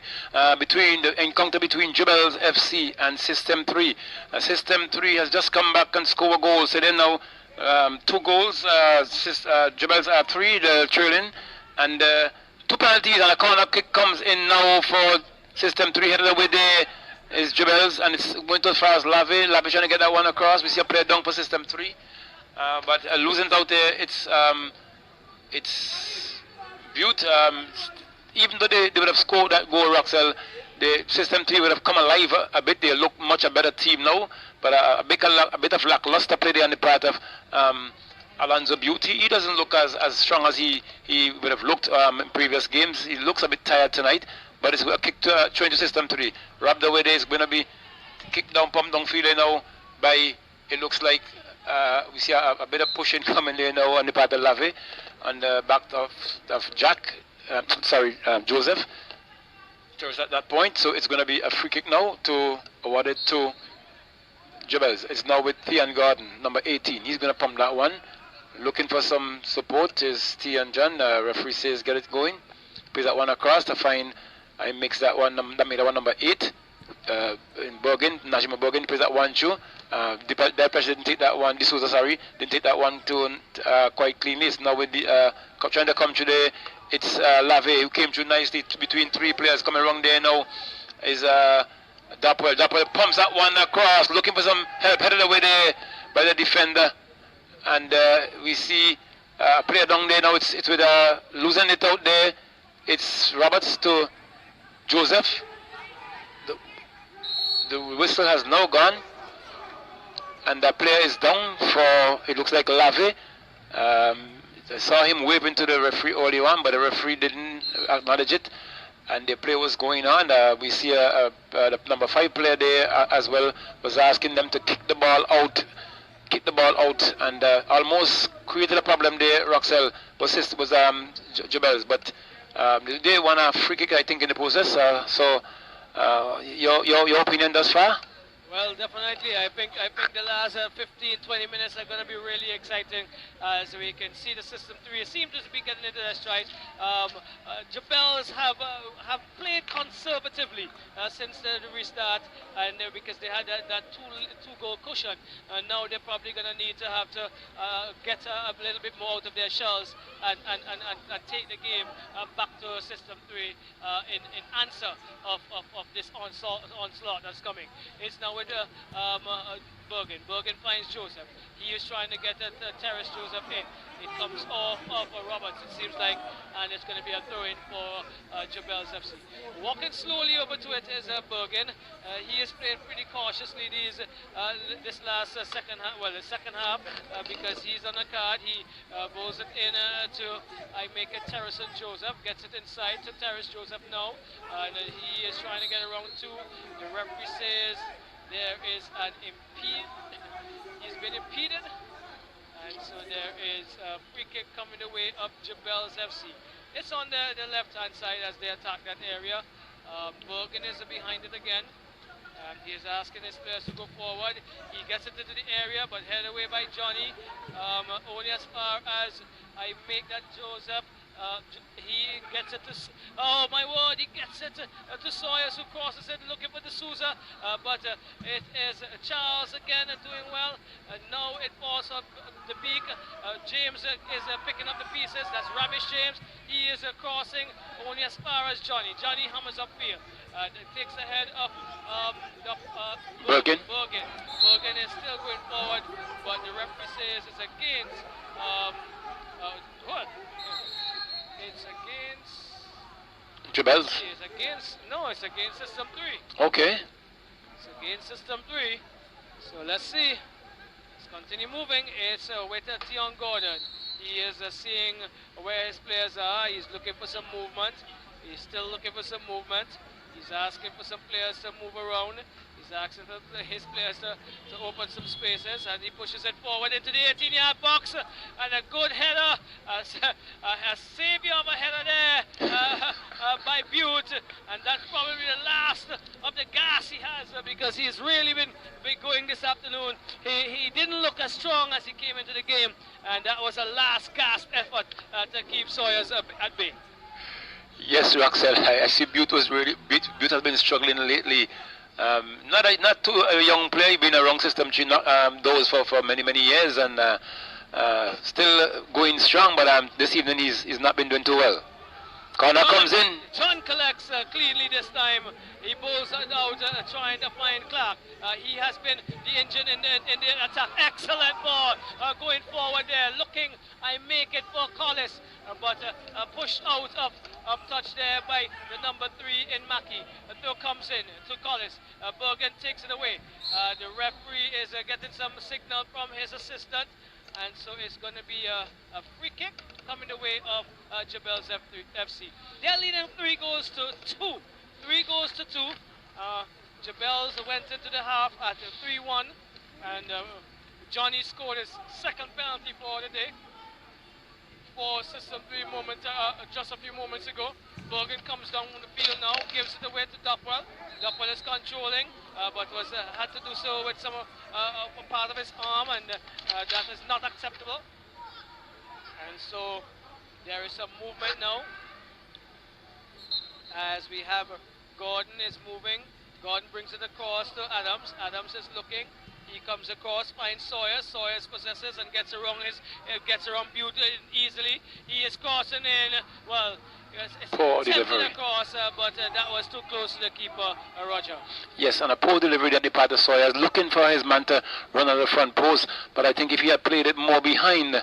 [SPEAKER 1] between the encounter between Jebels FC and System 3. System 3 has just come back and scored a goal, so they now 2 goals. Jebels are 3, they're trailing, and 2 penalties and a corner kick comes in now for System 3. Headed away there is Jebels, and it's going to as far as Lave. Lave trying to get that one across. We see a player down for System 3, but losing it out there, it's Butte. Even though they would have scored that goal, Roxel, the System 3 would have come alive a bit. They look much a better team now, but a bit of lackluster play there on the part of Alonzo Butte. He doesn't look as strong as he would have looked in previous games. He looks a bit tired tonight, but it's a kick to throw into System 3. Robbed away there is going to be kicked down, pumped down field now by, it looks like, we see a bit of pushing coming there now on the part of Lave, on the back of Jack. Joseph towards at that point, so it's going to be a free kick now to award it to Jebels. It's now with Thean Gordon, number 18. He's going to pump that one. Looking for some support is Thean John. Referee says get it going. Plays that one across to find. I mix that one. That made that one number 8. In Bergen, Najima Bergen plays that one too. Their pressure didn't take that one. D'Souza, sorry, didn't take that one to quite cleanly. It's now with the trying to come through there. It's Lave who came through nicely between 3 players coming around there now. Is Dapwell pumps that one across, looking for some help, headed away there by the defender, and we see a player down there now. It's with losing it out there. It's Roberts to Joseph. The whistle has now gone, and the player is down for, it looks like, Lave. I saw him waving to the referee early on, but the referee didn't acknowledge it, and the play was going on. We see the number 5 player there as well was asking them to kick the ball out, and almost created a problem there. Roxel was Jebels, but they won a free kick, I think, in the process. So your opinion thus far?
[SPEAKER 3] Well, definitely. I think the last 15-20 minutes are going to be really exciting, as we can see the system 3 seems to be getting into their stride. Jebels have played conservatively since the restart, and because they had that two-goal cushion, and now they're probably going to need to have to get a little bit more out of their shells and take the game back to system 3 in answer of this onslaught that's coming. It's now with Bergen. Bergen finds Joseph. He is trying to get Terrace Joseph in. It comes off of Roberts, it seems like, and it's going to be a throw-in for Jebels FC. Walking slowly over to it is Bergen. He is playing pretty cautiously this last second half, because he's on a card. He bowls it in to make it Terrace and Joseph. Gets it inside to Terrace Joseph now, and he is trying to get around 2. The referee says there is an impede. He's been impeded, and so there is a free kick coming the way of Jebels FC. It's on the left-hand side as they attack that area. Bergen is behind it again. He is asking his players to go forward. He gets it into the area, but headed away by Johnny. Only as far as I make that Joseph. He gets it to, oh my word, he gets it to Sawyers, who crosses it looking for D'Souza, but it is Charles again doing well. Now it falls on the beak. James is picking up the pieces. That's Ravish James. He is crossing only as far as Johnny. Johnny hammers upfield. It takes the head of
[SPEAKER 1] Bergen.
[SPEAKER 3] Bergen is still going forward, but the referee says it's against what? It's against
[SPEAKER 1] Jebels.
[SPEAKER 3] It's against system 3.
[SPEAKER 1] Okay.
[SPEAKER 3] It's against system 3. So let's see. Let's continue moving. It's with Thean Gordon. He is seeing where his players are. He's looking for some movement. He's still looking for some movement. He's asking for some players to move around. He's asking for his players to open some spaces, and he pushes it forward into the 18-yard box, and a good header, a savior of a header there by Butte, and that's probably the last of the gas he has, because he's really been going this afternoon. He didn't look as strong as he came into the game, and that was a last gasp effort to keep Sawyers at bay.
[SPEAKER 1] Yes, Roxel, I see Butte has been struggling lately. Not too a young player, been around system 3 those for many years, and still going strong, but this evening he's not been doing too well. Corner comes in.
[SPEAKER 3] John collects cleanly this time. He bowls it out, trying to find Clark. He has been the engine in the attack. Excellent ball going forward there. Looking, I make it for Collis, but pushed out of touch there by the number 3 in Mackey. The throw comes in to Collis. Bergen takes it away. The referee is getting some signal from his assistant. And so it's going to be a free kick coming the way of Jebels FC. They're leading 3 goals to 2. 3 goals to 2. Jebels went into the half at 3-1, and Johnny scored his second penalty for the day. For system 3 just a few moments ago. Bergen comes down on the field now, gives it away to Dupwell. Dupwell is controlling. but was had to do so with some part of his arm, and that is not acceptable. And so there is some movement now, as we have Gordon is moving. Gordon brings it across to Adams. Adams is looking. He comes across, finds Sawyer. Sawyer possesses and gets around Butte easily. He is crossing in. Well, it's
[SPEAKER 1] poor
[SPEAKER 3] attempted
[SPEAKER 1] delivery
[SPEAKER 3] across, but that was too close to the keeper, Roger.
[SPEAKER 1] Yes, and a poor delivery that departed Sawyer, looking for his man to run on the front post. But I think if he had played it more behind,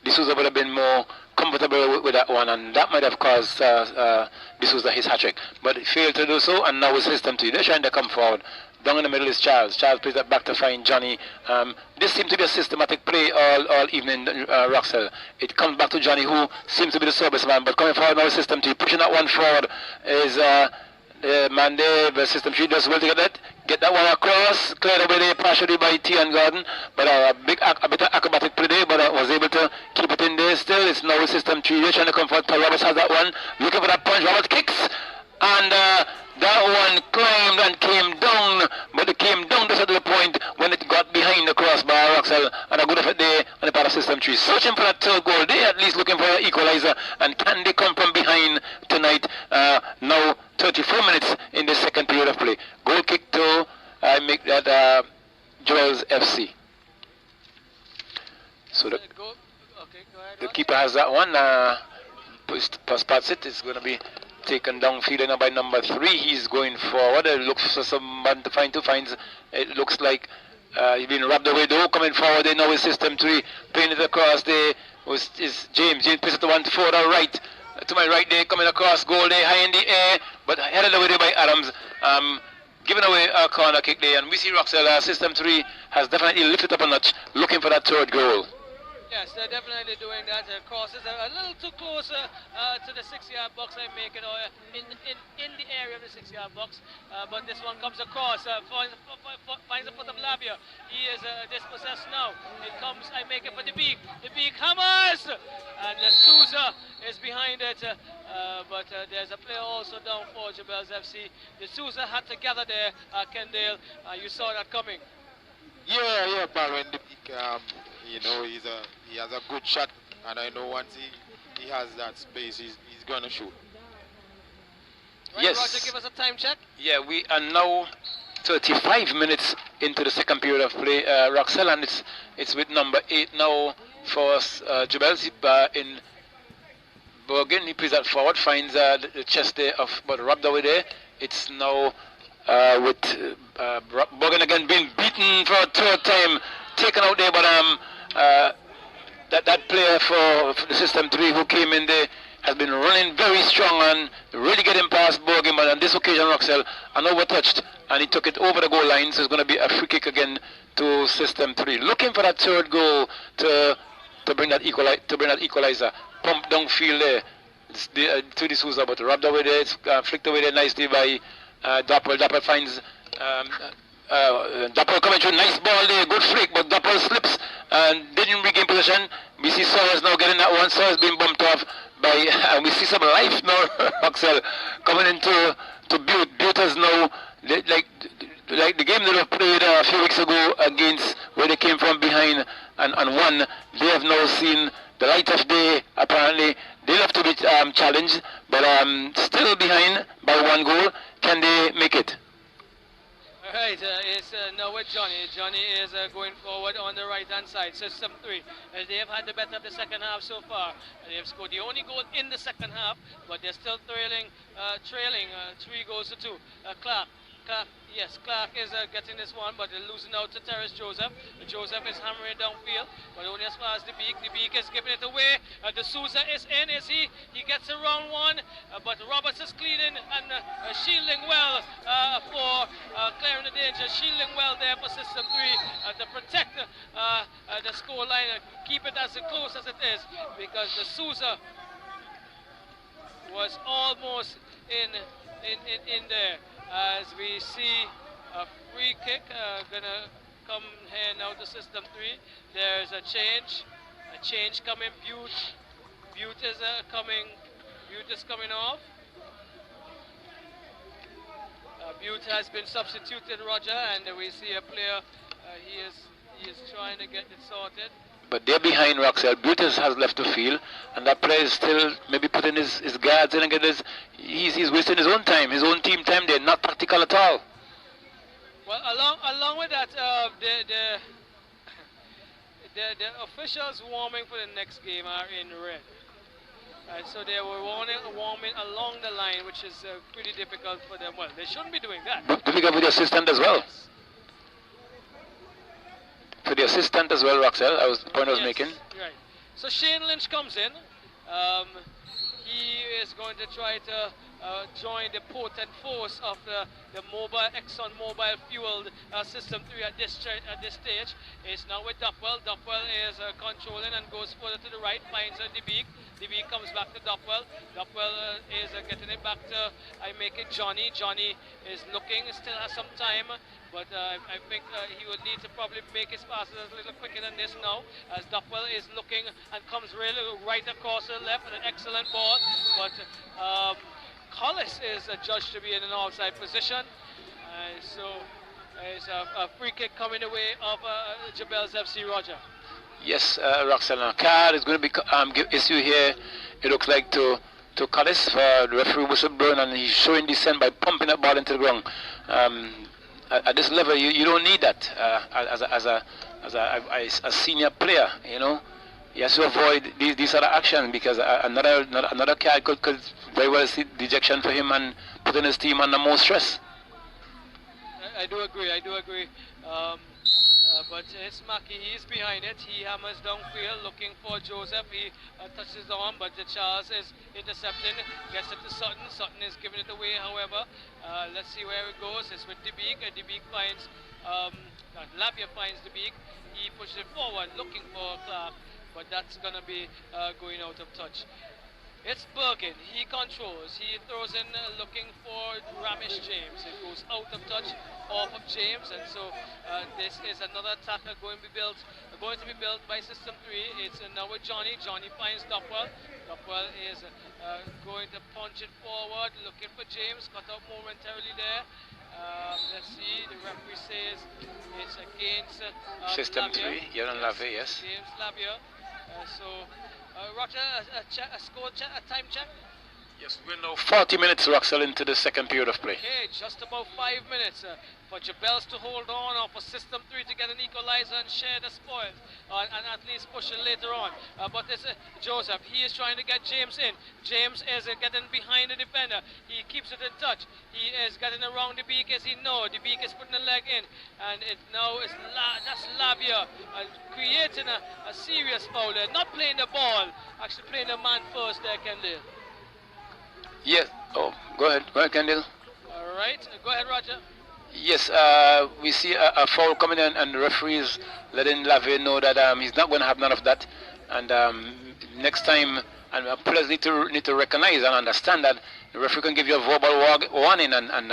[SPEAKER 1] D'Souza would have been more comfortable with that one, and that might have caused D'Souza his hat-trick. But he failed to do so, and now it's system 2. They're trying to come forward. Down in the middle is Charles. Charles plays that back to find Johnny. This seems to be a systematic play all evening, Roxel. It comes back to Johnny, who seems to be the service man, but coming forward now, system 2. Pushing that one forward is the man there, but system 3 does well to get that one across, cleared away there partially by Tian Garden, but a bit of acrobatic play there, but was able to keep it in there still. It's now system 3. They're trying to come forward. Roberts has that one, looking for that punch. Roberts kicks, and that one climbed and came down, but it came down just at the point when it got behind the crossbar, Roxel, and a good effort there on the part of system 3. Searching for that third goal. They at least looking for an equalizer, and can they come from behind tonight? Now 34 minutes in the second period of play. Goal kick to make that Joel's FC. So the keeper has that one. Spots it. It's going to be taken downfield now by number 3. He's going forward. Looks for someone to find. It looks like he's been rubbed away though. Coming forward there now is system 3. Playing it across there is James. James plays it to one forward or right. To my right there, coming across, goal there, high in the air, but headed away there by Adams. Giving away a corner kick there, and we see Roxel, system 3 has definitely lifted up a notch, looking for that third goal.
[SPEAKER 3] Yes, they're definitely doing that. Crosses a little too close to the 6-yard box, I make it, or in the area of the 6-yard box. But this one comes across, finds the foot of Labia. He is dispossessed now. It comes, I make it for the beak. The beak hammers! And Souza is behind it. But there's a player also down for Jebels FC. The Souza had to gather there, Kendale. You saw that coming.
[SPEAKER 4] Yeah, Balwin, you know, he has a good shot, and I know once he has that space, he's going to shoot.
[SPEAKER 3] Right, yes. Roger, give us a time check.
[SPEAKER 1] Yeah, we are now 35 minutes into the second period of play. Roxel, and it's with number 8 now for us. Jebels in Bergen. He plays that forward, finds the chest there but rubbed away there. It's now with Bergen again being beaten for a third time, taken out there, but that player for the system 3 who came in there has been running very strong and really getting past Bergen, but on this occasion Roxel overtouched, and he took it over the goal line, so it's going to be a free kick again to system 3, looking for that third goal to bring that equalizer. Pump downfield there to D'Souza, but rubbed away there. It's flicked away there nicely by Doppel. Doppel finds Doppel coming through, nice ball there, good flick, but Doppel slips and didn't regain possession. We see Sawyers now getting that one. Sawyers being bumped off by, and we see some life now, Axel, coming into Butte. Butte is now, like the game they played a few weeks ago against where they came from behind and won. They have now seen the light of day, apparently. They have to be challenged, but still behind by 1 goal. Can they make it?
[SPEAKER 3] Right, it's now with Johnny. Johnny is going forward on the right-hand side, system 3. They have had the better of the second half so far. They have scored the only goal in the second half, but they're still trailing 3 goals to 2. Clark is getting this one, but they're losing out to Terrace Joseph. Joseph is hammering downfield, but only as far as the beak. The beak is giving it away. D'Souza is in. He gets around one, but Roberts is cleaning and shielding well for clearing the danger. Shielding well there for system 3 to protect the score line and keep it as close as it is, because D'Souza was almost in there. As we see a free kick gonna come here now to system 3. There's a change coming. Butte is coming off. Butte has been substituted, Roger, and we see a player. He is trying to get it sorted.
[SPEAKER 1] But they're behind Roxell. Butte has left the field, and that player is still maybe putting his guards in and get his. He's wasting his own time, his own team time. They're not tactical at all.
[SPEAKER 3] Well, along with that, the officials warming for the next game are in red. So they were warming along the line, which is pretty difficult for them. Well, they shouldn't be doing that.
[SPEAKER 1] Difficult with the assistant as well.
[SPEAKER 3] Yes.
[SPEAKER 1] For the assistant as well, Roxell. The point I was making.
[SPEAKER 3] Right. So Shane Lynch comes in. He is going to try to join the potent force of the Exxon Mobil fueled System 3 at this stage. It's now with Duffwell. Duffwell is controlling and goes further to the right, finds DeBeek. DeBeek comes back to Duffwell. Duffwell is getting it back to, Johnny. Johnny is looking, still has some time, but I think he would need to probably make his passes a little quicker than this now, as Duffwell is looking and comes really right across the left with an excellent ball, but Collis is judged to be in an offside position, so it's a free kick coming the way of Jebels FC, Roger.
[SPEAKER 1] Yes, Roxell. Card is going to be issue here. It looks like to Collis for the referee whistle blown, and he's showing dissent by pumping that ball into the ground. At this level, you don't need that as a senior player. You know, he has to avoid these other actions, because another card could very well see dejection for him and putting his team under more stress.
[SPEAKER 3] I do agree. But it's Mackie, he's behind it. He hammers downfield looking for Joseph. He touches on, but Charles is intercepting, gets it to Sutton. Sutton is giving it away, however. Let's see where it goes. It's with DeBeek. DeBeek finds, Labia finds DeBeek. He pushes it forward looking for Clark, but that's going to be going out of touch. It's Bergen. He controls. He throws in looking for Ramesh James. It goes out of touch off of James, and so this is another attacker going to be built by System 3. It's now with Johnny. Johnny finds Duffwell. Duffwell is going to punch it forward, looking for James. Cut out momentarily there. Let's see. The referee says it's against
[SPEAKER 1] System
[SPEAKER 3] Lavia.
[SPEAKER 1] 3. You're on Lavia, yes.
[SPEAKER 3] James Lavia. Roger, a score check, a time check?
[SPEAKER 1] Yes, we're now 40 minutes, Roxell, into the second period of play.
[SPEAKER 3] Okay, just about 5 minutes for Jebels to hold on, or for System 3 to get an equalizer and share the spoils, and at least push it later on. But it's Joseph. He is trying to get James in. James is getting behind the defender. He keeps it in touch. He is getting around the beak as he knows. The beak is putting the leg in, and it now is that's Lavia creating a serious foul there. Not playing the ball, actually playing the man first there, Kendall.
[SPEAKER 1] Yes. Oh, go ahead, Kendall.
[SPEAKER 3] All right, go ahead, Roger.
[SPEAKER 1] Yes, we see a foul coming in, and the referee is letting Lavie know that he's not going to have none of that. And next time, and players need to recognize and understand that the referee can give you a verbal warning, and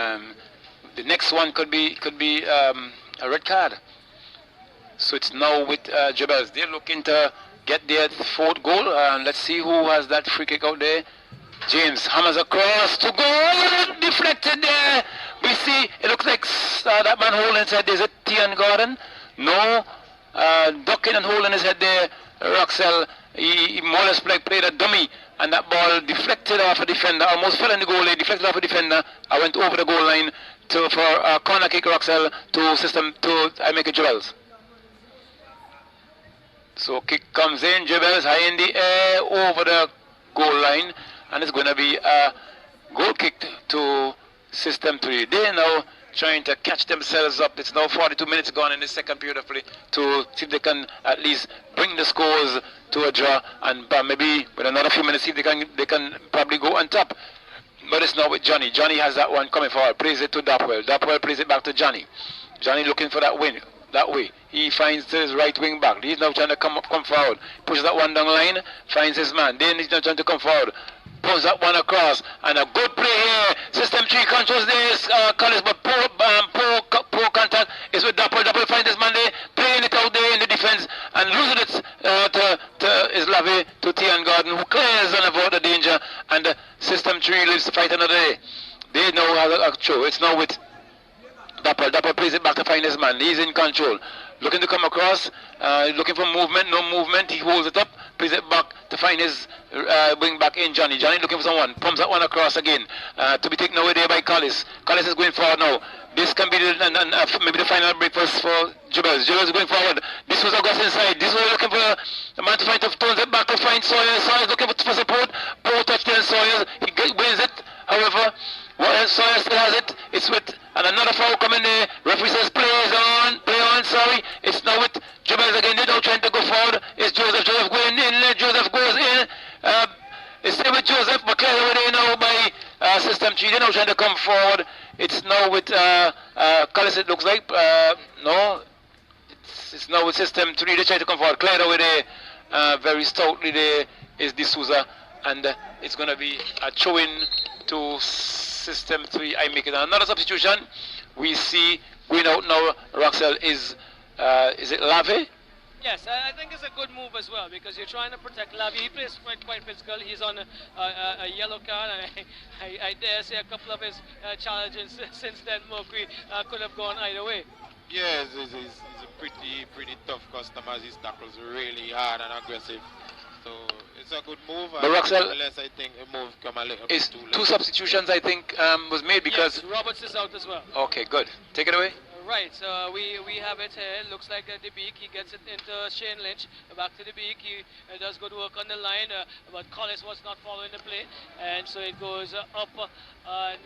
[SPEAKER 1] the next one could be a red card. So it's now with Jebels. They're looking to get their fourth goal, and let's see who has that free kick out there. James hammers across to goal, deflected there. We see, it looks like that man holding his head. Is it Tian Gordon? No. Ducking and holding his head there. Roxell, he more or less played a dummy, and that ball deflected off a defender, almost fell in the goal, deflected off a defender. I went over the goal line for a corner kick, Roxell, to I make it Jebels. So kick comes in, Jebels high in the air over the goal line, and it's going to be a goal kick to System 3. They're now trying to catch themselves up. It's now 42 minutes gone in the second period of play to see if they can at least bring the scores to a draw, and maybe with another few minutes see if they can probably go on top. But it's now with Johnny. Johnny has that one coming forward, plays it to Dapwell. Dapwell plays it back to Johnny. Johnny looking for that win. That way, he finds his right wing back. He's now trying to come forward. Pushes that one down line, finds his man. Then he's now trying to come forward. Pulls that one across, and a good play here. System 3 controls this, Collins, but poor contact is with Dapple. Dapple finds his man there, playing it out there in the defense, and losing it to Islave, to Tian Gordon, who clears and avoid the danger, and System 3 lives to fight another day. They now have a throw. It's now with Dapper. Dapper plays it back to find his man. He's in control. Looking to come across, looking for movement, no movement. He holds it up, plays it back to find his bring back in Johnny. Johnny looking for someone, pumps that one across again to be taken away there by Collis. Collis is going forward now. This can be maybe the final break for Jubels. Jubels is going forward. This was August inside. This was looking for a man to find to turns it back to find Sawyers. Sawyers looking for support. Poor touchdown Sawyers. He wins it. However, Sawyers still has it. It's with and another foul coming there. Referee says play on, sorry. It's now with Jubels again. They're now trying to go forward. It's Joseph. Joseph going in. Joseph goes in. It's still with Joseph, but cleared over there now by System 3. They're now trying to come forward. It's now with Collis, it looks like. No, it's now with System 3. They try to come forward. Cleared over there very stoutly there is D'Souza. And it's going to be a throw-in to System 3. I make it another substitution. We see going out now. Roxel is it Lave?
[SPEAKER 3] Yes, I think it's a good move as well because you're trying to protect Lavi. He plays quite physical. He's on a yellow card, and I dare say a couple of his challenges since then, Mercury could have gone either way.
[SPEAKER 4] Yes, he's a pretty tough customer. His tackles really hard and aggressive. So it's a good move.
[SPEAKER 1] But Roxel,
[SPEAKER 4] unless I think a move come a little
[SPEAKER 1] bit
[SPEAKER 4] too late.
[SPEAKER 1] Two substitutions I think was made because
[SPEAKER 3] Roberts is out as well.
[SPEAKER 1] Okay, good. Take it away.
[SPEAKER 3] Right, so we have it here. It looks like the beak. He gets it into Shane Lynch. Back to the beak. He does good work on the line, but Collis was not following the play, and so it goes up and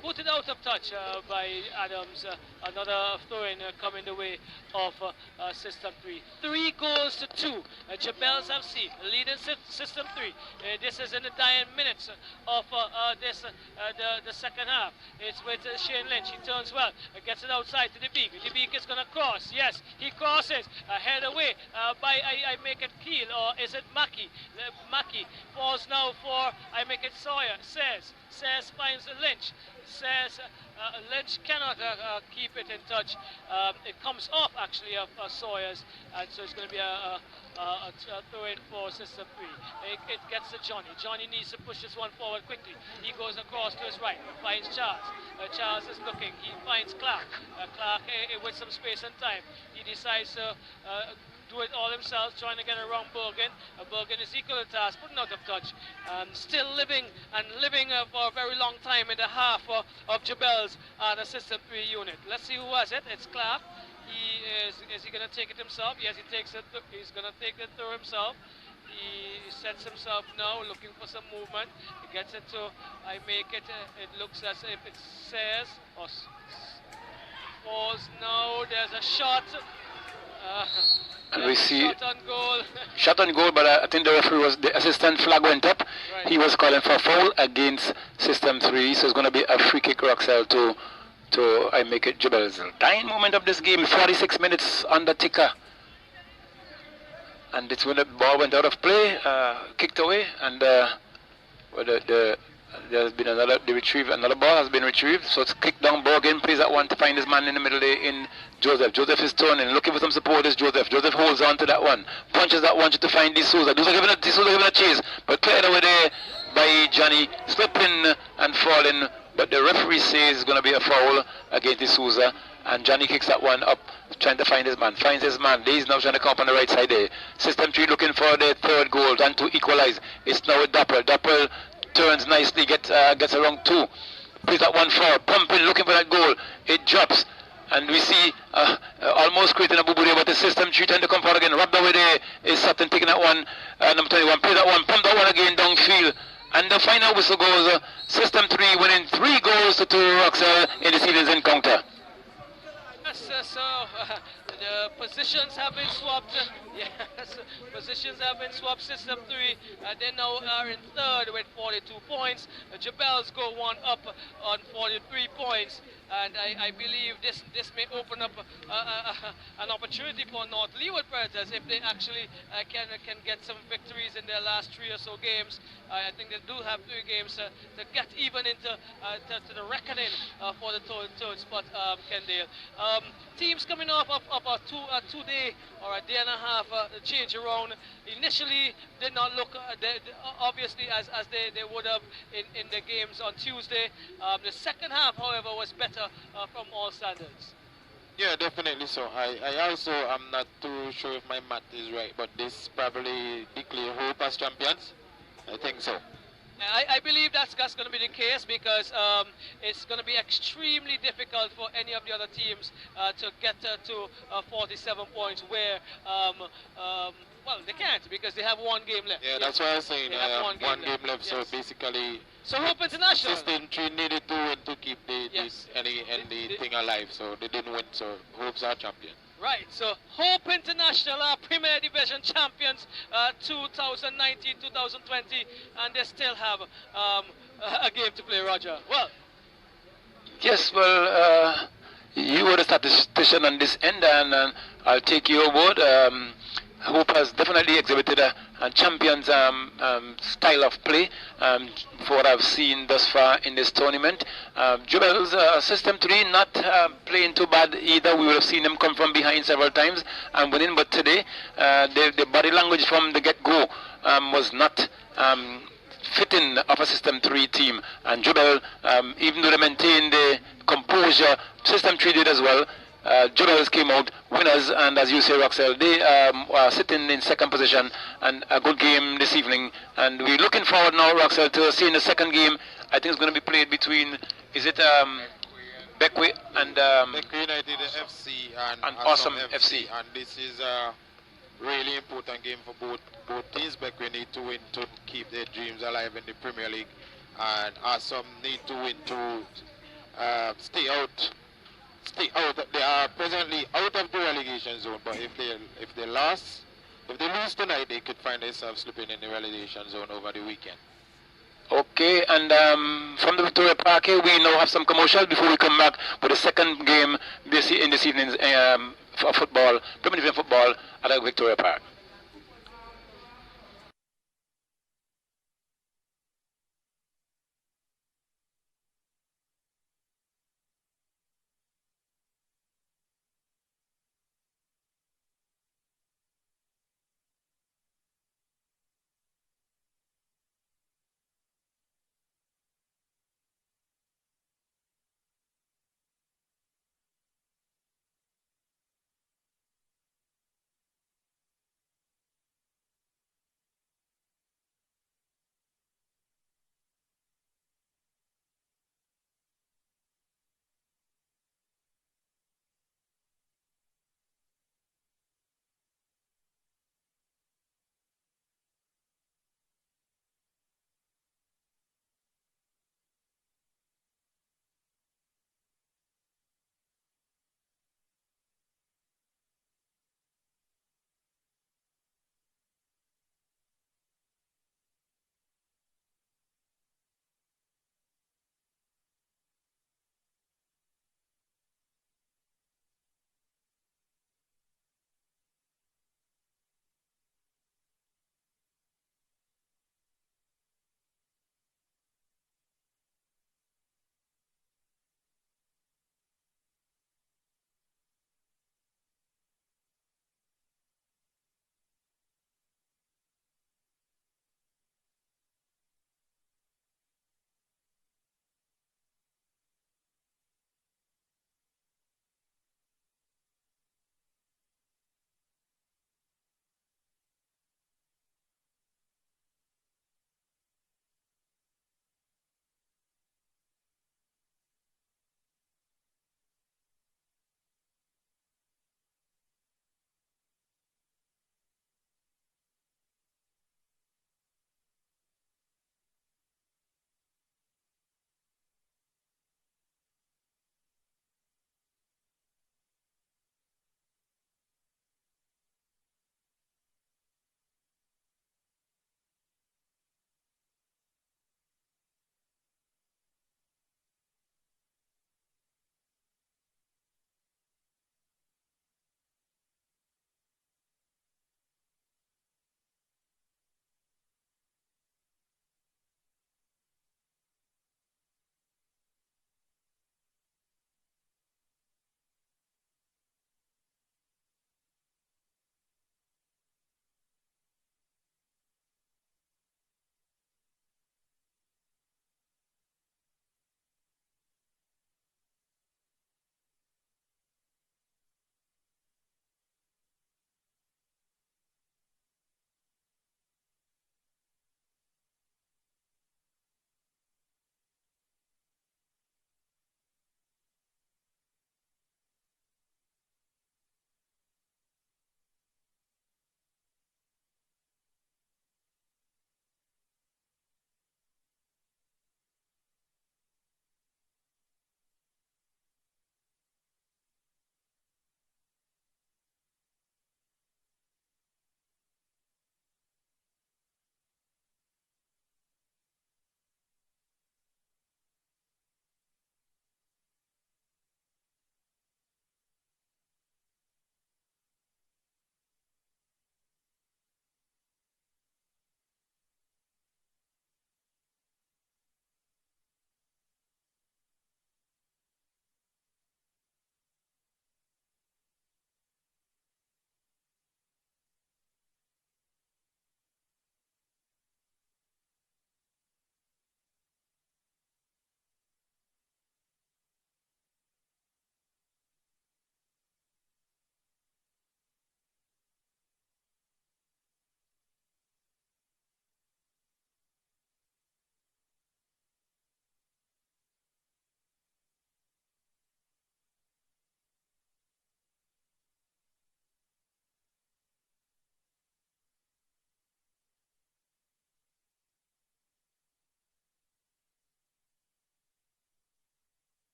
[SPEAKER 3] put it out of touch by Adams. Another throw-in coming the way of System 3. 3 goals to 2. Jabels FC leading System 3. This is in the dying minutes of the second half. It's with Shane Lynch. He turns well, gets it outside to the beak. The beak is going to cross. Yes, he crosses. Head away by I make it Keel, or is it Mackey? Mackey falls now for I make it Sawyer. Says finds Lynch. Says Lynch cannot keep it in touch. It comes off actually of Sawyers, and so it's going to be a throw-in for System 3. It gets to Johnny. Johnny needs to push this one forward quickly. He goes across to his right, finds Charles. Charles is looking. He finds Clark. Clark with some space and time. He decides to do it all himself, trying to get around Bergen. Bergen is equal to task, but not of touch. Still living for a very long time in the half of Jabel's the System 3 unit. Let's see who has it. It's Clark. Is he going to take it himself? Yes, he takes it. He's going to take it through himself. He sets himself now, looking for some movement. He gets it to I make it. It looks as if it says or falls. Now there's a shot.
[SPEAKER 1] And we see
[SPEAKER 3] shot on goal,
[SPEAKER 1] but I think the referee the assistant flag went up.
[SPEAKER 3] Right.
[SPEAKER 1] He was calling for a foul against System 3, so it's going to be a free kick, Roxel, to I make it Jubels. Dying moment of this game, 46 minutes on the ticker. And it's when the ball went out of play, kicked away, and there's been another ball has been retrieved, so it's kicked down. Bergen plays that one to find his man in the middle there in Joseph. Joseph is turning, looking for some support. Is Joseph. Joseph holds on to that one, punches that one to find D'Souza. D'Souza giving a chase, but cleared over there by Johnny, slipping and falling. But the referee says it's going to be a foul against D'Souza, and Johnny kicks that one up, trying to find his man. Finds his man. He's now trying to come up on the right side there. System 3 looking for the third goal and to equalize. It's now with Dapper. Dapper turns nicely, gets around 2. Plays that one forward, pumping, looking for that goal. It drops, and we see almost creating a boo-boo there, but the System 3 trying to come forward again. Wrapped over there is Sutton taking that one. Number 21, play that one, pump that one again downfield. And the final whistle goes, System 3 winning 3 goals to 2 Roxel in this evening's encounter.
[SPEAKER 3] Yes, so the positions have been swapped. Yes, positions have been swapped. System 3, they now are in third with 42 points. Jabels go one up on 43 points. And I believe this may open up an opportunity for North Leeward Predators if they actually can get some victories in their last 3 or so games. I think they do have 3 games to get even into to the reckoning for the third spot, Kendale. teams coming off of a 2 day or a day and a half change around initially did not look obviously as they would have in the games on Tuesday. The second half, however, was better from all standards.
[SPEAKER 4] Yeah, definitely so. I also am not too sure if my math is right, but this probably declare hope as champions. I think so.
[SPEAKER 3] I believe that's going to be the case because it's going to be extremely difficult for any of the other teams to get to 47 points where, well, they can't because they have one game left.
[SPEAKER 4] Yeah, that's why I was saying one game left.
[SPEAKER 3] Yes.
[SPEAKER 4] So basically,
[SPEAKER 3] so Hope International.
[SPEAKER 4] 16-3 needed to win to keep the thing alive. So they didn't win. So Hope's our champion.
[SPEAKER 3] Right, so Hope International are Premier Division champions 2019-2020, and they still have a game to play, Roger. Well,
[SPEAKER 1] Yes, well, you were the statistician on this end, and I'll take your word. Hope has definitely exhibited a champion's style of play for what I've seen thus far in this tournament. Jubel's System 3 not playing too bad either. We would have seen them come from behind several times and winning, but today the body language from the get-go was not fitting of a System 3 team. And Jubel, even though they maintained the composure, System 3 did as well. Jubels came out winners, and as you say, Roxelle, they are sitting in second position, and a good game this evening. And we're looking forward now, Roxelle, to seeing the second game. I think it's going to be played between, is it Beckwith and
[SPEAKER 4] Beckwith United FC and
[SPEAKER 1] Awesome FC.
[SPEAKER 4] And this is a really important game for both teams. Beckwith need to win to keep their dreams alive in the Premier League, and Awesome need to win to stay out. They are presently out of the relegation zone, but if they lose tonight, they could find themselves slipping in the relegation zone over the weekend.
[SPEAKER 1] Okay, and from the Victoria Park here, we now have some commercials before we come back with the second game in this evening's for football, Premier Division football at Victoria Park.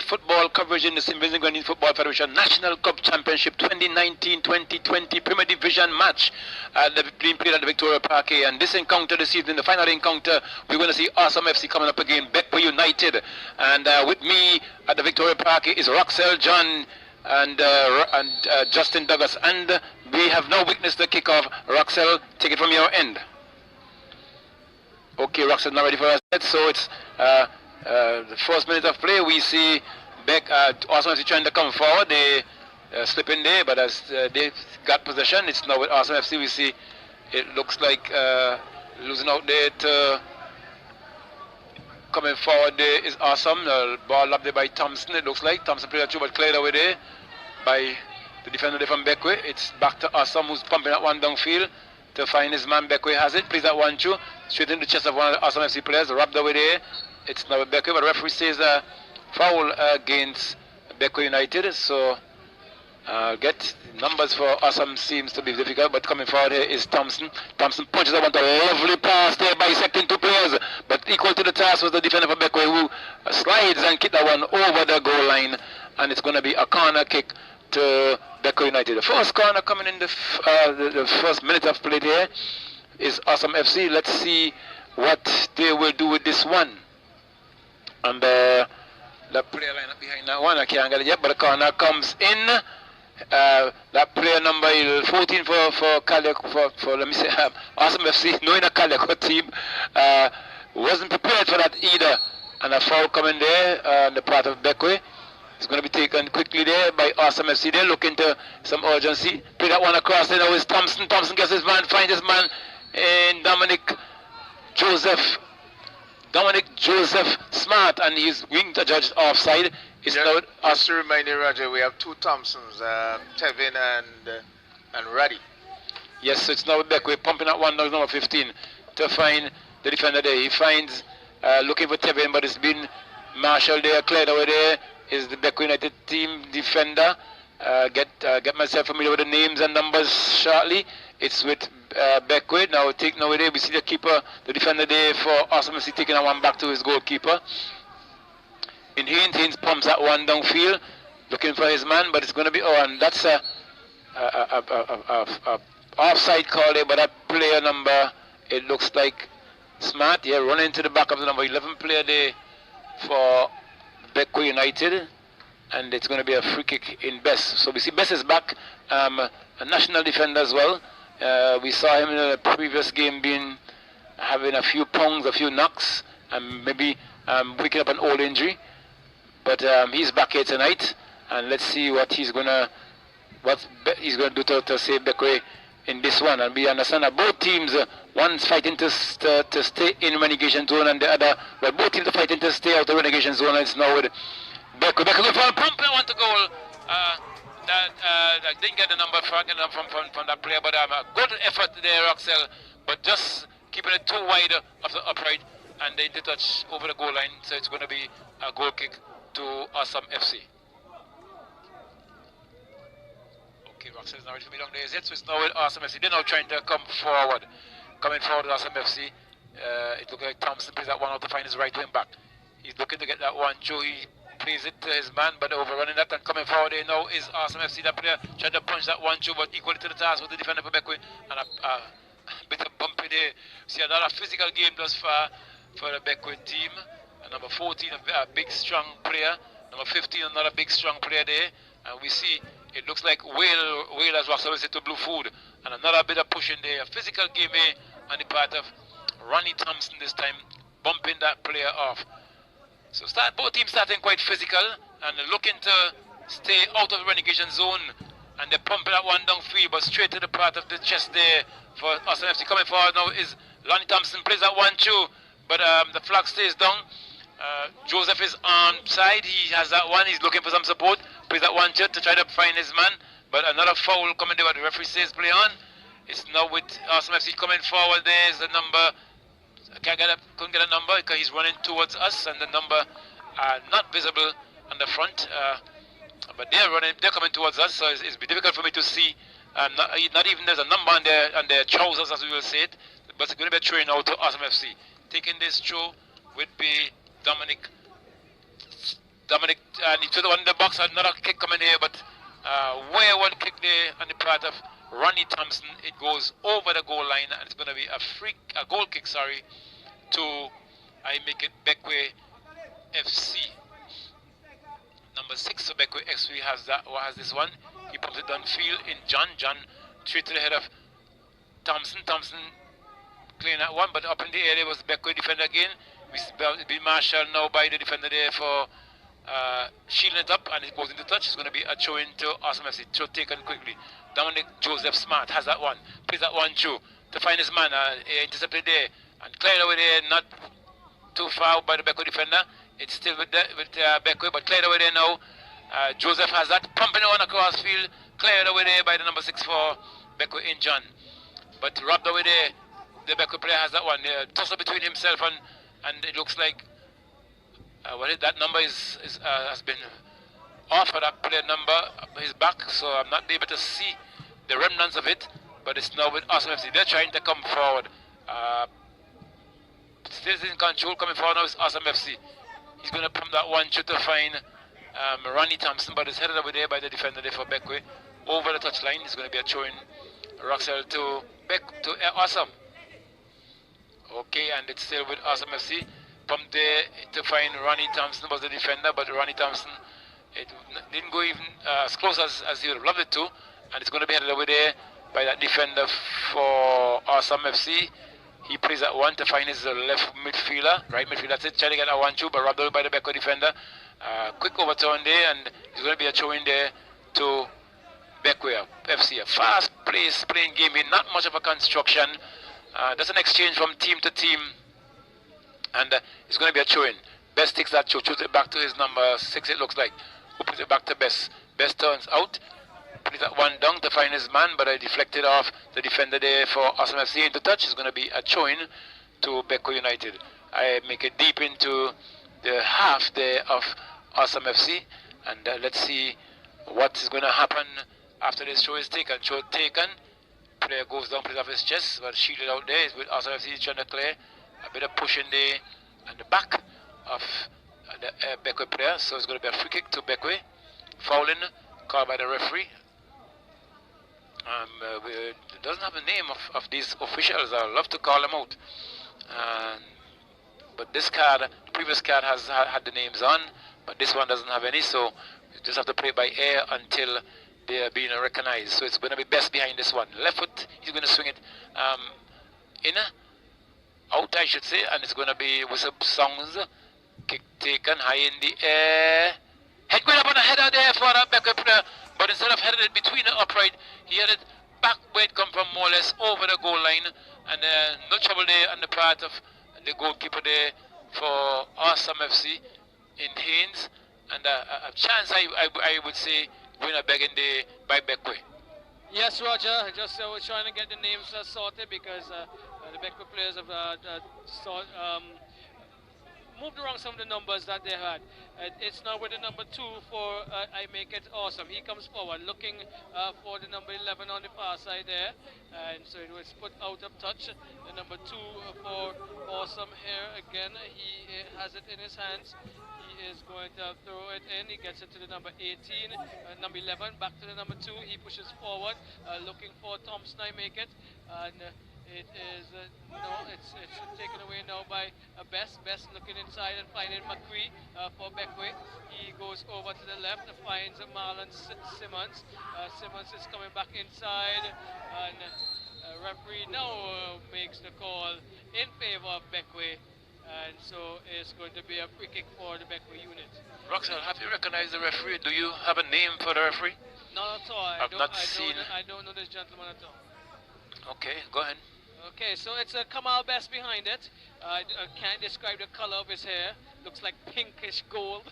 [SPEAKER 1] football coverage in the St. Vincent Football Federation National Cup Championship 2019-2020 Premier Division match being played at the Victoria Park. And this encounter this evening, the final encounter, we're going to see Awesome FC coming up again, Beckwith United. And with me at the Victoria Park is Roxel John and Justin Douglas. And we have now witnessed the kickoff. Roxel, take it from your end. Okay, Roxel not ready for us yet, so it's the first minute of play. We see Awesome FC trying to come forward. They slip in there, but as they got possession, it's now with Awesome FC. We see it looks like losing out there to coming forward there is Awesome. The ball up there by Thompson, it looks like. Thompson played a through but cleared away there by the defender there from Beckwith. It's back to Awesome, who's pumping that one downfield to find his man. Beckwith has it, plays that one through, straight in the chest of one of the Awesome FC players, wrapped away there. It's now with Beckwith, but the referee says a foul against Beckwith United, so get numbers for Awesome seems to be difficult, but coming forward here is Thompson. Thompson punches that one to a lovely pass there, bisecting two players, but equal to the task was the defender for Beckwith, who slides and kick that one over the goal line, and it's going to be a corner kick to Beckwith United. The first corner coming in the first minute of play here is Awesome FC. Let's see what they will do with this one. And the player line up behind that one, I can't get it yet, but the corner comes in. That player number 14 for Calico, for let me say Awesome FC, knowing a Calico team, wasn't prepared for that either. And a foul coming there on the part of Beckwith. It's going to be taken quickly there by Awesome FC. They're looking to some urgency. Play that one across there now is Thompson. Thompson gets his man, finds his man in Dominic Joseph Smart, and he's winged the judge offside. It's
[SPEAKER 2] just to remind you, Roger, we have two Thompsons, Tevin and Raddy.
[SPEAKER 1] Yes, so it's now Beckwith pumping that one, number 15, to find the defender there. He finds, looking for Tevin, but it's been Marshall there, cleared over there. Is the Beckwith United team defender. Get myself familiar with the names and numbers shortly. It's with Beckwith. Now taking away there, we see the keeper, the defender there for Awesome FC taking that one back to his goalkeeper. In Haynes pumps that one downfield, looking for his man, but it's going to be, and that's a offside call there, but that player number, it looks like Smart, yeah, running into the back of the number 11 player there for Beckwith United, and it's going to be a free kick in Best. So we see Best is back, a national defender as well. We saw him in the previous game having a few pongs, a few knocks, and maybe picking up an old injury. But he's back here tonight, and let's see what he's gonna do to save Beckwith in this one. And we understand that both teams, one's fighting to stay in relegation zone, and the other, well, both teams are fighting to stay out of relegation zone. And it's now with Beckwith going for a pump and want to goal. I didn't get the number from that player, but a good effort there, Roxel, but just keeping it too wide of the upright, and they did touch over the goal line, so it's going to be a goal kick to Awesome FC. Okay, Roxel is not ready to be down there yet, so it's now with Awesome FC. They're now trying to come forward. Coming forward with Awesome FC. It looks like Thompson plays that one out to find his right wing back. He's looking to get that one through. He plays it to his man, but overrunning that and coming forward there now is Awesome FC. That player tried to punch that one through, but equally to the task with the defender for Beckwith, and a bit of bumpy there. See another physical game thus far for the Beckwith team. And number 14, a big strong player. Number 15, another big strong player there. And we see it looks like Whale as Roxel said to Blue Food, and another bit of pushing there. A physical game on the part of Ronnie Thompson this time, bumping that player off. So both teams starting quite physical and looking to stay out of the relegation zone, and they're pumping that one downfield, but straight to the part of the chest there for Awesome FC. Coming forward now is Lonnie Thompson, plays that one through, but the flag stays down. Joseph is on side, he has that one, he's looking for some support, plays that one to try to find his man, but another foul coming there, what the referee says play on. It's now with Awesome FC coming forward. There's the number, couldn't get a number because he's running towards us, and the number not visible on the front, but they're coming towards us, so it's difficult for me to see. Not even there's a number on their trousers, as we will say it, but it's going to be a throw out to Awesome FC. Taking this throw would be Dominic Dominic, he took the one in the box, another kick coming here, but way one kick there on the part of Ronnie Thompson. It goes over the goal line, and it's going to be a goal kick, sorry, to I make it Beckway FC. Number 6 for Beckway FC has this one. He pumps it downfield in John. John straight to the head of Thompson. Thompson clearing that one, but up in the air there was Beckway defender again. Be Marshall now by the defender there for shielding it up, and it goes into touch. It's going to be a throw into Awesome FC. Throw taken quickly. Dominic Joseph Smart has that one. Plays that one through to find his man. Intercepted there and cleared away there. Not too far by the Beckway defender. It's still with Beckway, but cleared away there now. Joseph has that. Pumping it on across field. Cleared away there by the number 6 for Beckway in John. But robbed away there. The Beckway player has that one. Toss up between himself and it looks like that number has been off of that player number, his back, so I'm not able to see the remnants of it, but it's now with Awesome FC. They're trying to come forward. Still in control, coming forward now is Awesome FC. He's going to pump that one through to find Ronnie Thompson, but it's headed over there by the defender there for Beckway. Over the touchline, it's going to be a throw in Roxell to Awesome. Okay, and it's still with Awesome FC. Pumped there to find Ronnie Thompson was the defender, but Ronnie Thompson, it didn't go even as close as he would have loved it to, and it's going to be headed over there by that defender for Awesome FC. He plays that one to find his left midfielder, right midfielder. That's it, trying to get that 1-2, but robbed away by the Beckway defender. Quick overturn there, and it's going to be a throw in there to Beckway FC. A fast-paced playing game, not much of a construction. That's an exchange from team to team, and it's going to be a throw in. Best takes that throw, shoots it back to his number 6, it looks like, who puts it back to Best. Best turns out, plays that one down to find his man, but I deflected off the defender there for Awesome FC into touch. It's going to be a throw in to Beckway United. I make it deep into the half there of Awesome FC, and let's see what is going to happen after this throw is taken. Throw taken. Player goes down, plays off his chest, but shielded out there. It's with Awesome FC trying to clear. A bit of push in there and the back of the Beckway player. So it's going to be a free kick to Beckway. Fouling called by the referee. It doesn't have the name of these officials. I'd love to call them out. But this card, the previous card has had the names on, but this one doesn't have any. So you just have to play by ear until they are being recognized. So it's going to be Best behind this one. Left foot, he's going to swing it out, I should say, and it's going to be whistle songs. Kick taken high in the air. Head going up on the header there for that Beckway player, but instead of heading it between the upright, he had it back where it come from, more or less over the goal line, and no trouble there on the part of the goalkeeper there for Awesome FC in Haynes, and a chance I would say winner begging there by Beckway.
[SPEAKER 3] Yes, Roger. Just we're trying to get the names sorted because the Beckway players have moved around some of the numbers that they had. It's now with the number 2 for I Make It Awesome. He comes forward looking for the number 11 on the far side there, and so it was put out of touch. The number 2 for Awesome here again. He has it in his hands. He is going to throw it in. He gets it to the number 18, number 11, back to the number 2. He pushes forward, looking for Thompson. I Make It, and it is it's taken away now by Best. Best looking inside and finding McCree for Beckway. He goes over to the left and finds Marlon Simmons. Simmons is coming back inside, and referee now makes the call in favor of Beckway. And so it's going to be a free kick for the Beckway unit.
[SPEAKER 1] Roxanne, have you recognized the referee? Do you have a name for the referee?
[SPEAKER 3] Not at all. I don't know this gentleman at all.
[SPEAKER 1] Okay, go ahead.
[SPEAKER 3] Okay, so it's a Kamal Best behind it. I can't describe the color of his hair. Looks like pinkish gold.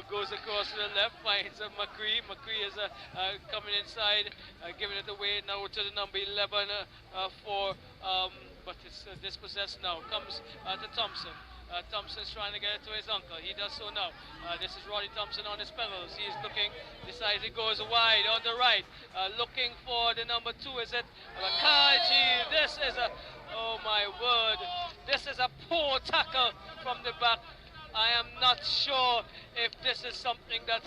[SPEAKER 3] Goes across to the left, finds McCree. McCree is coming inside, giving it away now to the number 11 but it's dispossessed now. Comes to Thompson. Thompson's trying to get it to his uncle. He does so now. This is Roddy Thompson on his pedals. He is looking, decides he goes wide on the right, looking for the number 2. Is it Makaji? This is a, oh my word, this is a poor tackle from the back. I am not sure if this is something that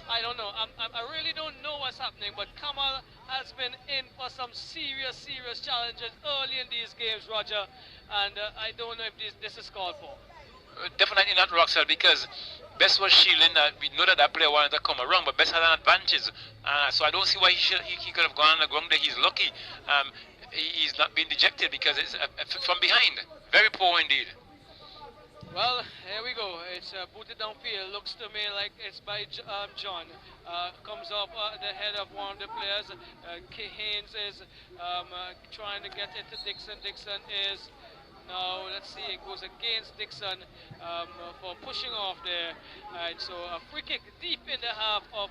[SPEAKER 3] I don't know. I really don't know what's happening, but Kamal has been in for some serious challenges early in these games, Roger, and I don't know if this is called for.
[SPEAKER 1] Definitely not Roxel, because Best was shielding. We know that player wanted to come around, but Best had an advantage. So I don't see why he could have gone on the ground there. He's lucky. He's not being dejected because it's from behind. Very poor indeed.
[SPEAKER 3] Well, here we go. It's booted downfield. Looks to me like it's by John. Comes off the head of one of the players. Haynes is trying to get into Dixon. Dixon is... Now, let's see, it goes against Dixon for pushing off there. And so a free kick deep in the half of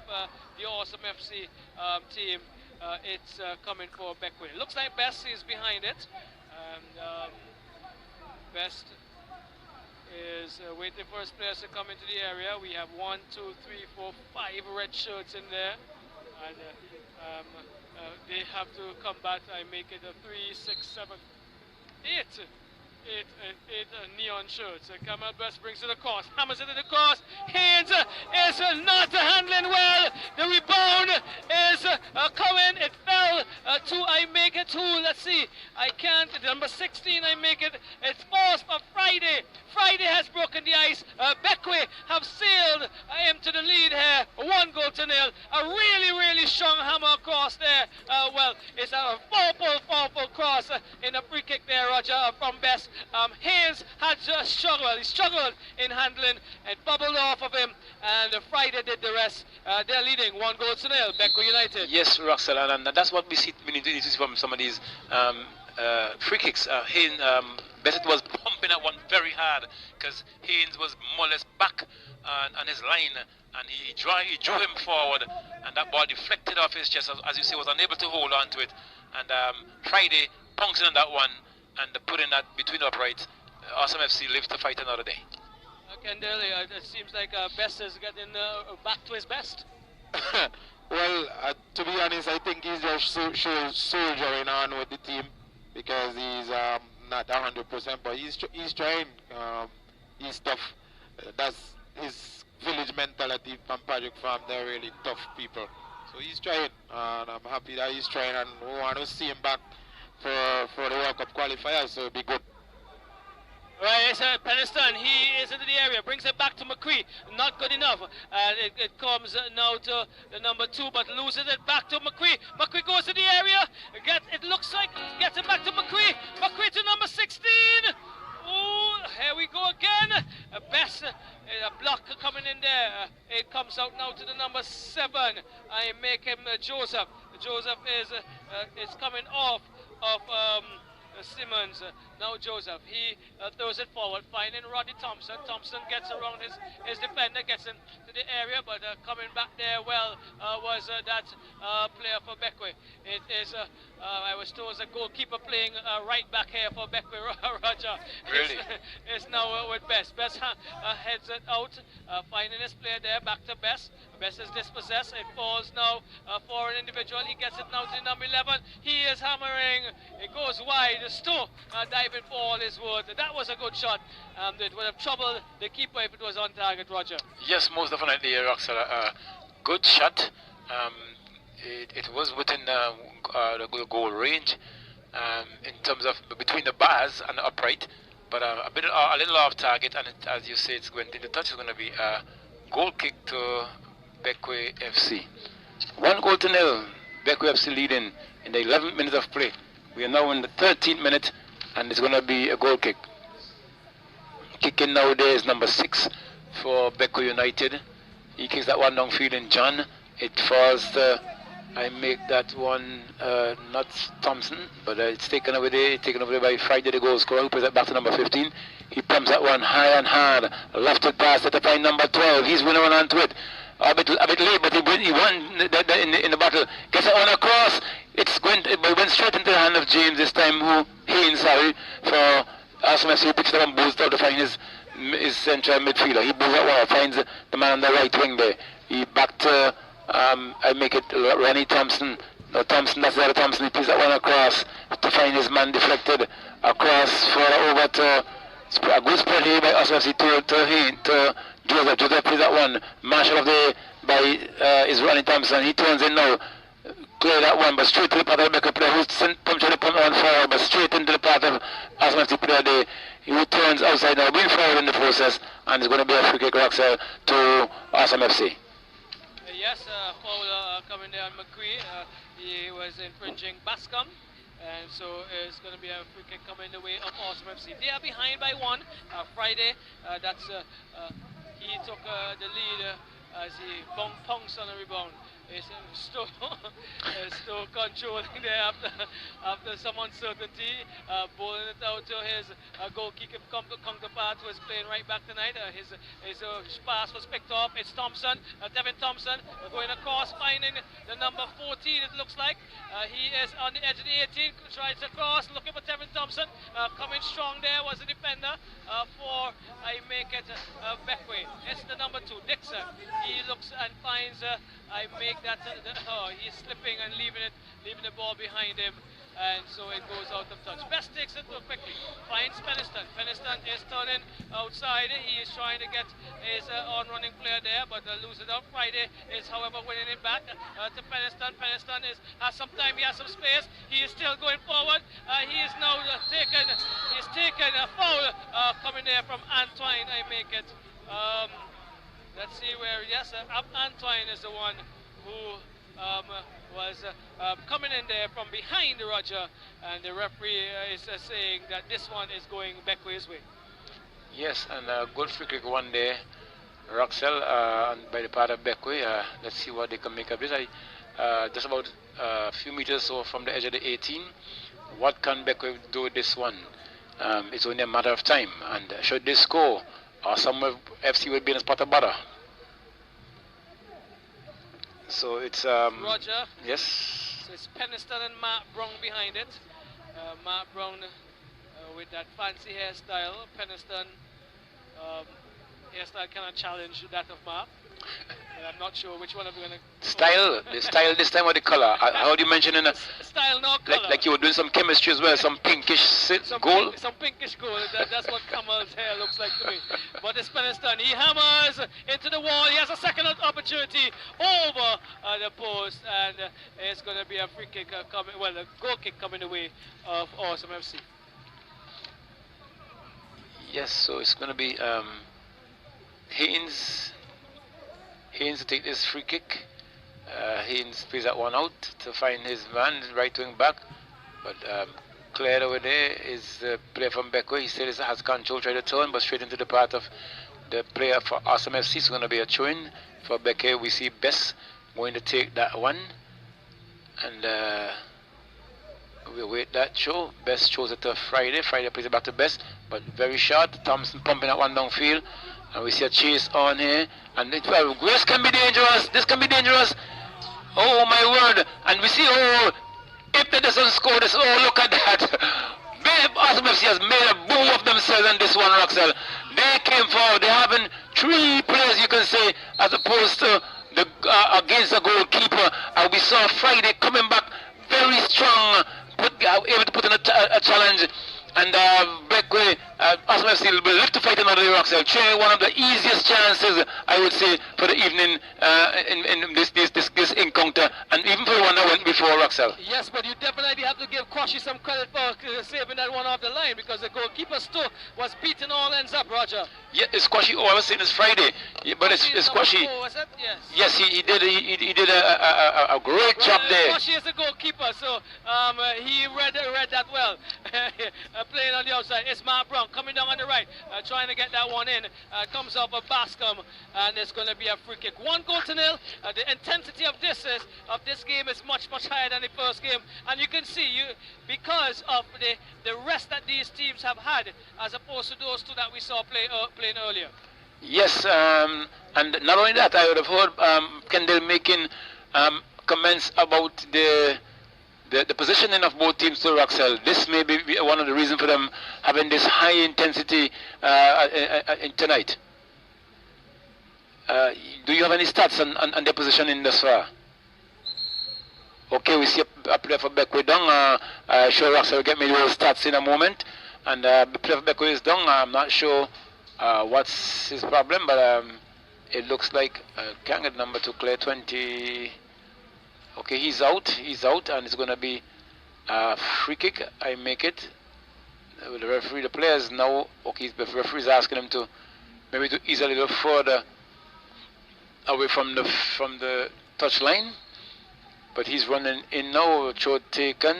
[SPEAKER 3] the Awesome FC team. It's coming for Beckwith. Looks like Best is behind it. And Best is waiting for his players to come into the area. We have 1, 2, 3, 4, 5 red shirts in there. And they have to combat. I make it a 3, 6, 7, 8. Eight neon shirts. Kamal Best brings it across, hammers it to the cross. Haynes is not handling well. The rebound is coming. It fell to I make it 2. Let's see. I can't. Number 16. I make it. It's forced for Friday. Friday has broken the ice. Beckwith have sailed into the lead here. 1 goal to 0. A really strong hammer across there. Well, it's a powerful cross in a free kick there, Roger, from Best. Haynes had just struggled. He struggled in handling and bubbled off of him, and Friday did the rest. They're leading 1 goal to 0. Beckwith United.
[SPEAKER 1] Yes, Roxel, and that's what we need to see from some of these free kicks. Haynes, Best was pumping that one very hard because Haynes was more or less back on his line, and he drew him forward, and that ball deflected off his chest, as you say, was unable to hold on to it. And Friday punks in on that one and putting that between uprights. Awesome FC lives to fight another day.
[SPEAKER 3] Kendall, it seems like Best is getting back to his best.
[SPEAKER 4] Well, to be honest, I think he's just soldiering on with the team because he's not 100%, but he's trying. He's tough. That's his village mentality from Project Farm. They're really tough people. So he's trying, and I'm happy that he's trying, and we want to see him back for the World Cup qualifiers, so it'll be good.
[SPEAKER 3] Right, it's Peniston. He is into the area, brings it back to McCree. Not good enough. And it comes now to the number 2, but loses it back to McCree. McCree goes to the area. It looks like gets it back to McCree. McCree to number 16. Oh, here we go again. Best a block coming in there. It comes out now to the number 7. I make him Joseph. Joseph is coming off of Simmons. Now Joseph, he throws it forward, finding Roddy Thompson. Thompson gets around his defender, gets into the area, but coming back there well was that player for Beckwith. It is, I was told, a goalkeeper playing right back here for Beckwith, Roger.
[SPEAKER 1] Really?
[SPEAKER 3] It's now with Best. Best heads it out, finding his player there, back to Best. Best is dispossessed. It falls now for an individual. He gets it now to number 11. He is hammering. It goes wide. Sto diving for all his wood. That was a good shot. It would have troubled the keeper if it was on target, Roger.
[SPEAKER 1] Yes, most definitely, Roxel. Good shot. It was within the goal range in terms of between the bars and the upright, but a little off target. And as you say, it's going to, the touch is going to be a goal kick to Beckwith FC. 1 goal to 0. Beckwith FC leading in the 11th minute of play. We are now in the 13th minute, and it's going to be a goal kick. Kicking nowadays number 6 for Beckwith United. He kicks that one downfield in John. It falls to, I make that one not Thompson, but it's taken over there by Friday, the goal scorer, who puts it back to number 15. He pumps that one high and hard. Lofted pass to find number 12. He's winning on onto it. A bit late, but he won in the battle. Gets it on across. It went straight into the hand of James this time, Haynes, sorry, for Awesome FC. He picks it up and boosts out to find his central midfielder. He boosts that one, finds the man on the right wing there. He back to, I make it Rennie Thompson. No, Thompson, that's the other Thompson. He picks that one across to find his man deflected across for over to A good spread here by Svgff to Joseph. Joseph plays that one. Marshall of the by is Ronnie Thompson. He turns in now. Clear that one, but straight to the path of the Becca player who's punctually pump one forward, but straight into the path of Svgff player there. He returns outside now, going forward in the process, and it's going to be a free kick, Roxel, to Svgff.
[SPEAKER 3] Yes, foul coming there on McCree. He was infringing Bascom. And so it's going to be a free kick coming the way of Svgff. They are behind by one. Friday, he took the lead as he punks on a rebound. It's still controlling there after some uncertainty, bowling it out to his goalkeeper counterpart who is playing right back tonight. His pass was picked up. It's Thompson, Devin Thompson, going across, finding the number 14. It looks like he is on the edge of the 18. Tries to cross, looking for Devin Thompson. Coming strong there was the defender for I make it Beckway. It's the number 2, Dixon. He looks and finds I make that he's slipping and leaving the ball behind him, and so it goes out of touch. Best takes it too quickly, finds Peniston. Peniston is turning outside. He is trying to get his on-running player there, but loses out. Friday is however winning it back to Peniston. Peniston has some time, he has some space. He is still going forward. He is now taken a foul coming there from Antoine. I make it. Let's see where, yes, Antoine is the one who was coming in there from behind Roger, and the referee is saying that this one is going Beckway's way.
[SPEAKER 1] Yes, and a good free kick one there, Roxel, by the part of Beckway. Let's see what they can make of this. Just about a few meters so from the edge of the 18. What can Beckway do with this one? It's only a matter of time, and should they score, somewhere FC will be in a spot of butter. So it's
[SPEAKER 3] Roger.
[SPEAKER 1] Yes.
[SPEAKER 3] So it's Peniston and Mark Brown behind it. Mark Brown with that fancy hairstyle. Peniston hairstyle cannot challenge that of Mark. I'm not sure which one of them going to
[SPEAKER 1] style. The style this time or the color? How do you mention in a
[SPEAKER 3] style, no color.
[SPEAKER 1] Like you were doing some chemistry as well, some pinkish gold.
[SPEAKER 3] Some pinkish gold. That's what Kamal's hair looks like to me. But it's Peniston. He hammers into the wall. He has a second opportunity over the post, and it's going to be a free kick coming. Well, a goal kick coming the way of Svgff.
[SPEAKER 1] Yes. So it's going to be Haynes to take this free kick. Haynes plays that one out to find his man, right wing back. But cleared over there is the player from Beckway. He still has control, try to turn, but straight into the path of the player for Svgff. It's going to be a throw-in for Beckway. We see Bess going to take that one. And we await that show. Bess shows it to Friday. Friday plays it back to Bess, but very short. Thompson pumping that one downfield. And we see a chase on here, and this can be dangerous. This can be dangerous. Oh my word! And we see, if they doesn't score this, look at that. Svgff has made a boo of themselves on this one, Roxel. They came forward. They're having 3 players, you can say, as opposed to the against the goalkeeper. And we saw Friday coming back very strong, able to put in a challenge. And Beckway, Svgff will live to fight another day, Roxel. One of the easiest chances, I would say, for the evening in this encounter, and even for the one that went before, Roxel.
[SPEAKER 3] Yes, but you definitely have to give Quashie some credit for saving that one off the line, because the goalkeeper still was beating all ends up, Roger.
[SPEAKER 1] Yeah, it's Quashie. I was saying it's Friday, but it's Quashie.
[SPEAKER 3] Was it? Yes.
[SPEAKER 1] Yes, he did a great job there.
[SPEAKER 3] Quashie is the goalkeeper, so he read that well. Playing on the outside, it's Mark Brown coming down on the right, trying to get that one in. Comes off of Bascom, and it's going to be a free kick. 1-0. The intensity of this game is much higher than the first game, and you can see because of the rest that these teams have had, as opposed to those two that we saw playing earlier.
[SPEAKER 1] Yes, and not only that, I would have heard Kendall making comments about the positioning of both teams to Roxel. This may be one of the reasons for them having this high intensity tonight. Do you have any stats on their positioning thus far? Okay, we see a player for Beckway down. Sure, Roxel will get me those stats in a moment. and the player for Beckway is down. I'm not sure what's his problem, but it looks like can't get number to clear 20. Okay, he's out, and it's going to be a free kick. I make it. The referee, the players now, okay, the referee is asking him to maybe to ease a little further away from the touch line, but he's running in now. Throw taken.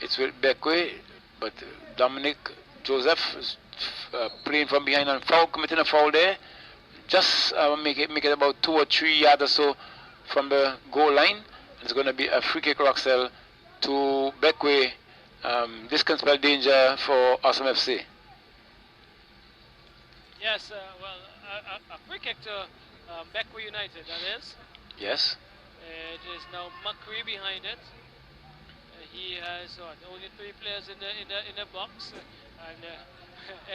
[SPEAKER 1] It's with Beckway, but Dominic Joseph is playing from behind and committing a foul there. Just make it about 2 or 3 yards or so from the goal line. It's going to be a free kick, Roxel, to Beckway. This can spell danger for Awesome FC.
[SPEAKER 3] Yes, a free kick to Beckway United, that is.
[SPEAKER 1] Yes.
[SPEAKER 3] It is now McCree behind it. He has only 3 players in the box, and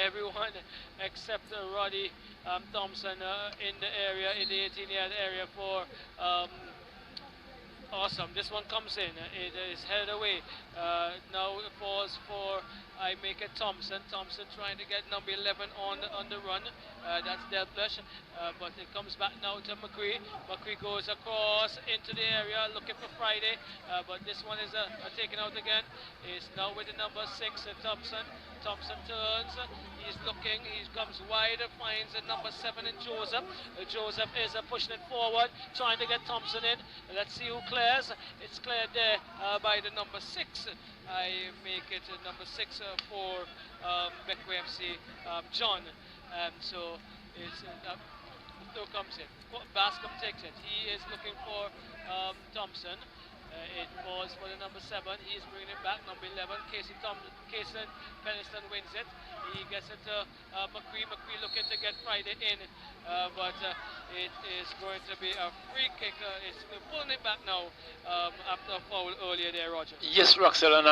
[SPEAKER 3] everyone except Roddy Thompson in the area, in the 18-yard area for Awesome. This one comes in. It is headed away. Now it falls for I make it Thompson. Thompson trying to get number 11 on the run. That's Delplush. But it comes back now to McCree. McCree goes across into the area looking for Friday. But this one is taken out again. Is now with the number 6, Thompson. Thompson turns. He's looking. He comes wide. Finds the number 7 in Joseph. Joseph is pushing it forward, trying to get Thompson in. Let's see who clears. It's cleared there by the number 6. I make it number 6 for Beckway FC, John. So it's throw comes in. Bascom takes it. He is looking for Thompson. It falls for the number 7. He is bringing it back. Number 11, Casey Peniston wins it. He gets it to McCree. McCree looking to get Friday in, but it is going to be a free kick. It's pulling it back now after a foul earlier there, Roger.
[SPEAKER 1] Yes, Roxel, and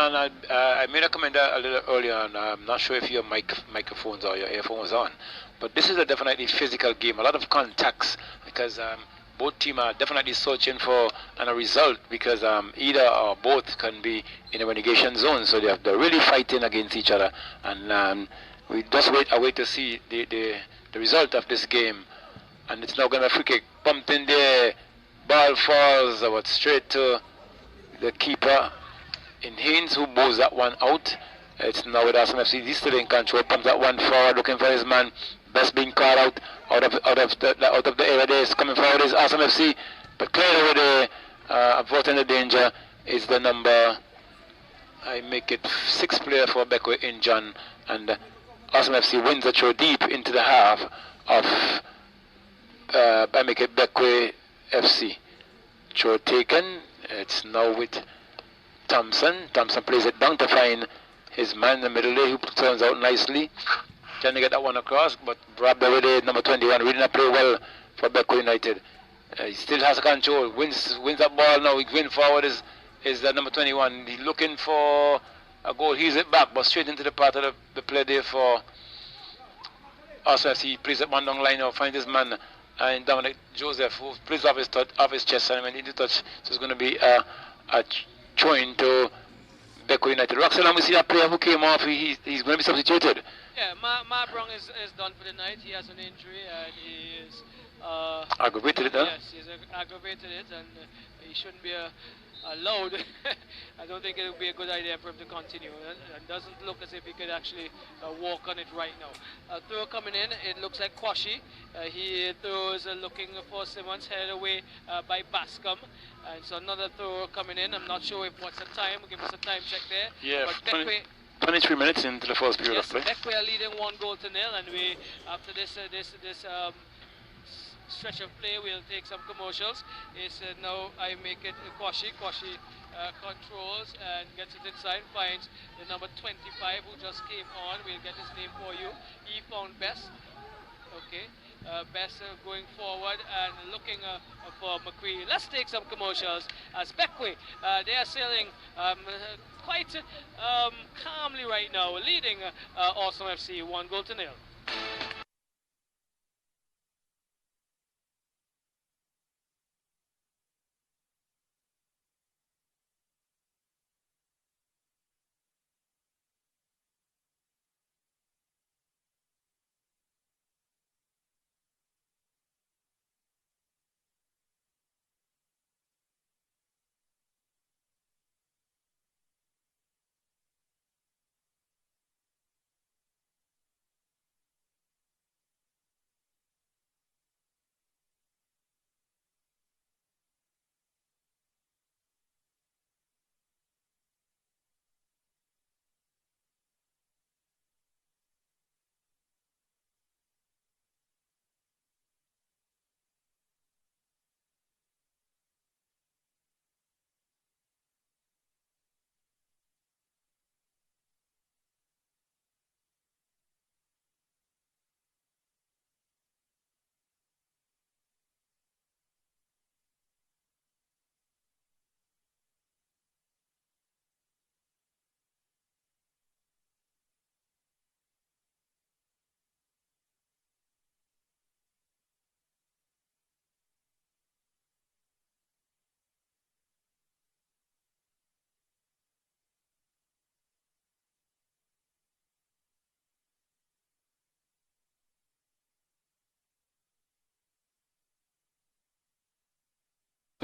[SPEAKER 1] I made a comment a little earlier, and I'm not sure if your microphones or your earphones on, but this is a definitely physical game. A lot of contacts because both teams are definitely searching for a result because either or both can be in a relegation zone, so they're really fighting against each other, and we just wait to see the result of this game. And it's now going to be a free kick, pumped in there, ball falls straight to the keeper in Haynes, who moves that one out. It's now with Awesome FC. He's still in control, pumps that one forward, looking for his man. Best being caught out of the area there. Is coming forward is Awesome FC, but clearly over there, avoiding the danger is the number. I make it 6 player for Beckway in John, and Awesome FC wins the throw deep into the half of. I make it Beckway FC. Throw taken. It's now with Thompson. Thompson plays it down to find his man in the middle there, who turns out nicely. Trying to get that one across, but grabbed already number 21. Reading that play well for Beckway United. He still has control. Wins that ball now. He wins forward is that number 21. He's looking for a goal. He's it back, but straight into the part of the play there for us as he plays that one down line now. Finds his man and Dominic Joseph, who plays off his chest and went into touch. So it's going to be a throw-in to Beckway United. Roxanne, we see that player who came off. He's going to be substituted.
[SPEAKER 3] Yeah, Ma Brong is done for the night. He has an injury and he is
[SPEAKER 1] aggravated it, huh?
[SPEAKER 3] Yes, he's aggravated it, and he shouldn't be allowed. I don't think it would be a good idea for him to continue. It doesn't look as if he could actually walk on it right now. Throw coming in, it looks like Kwashi. He throws looking for Simmons, headed away by Bascom. And so another throw coming in. I'm not sure what's the time. Give us a time check there.
[SPEAKER 1] Yeah,
[SPEAKER 3] but
[SPEAKER 1] 23 minutes into the first period of play.
[SPEAKER 3] Beckway are leading 1-0, and we after this stretch of play we'll take some commercials. It's now I make it Kwashi controls and gets it inside, finds the number 25 who just came on. We'll get his name for you. He found Best. Okay, Best going forward and looking for McCree. Let's take some commercials as Beckway they are sailing quite calmly right now, leading Awesome FC 1-0.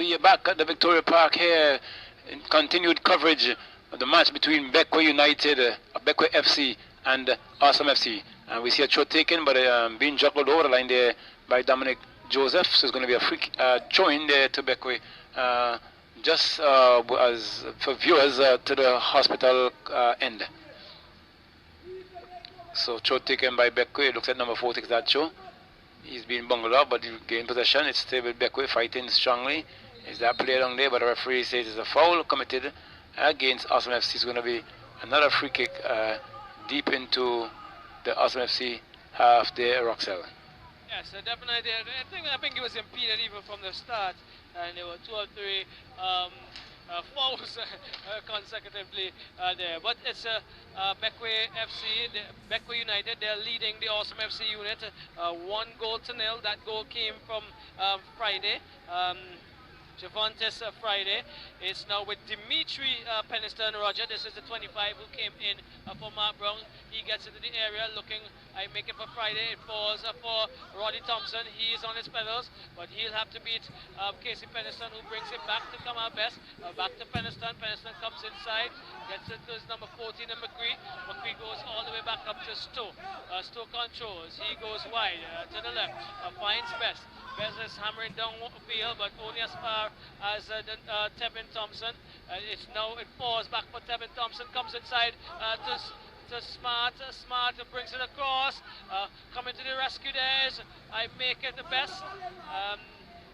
[SPEAKER 1] We are back at the Victoria Park here in continued coverage of the match between Beckway United, Beckway FC and Awesome FC. And we see a shot taken, but being juggled over the line there by Dominic Joseph. So it's going to be a free throw in there to Beckway. Just as for viewers to the hospital end. So throw taken by Beckway. It looks like number 4 takes that throw. He's being bungled up, but he gained possession. It's still with Beckway fighting strongly. Is that play down there? But the referee says it's a foul committed against Awesome FC. It's going to be another free kick deep into the Awesome FC half there, Roxelle.
[SPEAKER 3] Yes, definitely. I think it was impeded even from the start, and there were 2 or 3 fouls consecutively there. But it's Beckway FC, Beckway United. They're leading the Awesome FC unit 1-0. That goal came from Friday. Javantes Friday. It's now with Dimitri Peniston Roger. This is the 25 who came in for Mark Brown. He gets into the area looking, I make it for Friday. It falls for Roddy Thompson. He is on his pedals, but he'll have to beat Casey Peniston, who brings it back to Kamal Best. Back to Peniston. Peniston comes inside, gets it to his number 14 and McCree. McCree goes all the way back up to Stowe. Stowe controls. He goes wide to the left. Finds Best. Best is hammering down field, but only as far as Tevin Thompson. It falls back for Tevin Thompson. Comes inside to Smart. Smart brings it across. Coming to the rescue there. I make it the Best.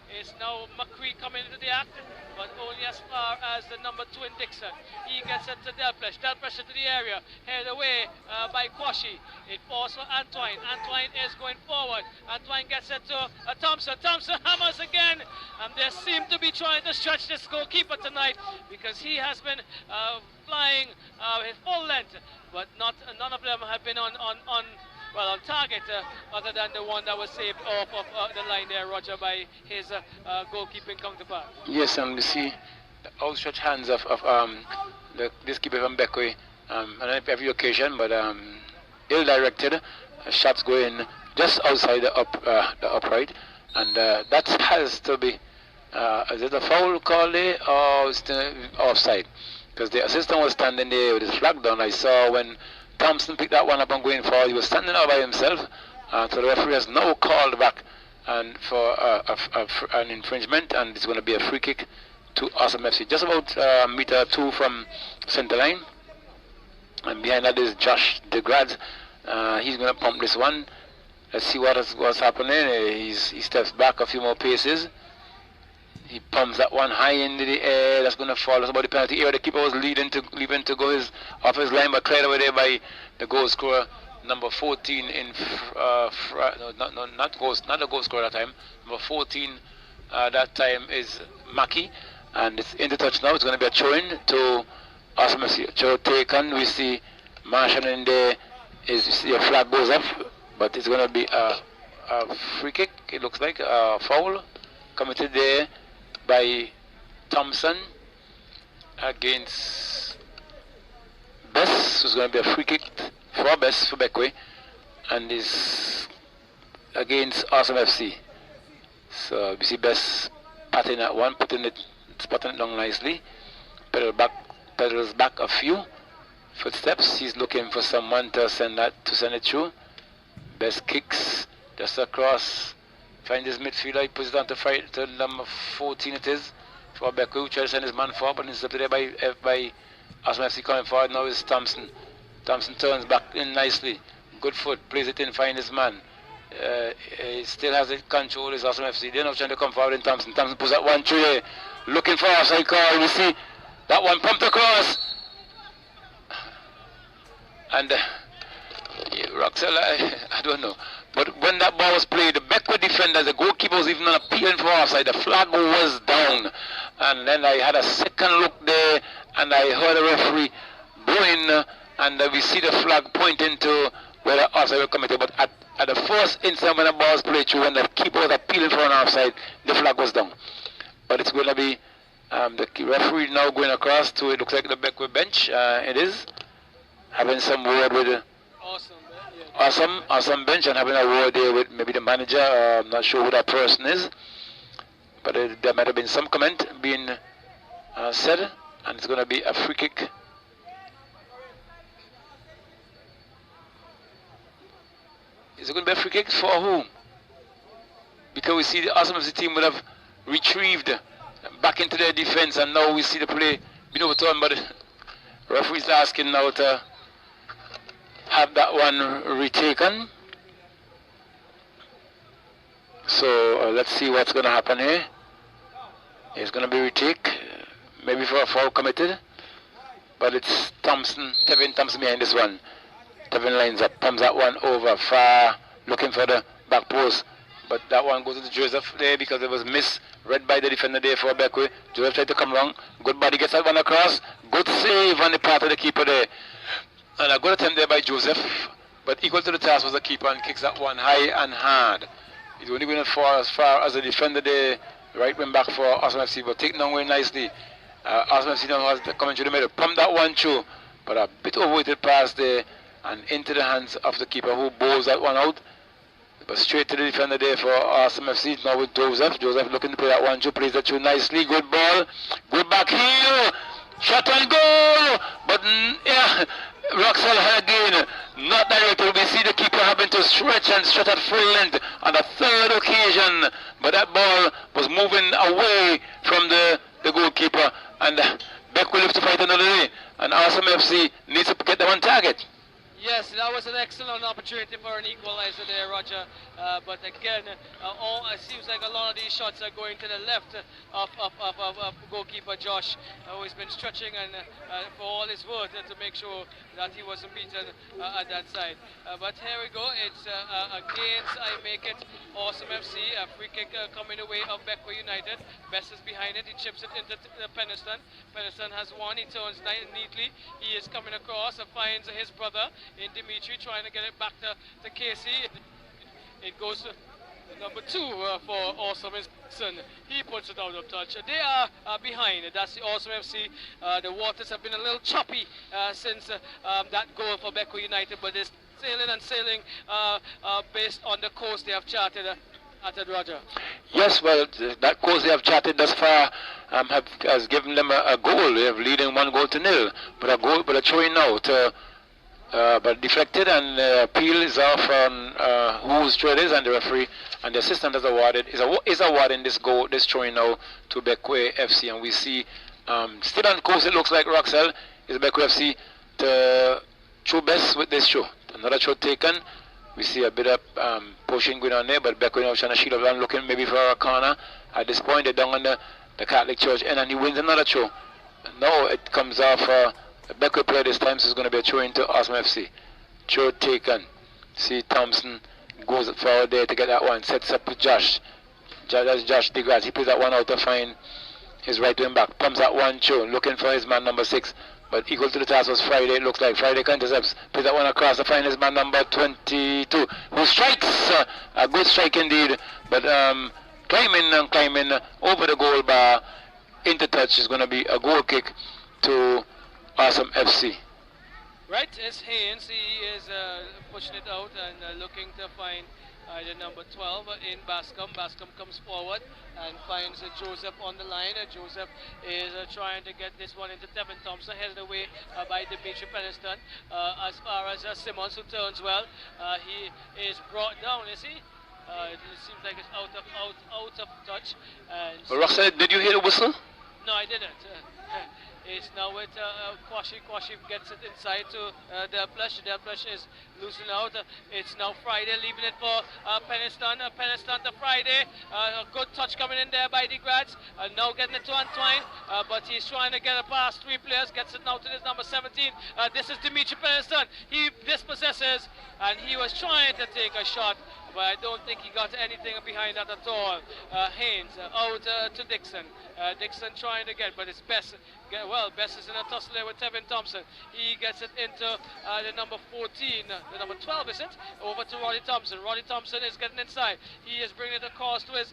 [SPEAKER 3] It's now McCree coming into the act, but only as far as the number 2 in Dixon. He gets it to Delplesh. Delplesh into the area, headed away by Kwashi. It falls for Antoine. Antoine is going forward. Antoine gets it to Thompson. Thompson hammers again, and they seem to be trying to stretch this goalkeeper tonight because he has been flying his full length, but none of them have been on target, other than the one that was saved off of the line there, Roger, by his goalkeeping counterpart.
[SPEAKER 1] Yes, and we see the outstretched hands of this keeper from Beckway on every occasion, but ill-directed shots going just outside the upright, and that has to be, is it a foul call there or is it offside? Because the assistant was standing there with his flag down. I saw when Thompson picked that one up and going forward. He was standing out by himself. So the referee has now called back and for an infringement, and it's going to be a free kick to Awesome FC. Just about meter 2 from center line. And behind that is Josh DeGrad. He's going to pump this one. Let's see what's happening. He steps back a few more paces. He pumps that one high into the air. That's going to fall. That's about the penalty area. The keeper was leaving to go off his line, but cleared over there by the goal scorer, number 14 in not the goal scorer that time. Number 14 that time is Mackie, and it's into touch now. It's going to be a throw-in to Awesome FC. Throw taken. We see Marshall in there. You see a flag goes up, but it's going to be a free kick. It looks like a foul committed there by Thompson against Best. So it's going to be a free kick for Best for Beckway, and is against Awesome FC. So we see Best patting that one, spotting it down nicely. Pedals back a few footsteps. He's looking for someone to send it through. Best kicks just across. Finds his midfielder, he puts it down to number 14 it is, for Beckway, who tries to send his man forward, but he's up there by Awesome FC coming forward. Now is Thompson. Thompson turns back in nicely. Good foot, plays it in, finds his man. He still has it control, is Awesome FC. They're now trying to come forward in Thompson. Thompson puts that one through there, looking for offside call. We see that one pumped across. And Roxelle, I don't know. But when that ball was played, the Beckway defender, the goalkeeper was even not appealing for offside. The flag was down. And then I had a second look there, and I heard the referee blowing, and we see the flag pointing to where the offside was committed. But at the first instant when the ball was played through, when the keeper was appealing for an offside, the flag was down. But it's going to be the referee now going across to, it looks like the Beckway bench. It is having some word with Awesome bench, and having a word there with maybe the manager. I'm not sure who that person is, but there might have been some comment being said, and it's going to be a free kick. Is it going to be a free kick for whom? Because we see the Awesome FC team would have retrieved back into their defense, and now we see the play being overturned, but the referee's asking now to have that one retaken. So let's see what's going to happen here. It's going to be retake, maybe for a foul committed, but it's Thompson, Tevin Thompson behind this one. Tevin lines up, pumps that one over far, looking for the back post, but that one goes into Joseph there because it was misread by the defender there for Beckway. Joseph tried to come wrong, good body gets that one across, good save on the part of the keeper there, and a good attempt there by Joseph, but equal to the task was the keeper and kicks that one high and hard. He's only going as far as the defender there, right wing back for Awesome FC, but taken down very nicely. Awesome FC now has coming through the middle, pump that one through, but a bit overweighted pass there and into the hands of the keeper who bowls that one out. But straight to the defender there for Awesome FC now with Joseph. Joseph looking to play that one through, plays that through nicely, good ball, good back heel, shot and goal, but yeah, Roxell again, not directed. We see the keeper having to stretch and stretch at full length on the third occasion, but that ball was moving away from the goalkeeper, and Beck will have to fight another day, and Awesome FC needs to get them on target.
[SPEAKER 3] Yes, that was an excellent opportunity for an equalizer there, Roger. But again, it seems like a lot of these shots are going to the left of goalkeeper Josh, who's been stretching and for all his worth to make sure that he wasn't beaten at that side. But here we go. It's against I make it Awesome FC. A free kick coming away of Beckway United. Best is behind it. He chips it into Peniston. Peniston has one. He turns neatly. He is coming across and finds his brother in Dimitri, trying to get it back to Casey. It goes to number 2 for Awesome FC. He puts it out of touch. They are behind. That's the Awesome FC. The waters have been a little choppy since that goal for Beckway United, but they're sailing and sailing based on the course they have charted. Roger.
[SPEAKER 1] Yes, well, that course they have charted thus far has given them a goal. They have leading 1-0, but a throw in now to. But deflected, and appeal is off on whose throw it is, and the referee and the assistant is awarding this throwing now to Beckway FC, and we see still on course. It looks like Roxell is Beckway FC to throw best with this throw. Another throw taken. We see a bit of pushing going on there, but Beckway now trying to shield up and looking maybe for a corner. At this point, they're down on the Catholic Church end, and he wins another throw. Now it comes off. The Beckway player this time, so it's going to be a throw into Awesome FC. Throw taken. See Thompson goes forward there to get that one. Sets up with Josh. That's Josh DeGrasse. He plays that one out to find his right wing back. Pumps that one through, looking for his man number 6. But equal to the task was Friday. It looks like Friday intercepts. Plays that one across to find his man number 22, who strikes. A good strike indeed. But climbing over the goal bar into touch is going to be a goal kick to Awesome FC.
[SPEAKER 3] Right, it's Haynes. He is pushing it out and looking to find the number 12 in Bascom. Bascom comes forward and finds Joseph on the line. Joseph is trying to get this one into Tevin Thompson, headed away by Dimitri Peniston. As far as Simmons, who turns well, he is brought down, is he? It seems like it's out of touch. And
[SPEAKER 1] Roxanne, did you hear the whistle?
[SPEAKER 3] No, I didn't. It's now with Kwashi. Kwashi gets it inside to Del Plush. Del Plush is losing out. It's now Friday, leaving it for Peniston. Peniston to Friday. A good touch coming in there by the grads. Now getting it to Antoine, but he's trying to get it past 3 players. Gets it now to this number 17. This is Dimitri Peniston. He dispossesses, and he was trying to take a shot, but I don't think he got anything behind that at all. Haynes out to Dixon. Dixon trying to get, but it's Best. Best is in a tussle there with Tevin Thompson. He gets it into the number 14, the number 12 is it? Over to Roddy Thompson. Roddy Thompson is getting inside. He is bringing it across to his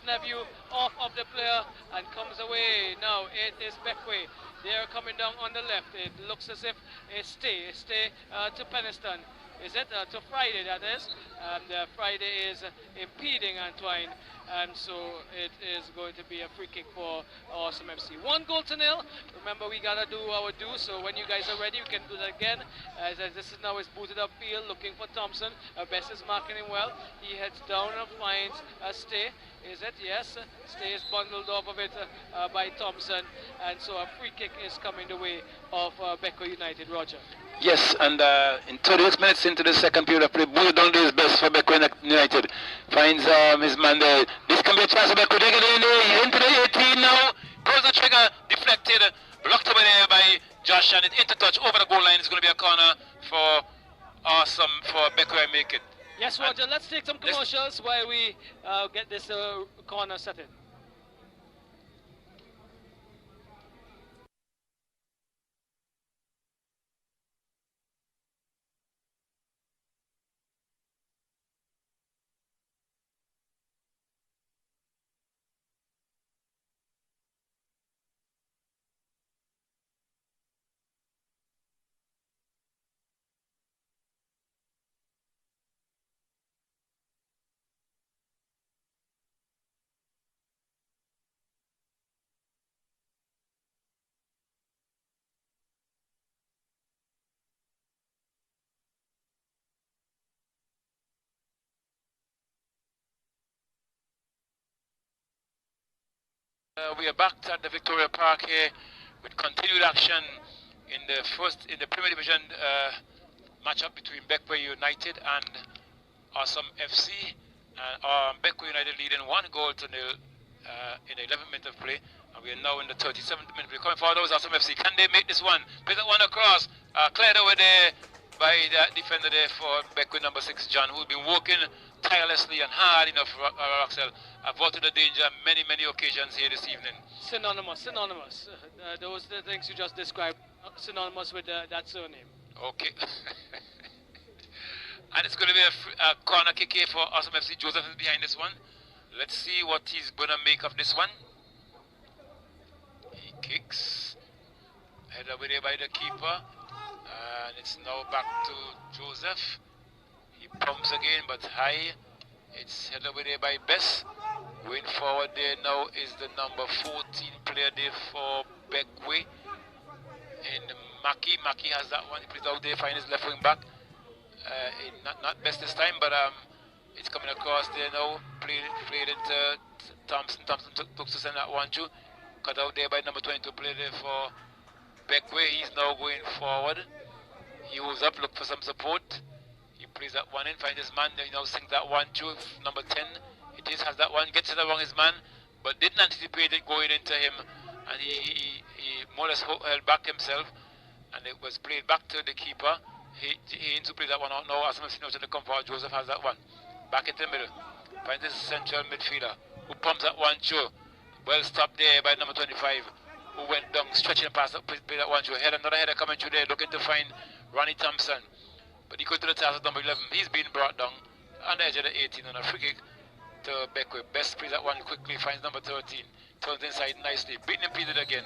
[SPEAKER 3] nephew off of the player and comes away. Now it is Beckway. They are coming down on the left. It looks as if it's stay to Peniston. is it? To Friday, that is. And Friday is impeding Antoine, and so it is going to be a free kick for Awesome FC. 1-0. Remember, we gotta do our do, so when you guys are ready, we can do that again. As this is now his booted up field, looking for Thompson. Best is marking him well. He heads down and finds Stay. Is it? Yes. Stay is bundled off of it by Thompson, and so a free kick is coming the way of Becco United. Roger.
[SPEAKER 1] Yes, and in 36 minutes into the second period of play, Bull don't do his best for Becco United. Finds his man there. This can be a chance for Becco. They get in there, into the 18 now. Pulls the trigger, deflected, blocked over there by Josh, and it into touch over the goal line. It's going to be a corner for Awesome for Becco and make it.
[SPEAKER 3] Yes, Roger. Let's take some commercials while we get this corner set in.
[SPEAKER 1] We are back at the Victoria Park here with continued action in the Premier Division matchup between Becco United and Awesome FC. Becco United leading 1-0 in the 11th minute of play, and we are now in the 37th minute. We're coming forward. Those Awesome FC. Can they make this one? Play that one across. Cleared over there by the defender there for Becco number 6, John, who's been working tirelessly and hard enough for Roxel. Avoided the danger many occasions here this evening.
[SPEAKER 3] Synonymous. Those are the things you just described, synonymous with that surname.
[SPEAKER 1] Okay. And it's going to be a corner kick here for Awesome FC. Joseph is behind this one. Let's see what he's going to make of this one. He kicks. Head over there by the keeper. And it's now back to Joseph. He pumps again, but high. It's head over there by Bess. Going forward there now is the number 14 player there for Becco. And Maki has that one. He plays out there, finds his left wing back. Not Best this time, but it's coming across there now. Played into Thompson. Thompson took to send that one too. Cut out there by number 22 player there for Becco. He's now going forward. He moves up, look for some support. He plays that one in, finds his man. He now sinks that one too. Number 10. It is, has that one, gets it along his man, but didn't anticipate it going into him, and he more or less held back himself, and it was played back to the keeper. He aims to play that one out now. As I'm seeing to the comfort, Joseph has that one. Back into the middle. Finds this central midfielder who pumps that one through. Well stopped there by number 25, who went down, stretching past that, play that one through. Another header coming through there, looking to find Ronnie Thompson. But he goes to the task of number 11. He's been brought down on the edge of the 18 on a free kick to Becco. Best plays that one quickly, finds number 13. Turns inside nicely, beaten impeded again.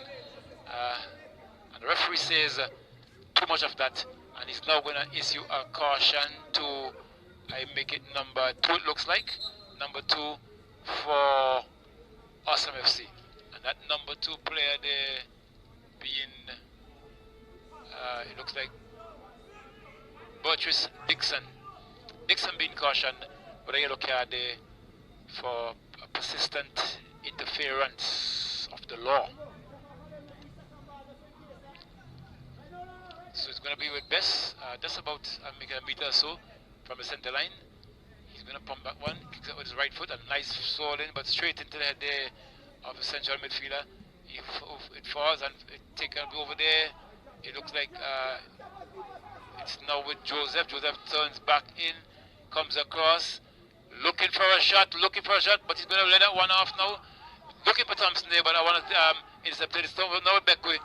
[SPEAKER 1] And the referee says too much of that. And he's now going to issue a caution to, I make it number 2, it looks like. Number 2 for Awesome FC. And that number 2 player there being, it looks like Bertrus Dixon. Dixon being cautioned with a yellow card there for a persistent interference of the law. So it's going to be with Bess, just about a meter or so from the center line. He's going to pump back one, kicks it with his right foot, a nice soul in, but straight into the head there of the central midfielder. It falls and it taken over there. It looks like it's now with Joseph. Joseph turns back in, comes across, looking for a shot, but he's going to let that one off now. Looking for Thompson there, but I want to intercept it. It's now Becco.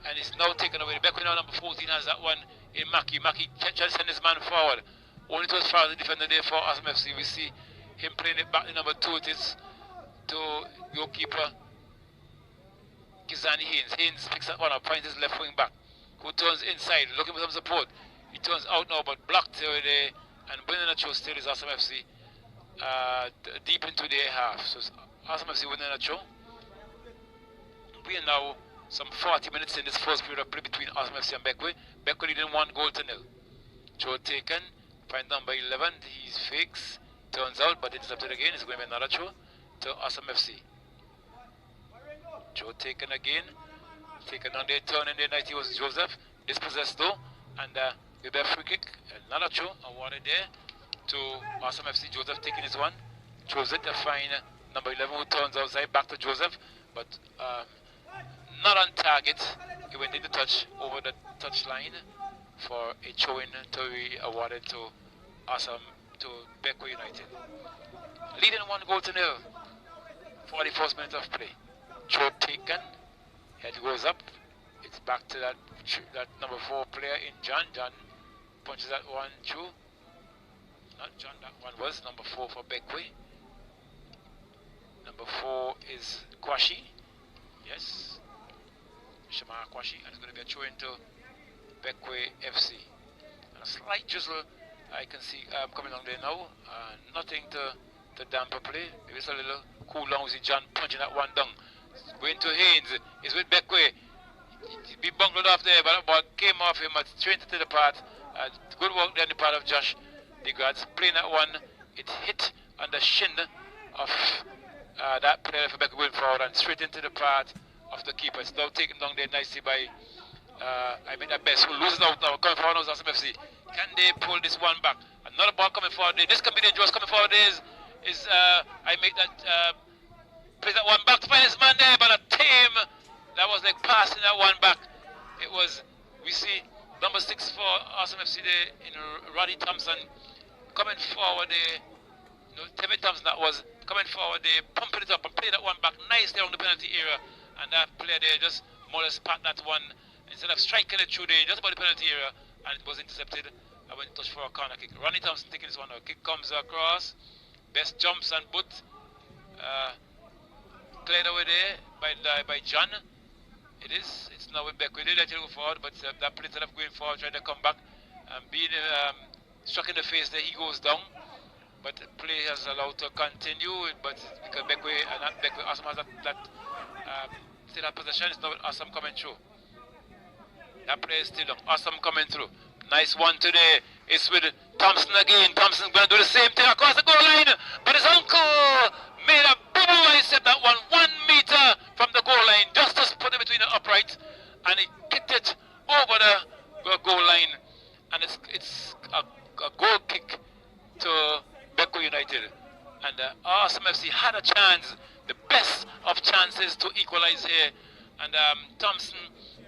[SPEAKER 1] And it's now taken away. Becco now, number 14, has that one in Maki. Maki tries to send his man forward. Only to as far as the defender there for Awesome FC. We see him playing it back to number 2. It is to goalkeeper Kizani Haynes. Haynes picks that one up, finds his left wing back, who turns inside, looking for some support. He turns out now, but blocked there, and winning a throw still is Awesome FC deep into the half. So it's Awesome FC winning a throw. We are now some 40 minutes in this first period of play between Awesome FC and Beckway. Beckway leading 1-0. Throw taken, find number 11, he's fakes, turns out, but intercepted again. It's going to be another throw to Awesome FC. Throw taken again, taken on their turn in the night. It was Joseph, dispossessed though, and with a free kick, another throw awarded there to Awesome FC. Joseph taking his one, throws it to find number 11 who turns outside, back to Joseph, but not on target. He went into touch over the touch line for a throw-in to be awarded to Beckway United. Leading 1-0. 41st minute of play. Throw taken. Head goes up. It's back to that number 4 player in John. John punches that one through. Not John, that one was number 4 for Beckway. Number 4 is Kwashi. Yes. Shamar Kwashi. And it's going to be a throw into Beckway FC. And a slight drizzle I can see coming along there now. Nothing to damper play. Maybe it's a little cool down. We see John punching that one down. Going to Haynes. He's with Beckway. He bungled off there, but the ball came off him straight into the path. Good work there on the part of Josh DeGrads. Playing that one. It hit on the shin of that player for Beckway going forward and straight into the path of the keeper. It's now taken down there nicely by that best who loses out now. Coming forward now is Awesome FC. Can they pull this one back? Another ball coming forward there. This can be dangerous. Coming forward is I make that plays that one back to find his man there, but a tame that was like passing that one back. It was, we see number 6 for Awesome FC there in Roddy Thompson coming forward there. No, Tevin Thompson that was coming forward there, pumping it up and play that one back nicely on the penalty area, and that player there just more or less pat that one instead of striking it through there just about the penalty area, and it was intercepted. I went to touch for a corner kick. Ronnie Thompson taking this one out. Kick comes across. Best jumps and boot. Cleared away there by John. It's now with Beckway. They let it go forward, but that play instead of going forward, trying to come back and being struck in the face there, he goes down. But the play has allowed to continue, but because Beckway and not Beckway, Awesome has still that possession. It's now with Awesome coming through. That play is still on. Awesome coming through. Nice one today. It's with Thompson again. Thompson's going to do the same thing across the goal line. But his uncle made a bubble. He set that one 1 meter from the goal line. Just to put it between the upright. And he kicked it over the goal line. And it's a goal kick to Beckway United. And Awesome FC had a chance. The best of chances to equalize here. And Thompson,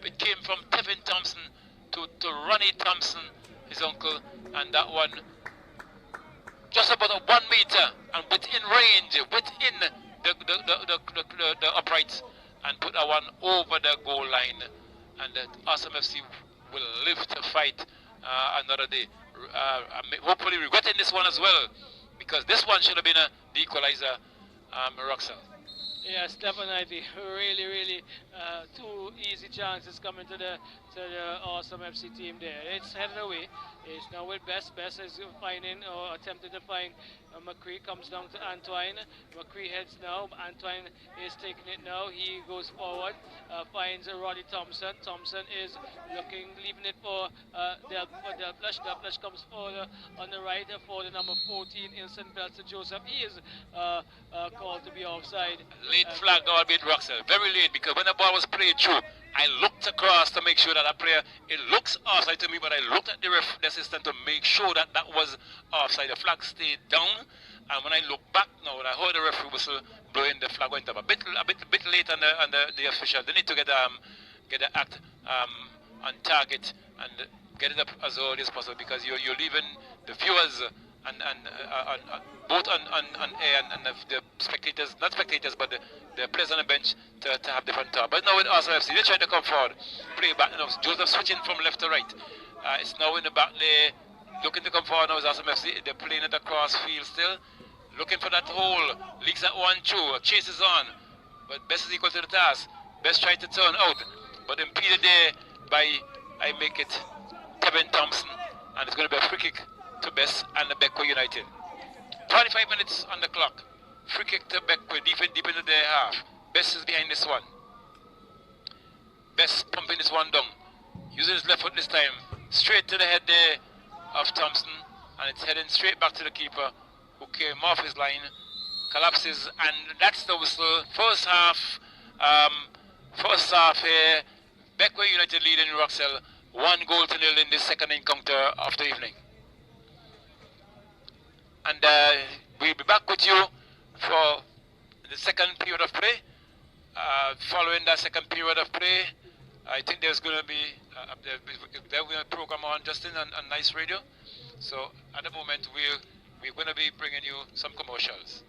[SPEAKER 1] it came from Tevin Thompson to Ronnie Thompson, his uncle, and that one just about a 1 meter and within range, within the uprights, and put that one over the goal line. And Awesome FC will live to fight another day. Hopefully regretting this one as well, because this one should have been the equalizer, Roxelle.
[SPEAKER 3] Yes, definitely. Really, 2 easy chances coming to the Awesome FC team there. It's headed away. It's now with Best. Best is finding or attempting to find McCree. Comes down to Antoine. McCree heads now. Antoine is taking it now. He goes forward. Finds Roddy Thompson. Thompson is leaving it for Del Flush. Del Flush comes forward on the right for the number 14, Instant Belts to Joseph. He is called to be offside.
[SPEAKER 1] Late flag now a bit, Roxelle. Very late, because when the ball was played through, I looked across to make sure that player, it looks offside to me, but I looked at the assistant to make sure that that was offside. The flag stayed down, and when I looked back now, when I heard the referee whistle blowing, the flag went up. A bit late on the official. They need to get the act on target and get it up as early as possible, because you're leaving the viewers and both on air and the spectators, not spectators, but the players on the bench to have different talk. But now with Awesome FC, they're trying to come forward, play back. You know, Joseph switching from left to right. It's now in the back there, looking to come forward now is Awesome FC. They're playing at the cross field still, looking for that hole. Leaks that one through, chases on, but Best is equal to the task. Best tried to turn out, but impeded there by, I make it, Tevin Thompson. and it's going to be a free kick to Best and the Beckway United. 25 minutes on the clock. Free kick to Beckway, deep into their half. Best is behind this one. Best pumping this one down. Using his left foot this time. Straight to the head there of Thompson. And it's heading straight back to the keeper, who came off his line. Collapses, and that's the whistle. First half here. Beckway United leading Roxel 1-0 in this second encounter of the evening. And we'll be back with you for the second period of play. Following that second period of play, I think there's going to be they're going to program on Justin on Nice Radio. So at the moment we're going to be bringing you some commercials.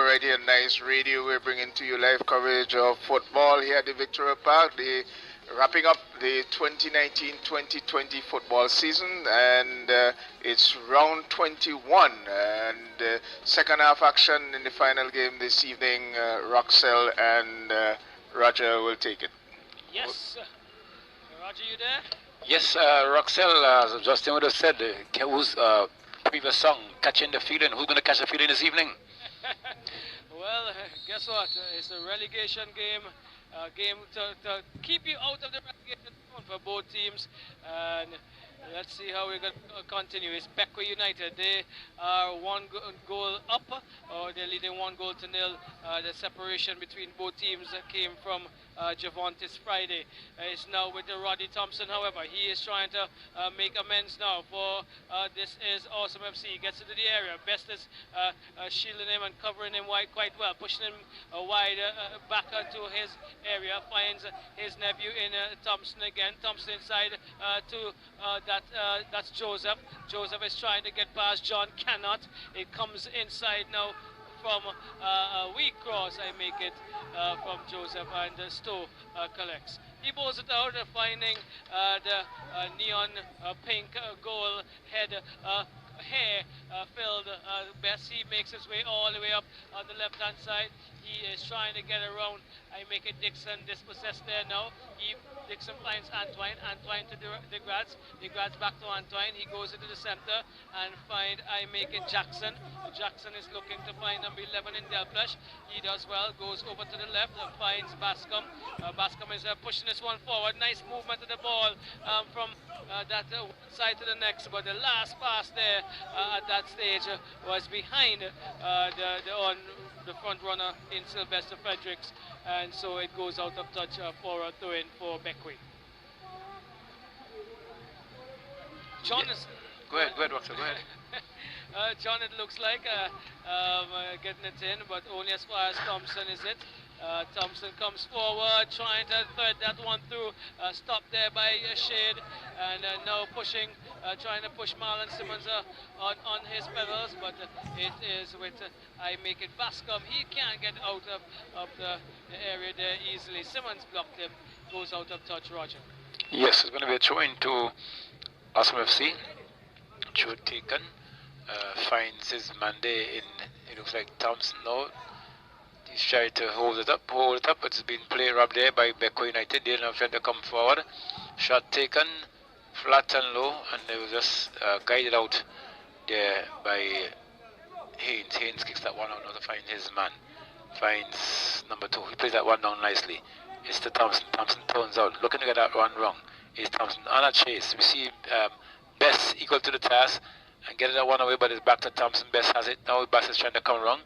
[SPEAKER 2] Already a nice radio. We're bringing to you live coverage of football here at the Victoria Park. Wrapping up the 2019-2020 football season, and it's round 21, and second half action in the final game this evening. Roxell and Roger will take it.
[SPEAKER 3] Yes. Roger, you there?
[SPEAKER 1] Yes, Roxell, as Justin would have said, who's previous song, Catching the Feeling. Who's going to catch the feeling this evening?
[SPEAKER 3] Well, guess what? It's a relegation game. Game to keep you out of the relegation zone for both teams. And let's see how we're going to continue. It's Beckwith United. They are one goal up, or they're leading 1-0. The separation between both teams came from Javantis Friday. It's now with the Roddy Thompson. However, he is trying to make amends now for this is Awesome FC. He gets into the area. Best is shielding him and covering him wide quite well, pushing him wide back to his area. Finds his nephew in Thompson again. Thompson inside to that's Joseph. Joseph is trying to get past John, cannot. It comes inside now from a weak cross. I make it from Joseph, and Stowe collects. He bowls it out, finding the neon pink goal head hair filled Best. He makes his way all the way up on the left hand side. He is trying to get around. I make it Dixon dispossessed there now. Dixon finds Antoine to DeGrads. DeGrads back to Antoine. He goes into the center and I make it Jackson. Jackson is looking to find number 11 in Delplush. He does well, goes over to the left and finds Bascom. Bascom is pushing this one forward. Nice movement of the ball from that one side to the next, but the last pass there at that stage was behind the front runner in Sylvester Fredericks, and so it goes out of touch for a throw-in for Beckwith. John is...
[SPEAKER 1] Go ahead, Roxell, go ahead.
[SPEAKER 3] John, it looks like getting it in, but only as far as Thompson is it. Thompson comes forward, trying to thread that one through, stopped there by Shade, and now pushing, trying to push Marlon Simmons on his pedals, but it is with, I make it Bascom. He can't get out of the area there easily. Simmons blocked him, goes out of touch. Roger.
[SPEAKER 1] Yes, it's going to be a throw into Awesome FC. Throw taken. Finds his man there in, it looks like Thompson now. He's trying to hold it up, but it's been played up there by Beckwith United. They didn't have to come forward. Shot taken, flat and low, and they were just guided out there by Haynes. Haynes kicks that one out now to find his man. Finds number 2. He plays that one down nicely. It's to Thompson. Thompson turns out, looking to get that one wrong. It's Thompson on a chase. We see Best equal to the task and getting that one away, but it's back to Thompson. Best has it. Now Best is trying to come wrong.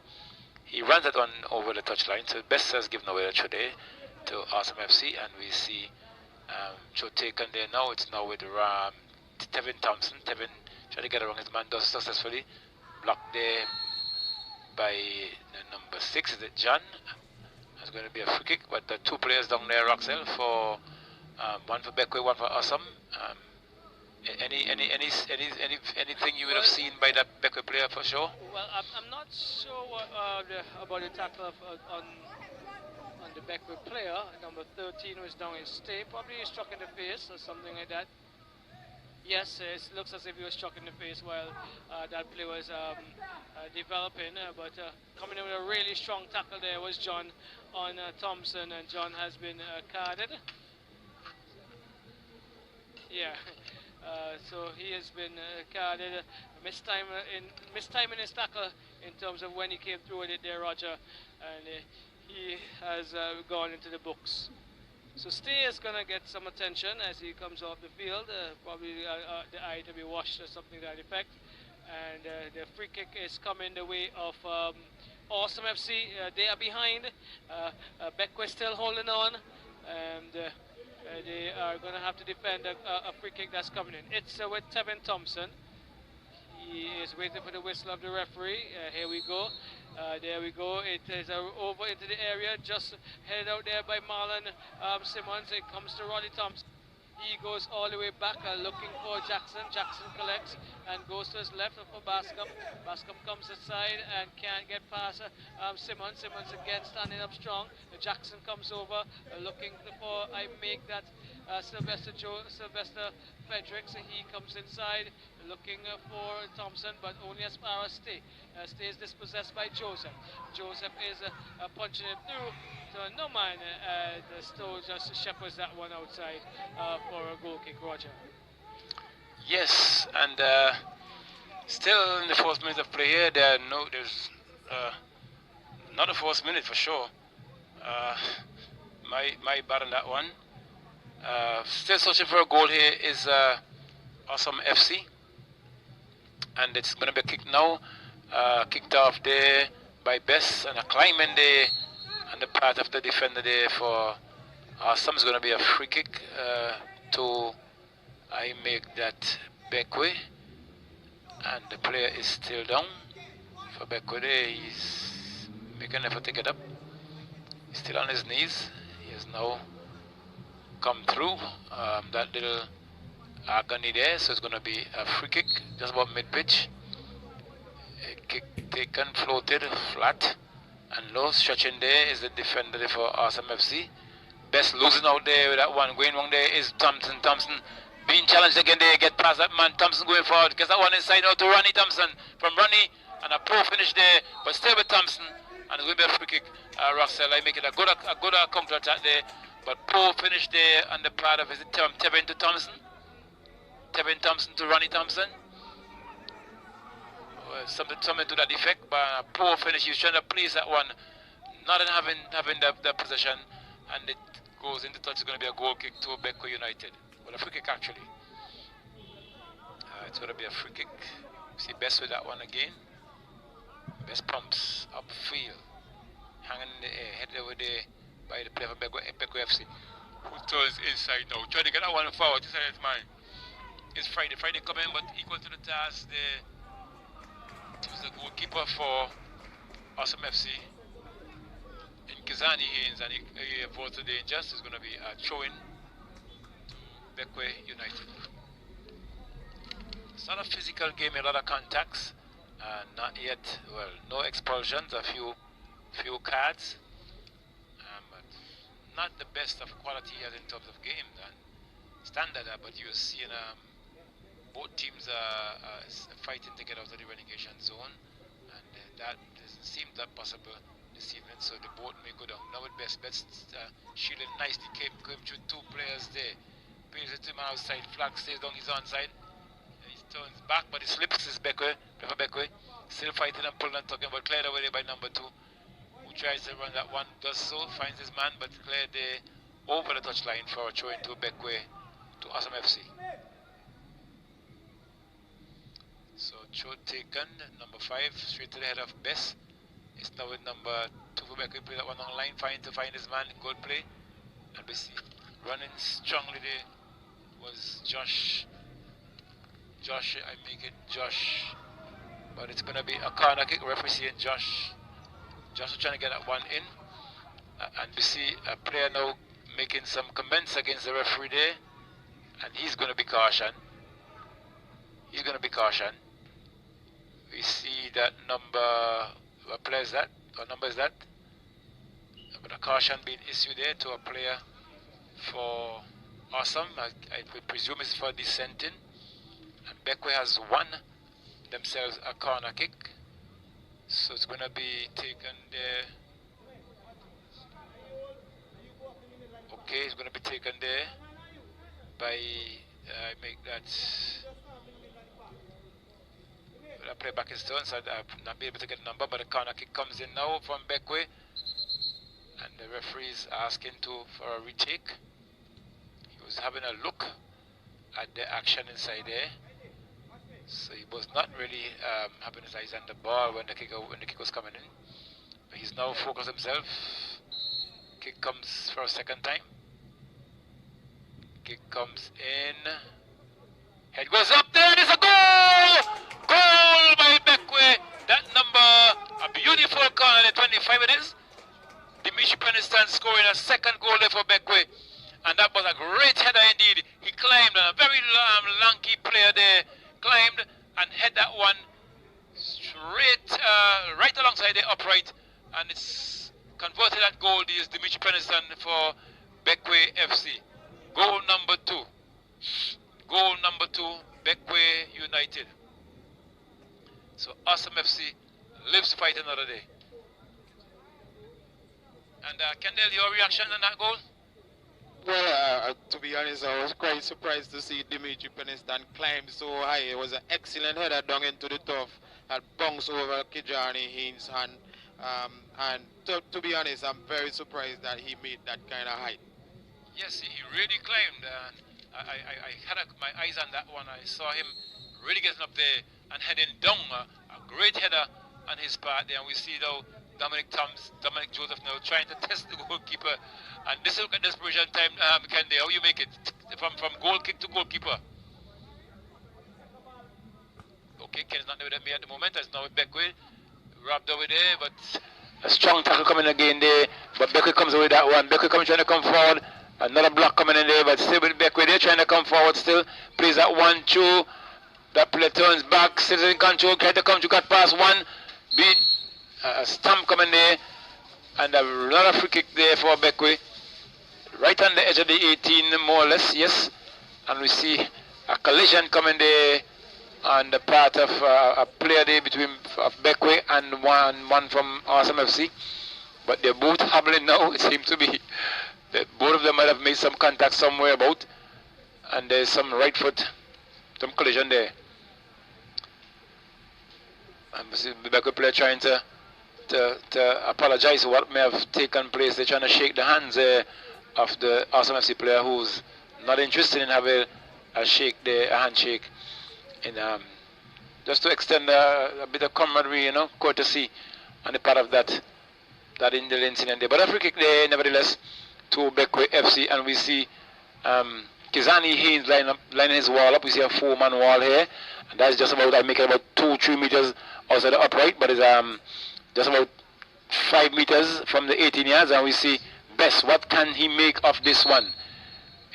[SPEAKER 1] He runs that one over the touchline, so Best has given away the throw there to Awesome FC, and we see throw taken there now. It's now with Tevin Thompson. Tevin trying to get around his man, does successfully. Blocked there by the number 6, is it John? It's going to be a free kick, but the 2 players down there, Roxell, for one for Beckwith, one for Awesome. Anything you would have seen by that Beckwith player for sure?
[SPEAKER 3] Well, I'm not sure about the tackle on the Beckwith player. Number 13 was down his stay. Probably struck in the face or something like that. Yes, it looks as if he was struck in the face while that play was developing. But coming in with a really strong tackle there was John on Thompson, and John has been carded. Yeah. So he has been carded, mistiming his tackle in terms of when he came through with it there, Roger, and he has gone into the books. So Stay is going to get some attention as he comes off the field, probably the eye to be washed or something to that effect. And the free kick is coming the way of Awesome FC. They are behind. Beckwith still holding on, and they are going to have to defend a free kick that's coming in. It's with Tevin Thompson. He is waiting for the whistle of the referee. Here we go. There we go. It is over into the area, just headed out there by Marlon Simmons. It comes to Roddy Thompson. He goes all the way back looking for Jackson. Jackson collects and goes to his left for Bascom. Bascom comes aside and can't get past Simmons. Simmons again standing up strong. Jackson comes over looking for, I make that Sylvester Fredericks. He comes inside looking for Thompson, but only as far as Stay is dispossessed by Joseph. Joseph is punching it through. So no man, the Stowe just shepherds that one outside for a goal kick, Roger.
[SPEAKER 1] Yes, and still in the fourth minute of play here, there's not a fourth minute for sure. My bad on that one. Still searching for a goal here is Awesome FC, and it's going to be a kick now. Kicked off there by Bess, and a climb in there on the part of the defender there for Awesome. Is going to be a free kick to, I make that Beckway, and the player is still down for Beckway there. He's making an effort to get up. He's still on his knees. He has now come through that little agony there, so it's going to be a free kick just about mid-pitch. A kick taken, floated, flat and low. Stretching there is the defender for Awesome FC. Best losing out there with that one. Going wrong there is Thompson. Thompson being challenged again there. Get past that man. Thompson going forward. Gets that one inside out to Ronnie Thompson. From Ronnie, and a poor finish there, but still with Thompson. And it's going to be a free kick. Russell, I make it a good counter attack there, but poor finish there on the part of, is it Tevin to Thompson? Tevin Thompson to Ronnie Thompson. Something to that effect, but a poor finish. He's trying to place that one, not in having the possession, and it goes into touch. It's going to be a goal kick to Beckway United. Well, a free kick actually. It's going to be a free kick. See Best with that one again. Best pumps upfield, hanging in the air, headed over there by the player for Beckway FC, who turns inside now, trying to get that one forward. This is mine. It's Friday. Friday coming, but equal to the task there. Who's the goalkeeper for Awesome FC in Kizani Haynes, and he avoids the danger. It's going to be a throw-in to Beckway United. It's not a physical game, a lot of contacts, not yet, well, no expulsions, a few cards, but not the best of quality as in terms of game and standard, but you're seeing both teams are fighting to get out of the relegation zone, and that doesn't seem that possible this evening, so the boat may go down. Now with Best shielded nicely, came through two players there, plays it to him outside, flag stays down his onside, he turns back, but he slips his Beckway, still fighting and pulling and tugging, but cleared away by number 2, who tries to run that one, does so, finds his man, but cleared over the touchline for a throw into Beckway to Awesome FC. So throw taken, number 5, straight to the head of Bess. It's now with number 2 for Beckway, play that one on line, to find his man, good play. And we see running strongly there was Josh, I make it Josh, but it's going to be a corner kick. Referee seeing Josh is trying to get that one in, and we see a player now making some comments against the referee there, and he's going to be cautioned. We see that number, what player is that? What number is that? But a caution being issued there to a player for Awesome. I presume it's for dissenting. And Beckway has won themselves a corner kick. So it's going to be taken there. Okay, it's going to be taken there by, I make that. I play back his turn, so I'll not be able to get a number, but the corner kick comes in now from Beckway, and the referee is asking for a retake. He was having a look at the action inside there, so he was not really having his eyes on the ball when the kick was coming in. But he's now focused himself. Kick comes for a second time. Kick comes in. Head goes up there. It's a goal! Goal by Beckway. That number, a beautiful corner, 25 it is. Dimitri Peniston scoring a second goal there for Beckway. And that was a great header indeed. He climbed, a very lanky player there, climbed and hit that one straight right alongside the upright, and it's converted that goal. This is Dimitri Peniston for Beckway FC. Goal number 2. Goal number 2, Beckway United. So Awesome FC lives to fight another day. And Kendall, your reaction on that goal?
[SPEAKER 4] Well, to be honest, I was quite surprised to see Dimitri Peniston climb so high. It was an excellent header down into the turf and bounced over Kijani Haynes' hand. And to be honest, I'm very surprised that he made that kind of height.
[SPEAKER 1] Yes, he really climbed. I had my eyes on that one. I saw him really getting up there and heading down. A great header on his part there. And we see now Dominic Joseph now trying to test the goalkeeper. And this look at desperation time, Kendi, how you make it from goal kick to goalkeeper. Okay, Ken's not with me at the moment. That's now with Beckway. Robbed over there, but a strong tackle coming again there. But Beckway comes away with that one. Beckway trying to come forward. Another block coming in there, but still with Beckway there trying to come forward still. Plays that 1-2. That player turns back, sits in control, tries to come to cut past one. Being a stamp coming there. And another free kick there for Beckway. Right on the edge of the 18, more or less, yes. And we see a collision coming there on the part of a player there between Beckway and one from Awesome FC. But they're both hobbling now. It seems to be that both of them might have made some contact somewhere about. And there's some right foot, some collision there. And we see the Beckway player trying to apologize for what may have taken place. They're trying to shake the hands of the Awesome FC player who's not interested in having a handshake, in just to extend a bit of camaraderie, courtesy on the part of that incident there. But a free kick there, nevertheless, to Beckway FC, and we see Kizani Haynes lining his wall up. We see a 4-man wall here, and that's just about, I make it about 2-3 meters outside the upright, but it's just about 5 meters from the 18 yards, and we see Best. What can he make of this one?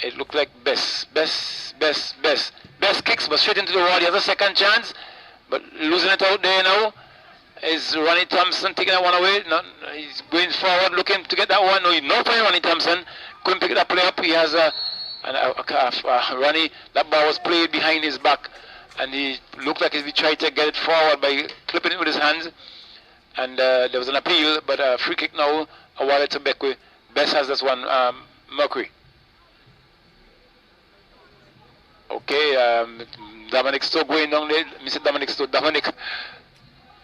[SPEAKER 1] It looked like Best kicks, but straight into the wall. He has a second chance, but losing it out there now is Ronnie Thompson taking that one away. He's going forward looking to get that one. No, he's not playing Ronnie Thompson. Couldn't pick that play up. He has Ronnie. That ball was played behind his back, and he looked like he tried to get it forward by clipping it with his hands. And there was an appeal, but a free kick now awarded to Beckway. Best has this one, Mercury. Okay, Dominic still going down there. Mr. Dominic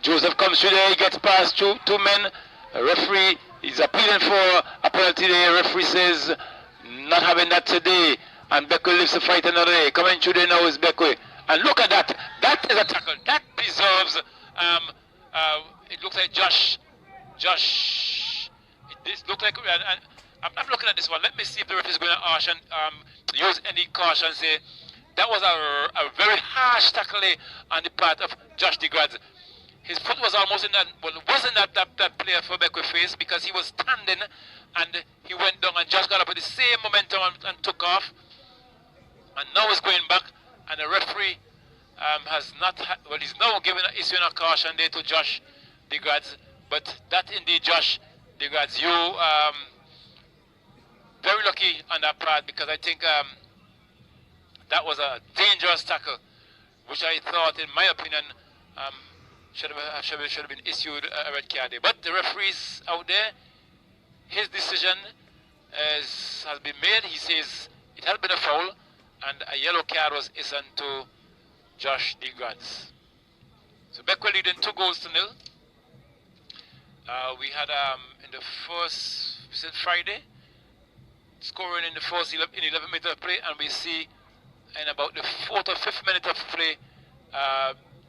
[SPEAKER 1] Joseph comes through there. He gets past two men. The referee is appealing for a penalty there. Referee says not having that today. And Beckway lives to fight another day. Coming through there now is Beckway. And look at that. That is a tackle. That deserves. It looks like Josh. This look like, I'm looking at this one. Let me see if the referee is going to use any caution. Say that was a very harsh tackle on the part of Josh DeGrads. His foot was almost in that. Well, it wasn't that player for Beckway face, because he was standing and he went down, and Josh got up with the same momentum and took off. And now he's going back, and the referee has not. He's now issuing a caution there to Josh DeGrads. But that indeed, Josh DeGrads, you very lucky on that part, because I think that was a dangerous tackle, which I thought, in my opinion, should have been issued a red card there. But the referees out there, his decision has been made. He says it has been a foul, and a yellow card was issued to Josh DeGrads. So Beckway leading 2-0. We had in the first, Friday, scoring in the first 11 minutes of play, and we see in about the 4th or 5th minute of play,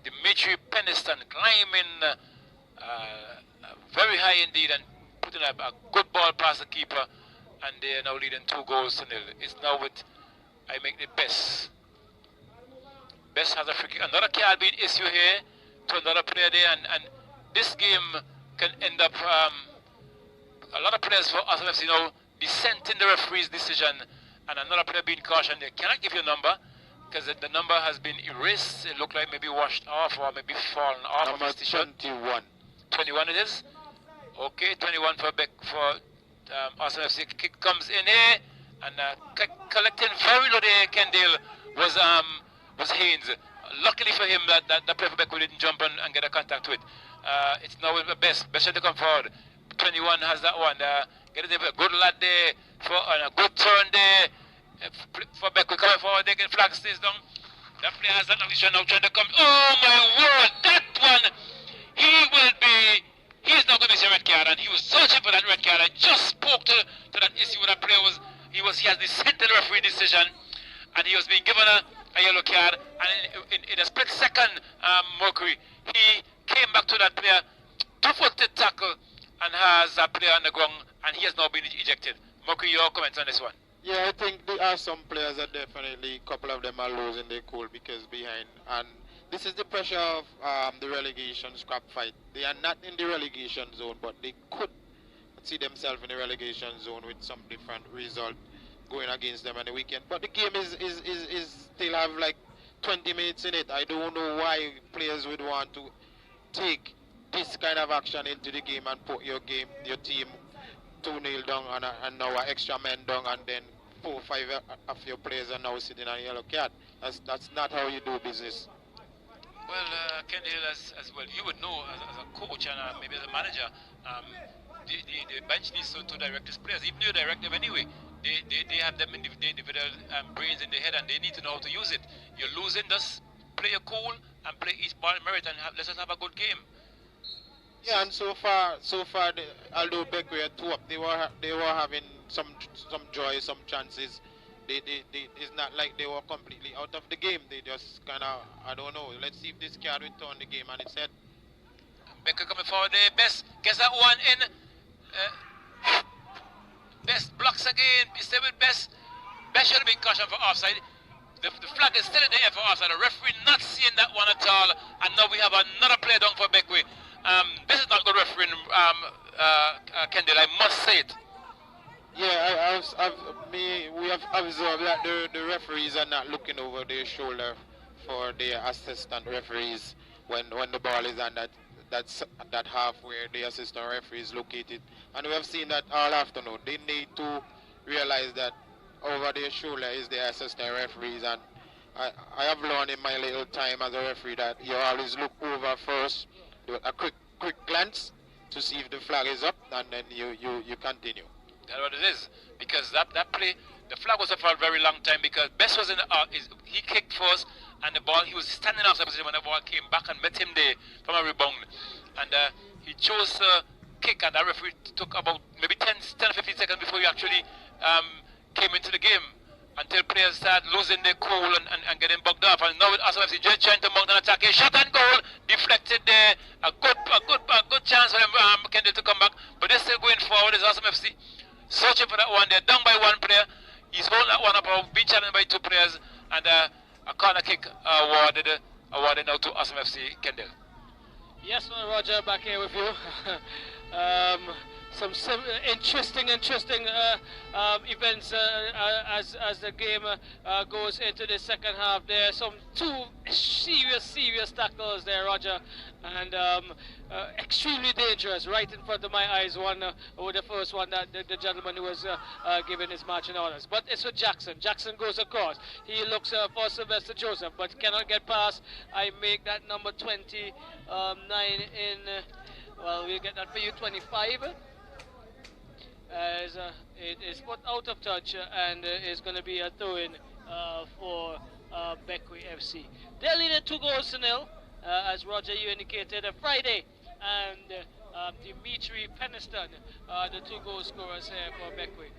[SPEAKER 1] Dimitri Peniston climbing very high indeed and putting a good ball past the keeper, and they are now leading 2-0. It's now with, I make the Best. Best has a free kick. Another card being issued here to another player there, and this game can end up a lot of players for Awesome FC now dissenting the referee's decision, and another player being cautioned. They cannot give you a number because the number has been erased. It looked like maybe washed off or maybe fallen off
[SPEAKER 4] Number
[SPEAKER 1] of his t-shirt.
[SPEAKER 4] 21.
[SPEAKER 1] 21 it is. Okay, 21 for Arsenal FC. Kick comes in here and collecting very low there. Kendall was Haynes. Luckily for him that the player for Beckwith didn't jump and get a contact with. It's now with Best to come forward. 21 has that one. Get it there, a good lad there for a good turn there for Beckwith coming forward. They get flag stays down. That player has that now. He's now trying to come. Oh my word! That one, he's not going to miss a red card, and he was searching for that red card. I just spoke to that issue with that player. He has dissented the referee decision, and he was being given a yellow card, and in a split second, Mercury, he came back to that player, two-footed tackle, and has that player on the ground, and he has now been ejected. Mercury, your comments on this one?
[SPEAKER 4] Yeah, I think there are some players that definitely, a couple of them are losing their cool because behind, and this is the pressure of the relegation scrap fight. They are not in the relegation zone, but they could see themselves in the relegation zone with some different result going against them on the weekend. But the game is still have like 20 minutes in it. I don't know why players would want to take this kind of action into the game and put your team 2-0 down and now an extra man down, and then 4 or 5 of your players are now sitting on a yellow card. That's not how you do business.
[SPEAKER 1] Well, Kendall, as well, you would know as a coach and maybe as a manager, the bench needs to direct these players. Even though you direct them anyway, they have them individual brains in their head, and they need to know how to use it. You're losing, just play your cool and play each ball in merit, and let's just have a good game.
[SPEAKER 4] Yeah, and so far, although Beckwith were 2 up, they were having some joy, some chances. It's not like they were completely out of the game. They just kind of, I don't know. Let's see if this card will turn the game, and it's set.
[SPEAKER 1] Beckwith coming forward there. Best gets that one in. Best blocks again. Stay with Best. Best should have been cautioned for offside. The flag is still in the air for offside. The referee not seeing that one at all. And now we have another play down for Beckwith. This is not good refereeing, Kendall. I must say it.
[SPEAKER 4] Yeah, we have observed that the referees are not looking over their shoulder for their assistant referees when the ball is on that half where the assistant referee is located. And we have seen that all afternoon. They need to realize that over their shoulder is the assistant referees, and I have learned in my little time as a referee that you always look over first, do a quick glance to see if the flag is up, and then you continue.
[SPEAKER 1] That's what it is, because that play, the flag was up for a very long time because Best was in the he kicked first, and the ball, he was standing outside position when the ball came back and met him there from a rebound, and he chose to kick, and that referee took about maybe 10 or 15 seconds before he actually came into the game, until players started losing their cool and getting bugged off. And now with Arsenal FC just trying to mount an attack, a shot and goal deflected there, a good chance for them Kendall to come back, but they're still going forward. Is Arsenal FC searching for that one. They're down by 1 player. He's holding that one up, being challenged by 2 players, and a corner kick awarded now to Arsenal FC. Kendall.
[SPEAKER 3] Yes, Roger, back here with you. Some interesting events as the game goes into the second half. There are some 2 serious tackles there, Roger, and extremely dangerous right in front of my eyes. One with the first one, that the gentleman who was given his marching orders. But it's with Jackson. Jackson goes across. He looks for Sylvester Joseph, but cannot get past. I make that number 29 in. Well, we'll get that for you, 25. As it is put out of touch and is going to be a throw-in for Beckwith FC. They're leading 2-0, as Roger, you indicated. Friday and Dimitri Peniston, the 2 goal scorers here for Beckwith.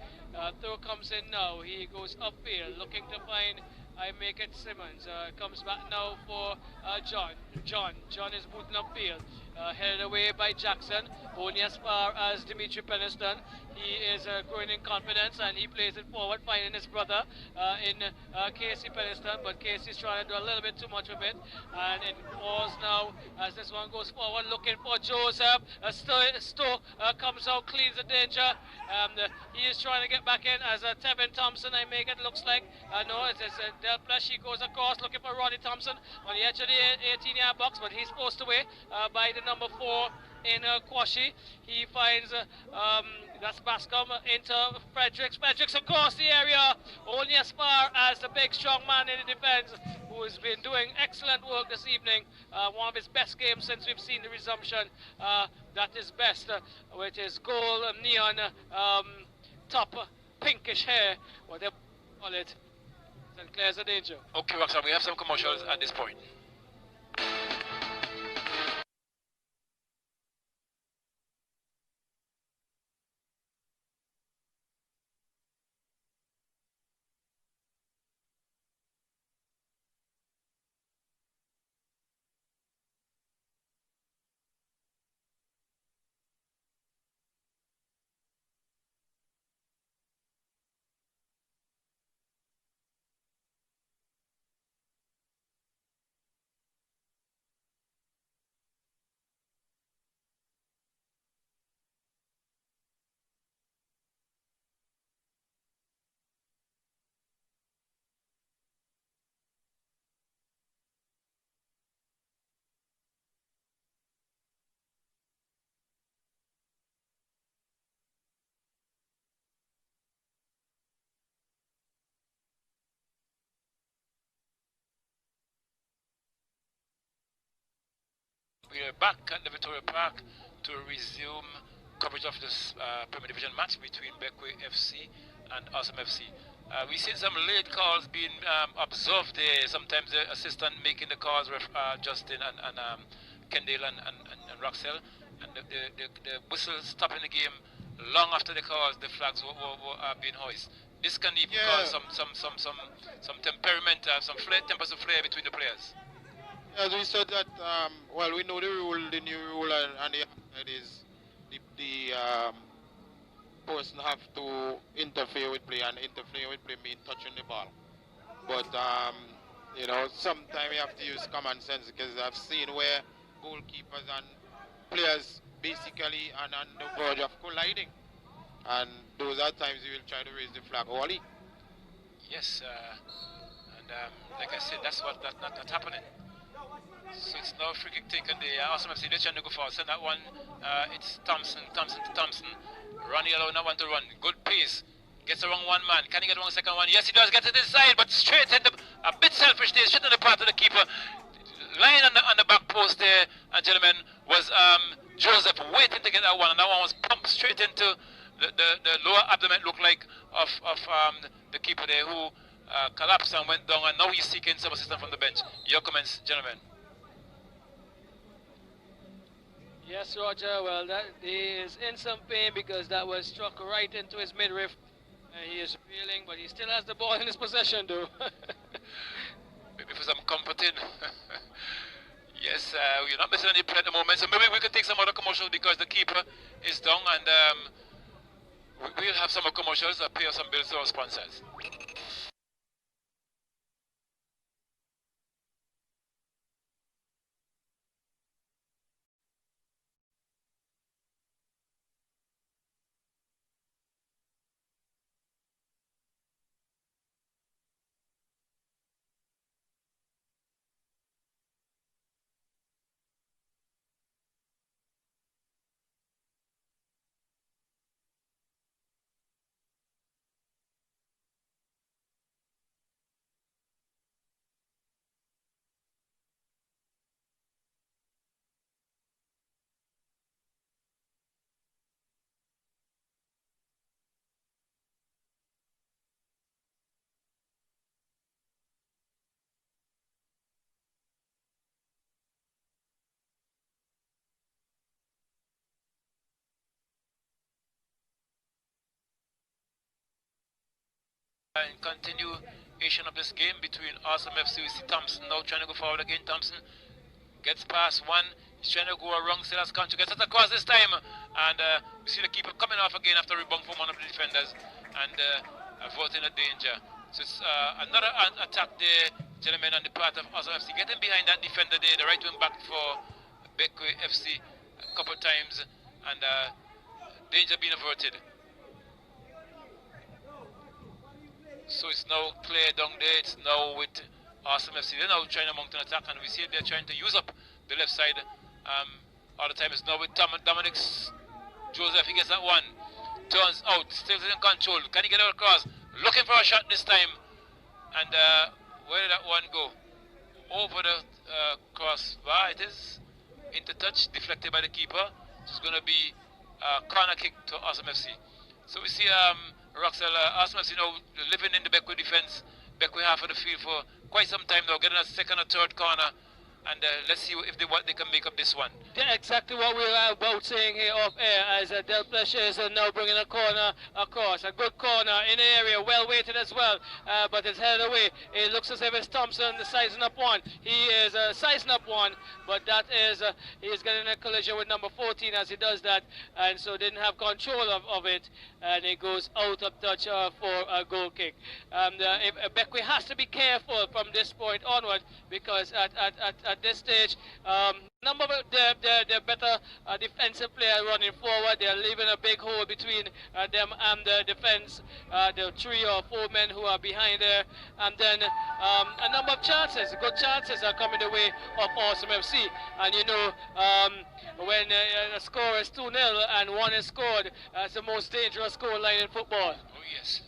[SPEAKER 3] Throw comes in now. He goes upfield looking to find I make it Simmons. Comes back now for John. John is booting upfield. Headed away by Jackson, only as far as Dimitri Peniston. He is growing in confidence and he plays it forward, finding his brother in Casey Peniston, but Casey's trying to do a little bit too much of it, and it falls now as this one goes forward, looking for Joseph. Stowe comes out, cleans the danger. He is trying to get back in as Tevin Thompson, I make it looks like. No, it's Del Plush. He goes across looking for Ronnie Thompson on the edge of the 18-yard box, but he's forced away by the number 4 in Kwashi. He finds that's Bascom into Fredericks. Fredericks across the area, only as far as the big strong man in the defense, who has been doing excellent work this evening. One of his best games since we've seen the resumption. That is best, with his gold neon top pinkish hair, whatever you call it. St. Clair's a danger.
[SPEAKER 1] Okay, Roxanne, we have some commercials at this point. We are back at the Victoria Park to resume coverage of this Premier Division match between Beckway FC and Awesome FC. We've seen some late calls being observed there. Sometimes the assistant making the calls, Justin and Kendall and Roxell, and the whistle stopping the game long after the calls, the flags were being hoisted. This can even cause some temperament, some tempers of flare between the players.
[SPEAKER 4] As we said that, well, we know the rule, the new rule, and it is the person have to interfere with play, and interfere with play means touching the ball. But, you know, sometimes you have to use common sense, because I've seen where goalkeepers and players basically are on the verge of colliding. And those are times you will try to raise the flag early.
[SPEAKER 1] Yes, and like I said, that's not happening. So it's now free kick taken. The Awesome FC, they're trying to go forward. Send that one. It's Thompson to Thompson. Ronnie allowing that one to run. Good pace. Gets the wrong one man. Can he get the wrong second one? Yes, he does. Get to this side, but straight in a bit selfish there. Straight in the path of the keeper. Lying on the back post there, and gentlemen, was Joseph waiting to get that one, and that one was pumped straight into the lower abdomen, looked like, of the keeper there, who collapsed and went down, and now he's seeking some assistance from the bench. Your comments, gentlemen.
[SPEAKER 3] Yes, Roger. Well, he is in some pain because that was struck right into his midriff. He is reeling, but he still has the ball in his possession, though.
[SPEAKER 1] Maybe for some comforting. Yes, we're not missing any play at the moment, so maybe we could take some other commercials because the keeper is down, and we'll have some more commercials that pay us some bills to our sponsors. In continuation of this game between Awesome FC, we see Thompson now trying to go forward again. Thompson gets past one, he's trying to go wrong, still has country, gets it across this time, and we see the keeper coming off again after a rebound from one of the defenders and averting a danger. So it's another attack there, gentlemen, on the part of Awesome FC, getting behind that defender there, the right wing back for Beckway FC a couple of times, and danger being averted. So it's now clear down there. It's now with Awesome FC. They're now trying to mount an attack, and we see they're trying to use up the left side. All the time it's now with Dominic Joseph. He gets that one. Turns out, still in control. Can he get it across? Looking for a shot this time. And where did that one go? Over the crossbar. It is into touch, deflected by the keeper. It's going to be a corner kick to Awesome FC. So we see Roxel, Awesome FC now living in the backward defense, backward half of the field for quite some time now, getting a second or third corner. And let's see if what they can make up this one.
[SPEAKER 3] Yeah, exactly what we were about saying here off air, as Del Pleche is now bringing a corner across. A good corner in the area, well weighted as well, but it's headed away. It looks as if it's Thompson sizing up one. He is sizing up one, but that is, he's getting a collision with number 14 as he does that, and so didn't have control of it, and it goes out of touch for a goal kick. Beckwith has to be careful from this point onward, because at this stage, number of the better defensive player running forward. They're leaving a big hole between them and the defense, the 3 or 4 men who are behind there, and then a number of chances, good chances are coming the way of Awesome FC. And you know, when a score is 2-0 and 1 is scored, it's the most dangerous score line in football.
[SPEAKER 1] Oh yes,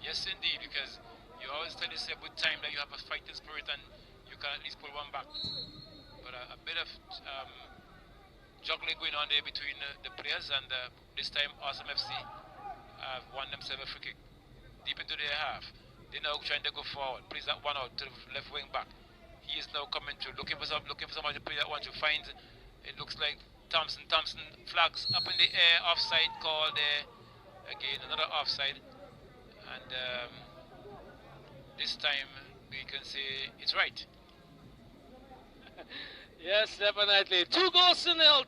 [SPEAKER 1] yes indeed, because you always tell yourself with time that you have a fighting spirit and you can at least pull one back. But a bit of juggling going on there between the players, and this time Awesome FC won themselves a free kick deep into their half. They're now trying to go forward, plays that one out to the left wing back. He is now coming through, looking for somebody to play that one to find. It looks like Thompson flags up in the air, offside call there. Again, another offside, and this time we can say it's right.
[SPEAKER 3] Yes, definitely. 2 goals to nil.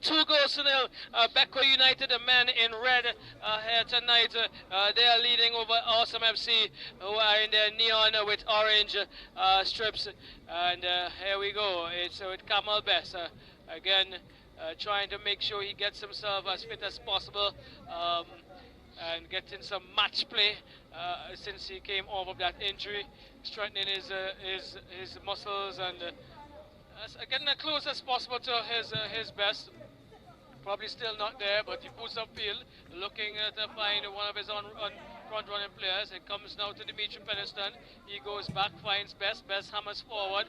[SPEAKER 3] Beckwith United, the men in red here tonight. They are leading over Awesome FC, who are in their neon with orange strips. And here we go. It's with Kamal Best. Again, trying to make sure he gets himself as fit as possible. And getting some match play since he came off of that injury, strengthening his muscles and getting as close as possible to his best. Probably still not there, but he puts upfield, looking to find one of his front running players. It comes now to Dimitri Peniston. He goes back, finds Best. Best hammers forward.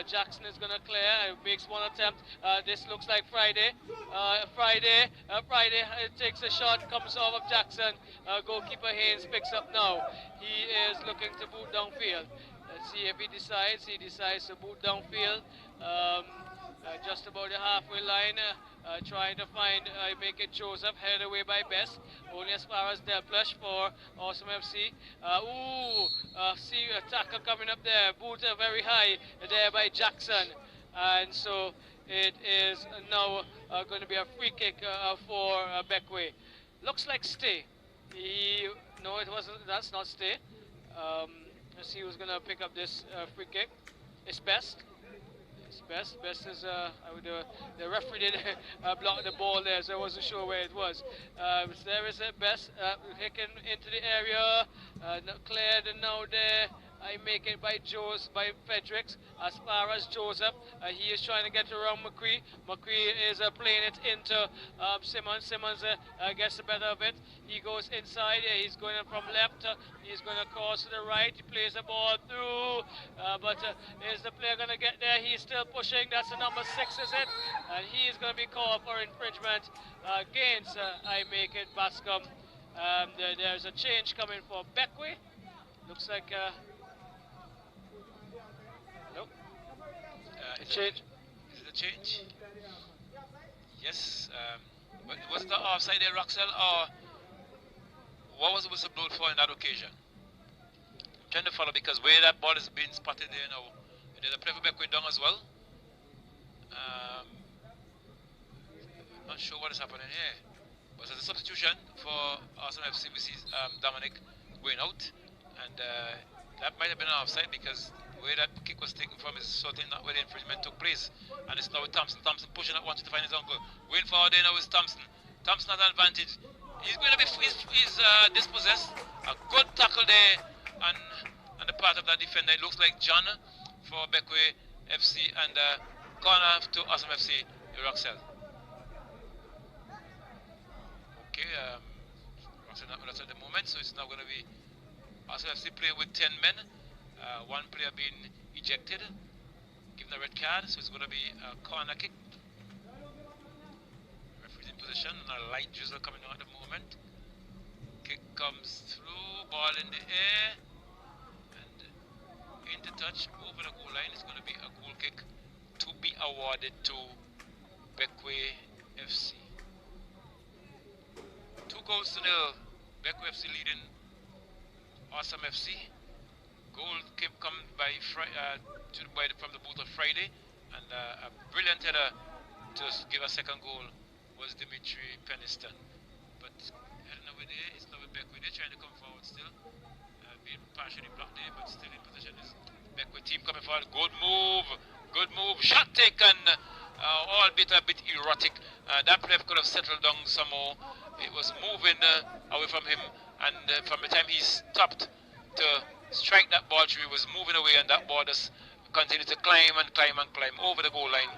[SPEAKER 3] Jackson is going to clear, makes one attempt. This looks like Friday. Friday takes a shot, comes off of Jackson. Goalkeeper Haynes picks up now. He is looking to boot downfield. Let's see if he decides to boot downfield. Just about the halfway line, trying to find, make it Joseph, headed away by Best, only as far as Del Pleche for Awesome FC. See a tackle coming up there, boot very high there by Jackson, and so it is now going to be a free kick for Beckwith. Looks like stay. No, it wasn't. That's not stay. Let's see who's going to pick up this free kick. It's Best. Best is the referee did block the ball there, so I wasn't sure where it was. So there is a Best kicking into the area, cleared and now there. I make it by Fredericks as far as Joseph. He is trying to get around McCree. McCree is playing it into Simmons. Simmons gets the better of it. He goes inside. He's going from left. He's going to cross to the right. He plays the ball through. But is the player going to get there? He's still pushing. That's the number 6, is it? And he is going to be called for infringement against I make it Bascom. There's a change coming for Beckwith. Looks like...
[SPEAKER 1] Is it a change? Yes. But was the offside there, Roxel, or what was the whistle blown for in that occasion? I'm trying to follow, because where that ball is being spotted there now, there's a play for Beckwith down as well. Not sure what is happening here. But as a substitution for Awesome FC, we see Dominic going out, and that might have been an offside, because where that kick was taken from is certainly not where the infringement took place. And it's now with Thompson. Thompson pushing that one to find his uncle. Going forward there now is Thompson. Thompson has an advantage. He's going to be dispossessed. A good tackle there on the part of that defender. It looks like John for Beckway FC and corner to Awesome FC Roxel. Okay, Roxel not with us at the moment, so it's now going to be Awesome FC playing with 10 men. One player being ejected, given a red card, so it's going to be a corner kick. Referee's in position, and a light drizzle coming on at the moment. Kick comes through, ball in the air, and into touch over the goal line. It's going to be a goal kick to be awarded to Beckway FC. 2-0. Beckway FC leading Awesome FC. Goal come by from the boot of Friday, and a brilliant header to give a second goal was Dimitri Peniston. But heading over there, it's now with Beckway. They're trying to come forward still, being partially blocked there, but still in position. Is Beckway team coming forward. Good move, shot taken. Albeit a bit erratic. That player could have settled down some more. It was moving away from him, and from the time he stopped to strike that ball through, he was moving away, and that ball just continued to climb over the goal line.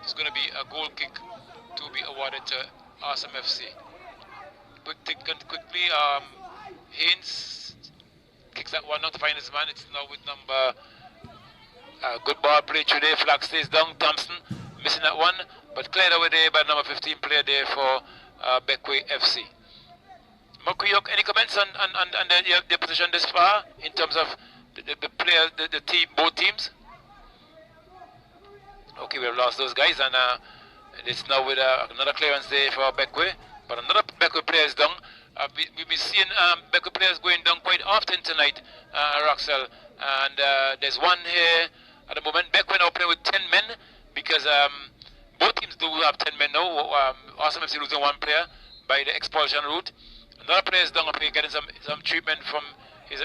[SPEAKER 1] It's going to be a goal kick to be awarded to Awesome FC. Quickly, Haynes kicks that one out to find his man. It's now with number good ball play through there. Flag stays down. Thompson missing that one, but cleared away there by number 15 player there for Beckway FC. Mokuyok, any comments on the position this far in terms of the players, the team, both teams? Okay, we have lost those guys, and it's now with another clearance there for Beckway, but another Beckway player is down. We've been seeing Beckway players going down quite often tonight, Roxel, and there's one here at the moment. Beckway now playing with 10 men because both teams do have 10 men now. Awesome FC losing one player by the expulsion route. Another player is down up here getting some treatment from his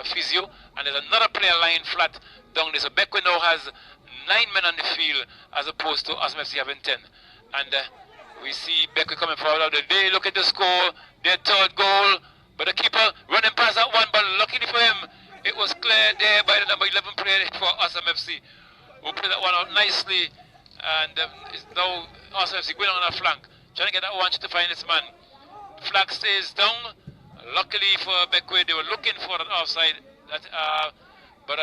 [SPEAKER 1] physio, and there's another player lying flat down there. So Beckway now has 9 men on the field as opposed to Awesome FC having 10. And we see Beckway coming forward out there. They look at the score, their third goal, but the keeper running past that one, but luckily for him, it was cleared there by the number 11 player for Awesome FC, who played that one out nicely, and it's now Awesome FC going on a flank, trying to get that one to find its man. Flag stays down. Luckily for Beckway, they were looking for that offside, but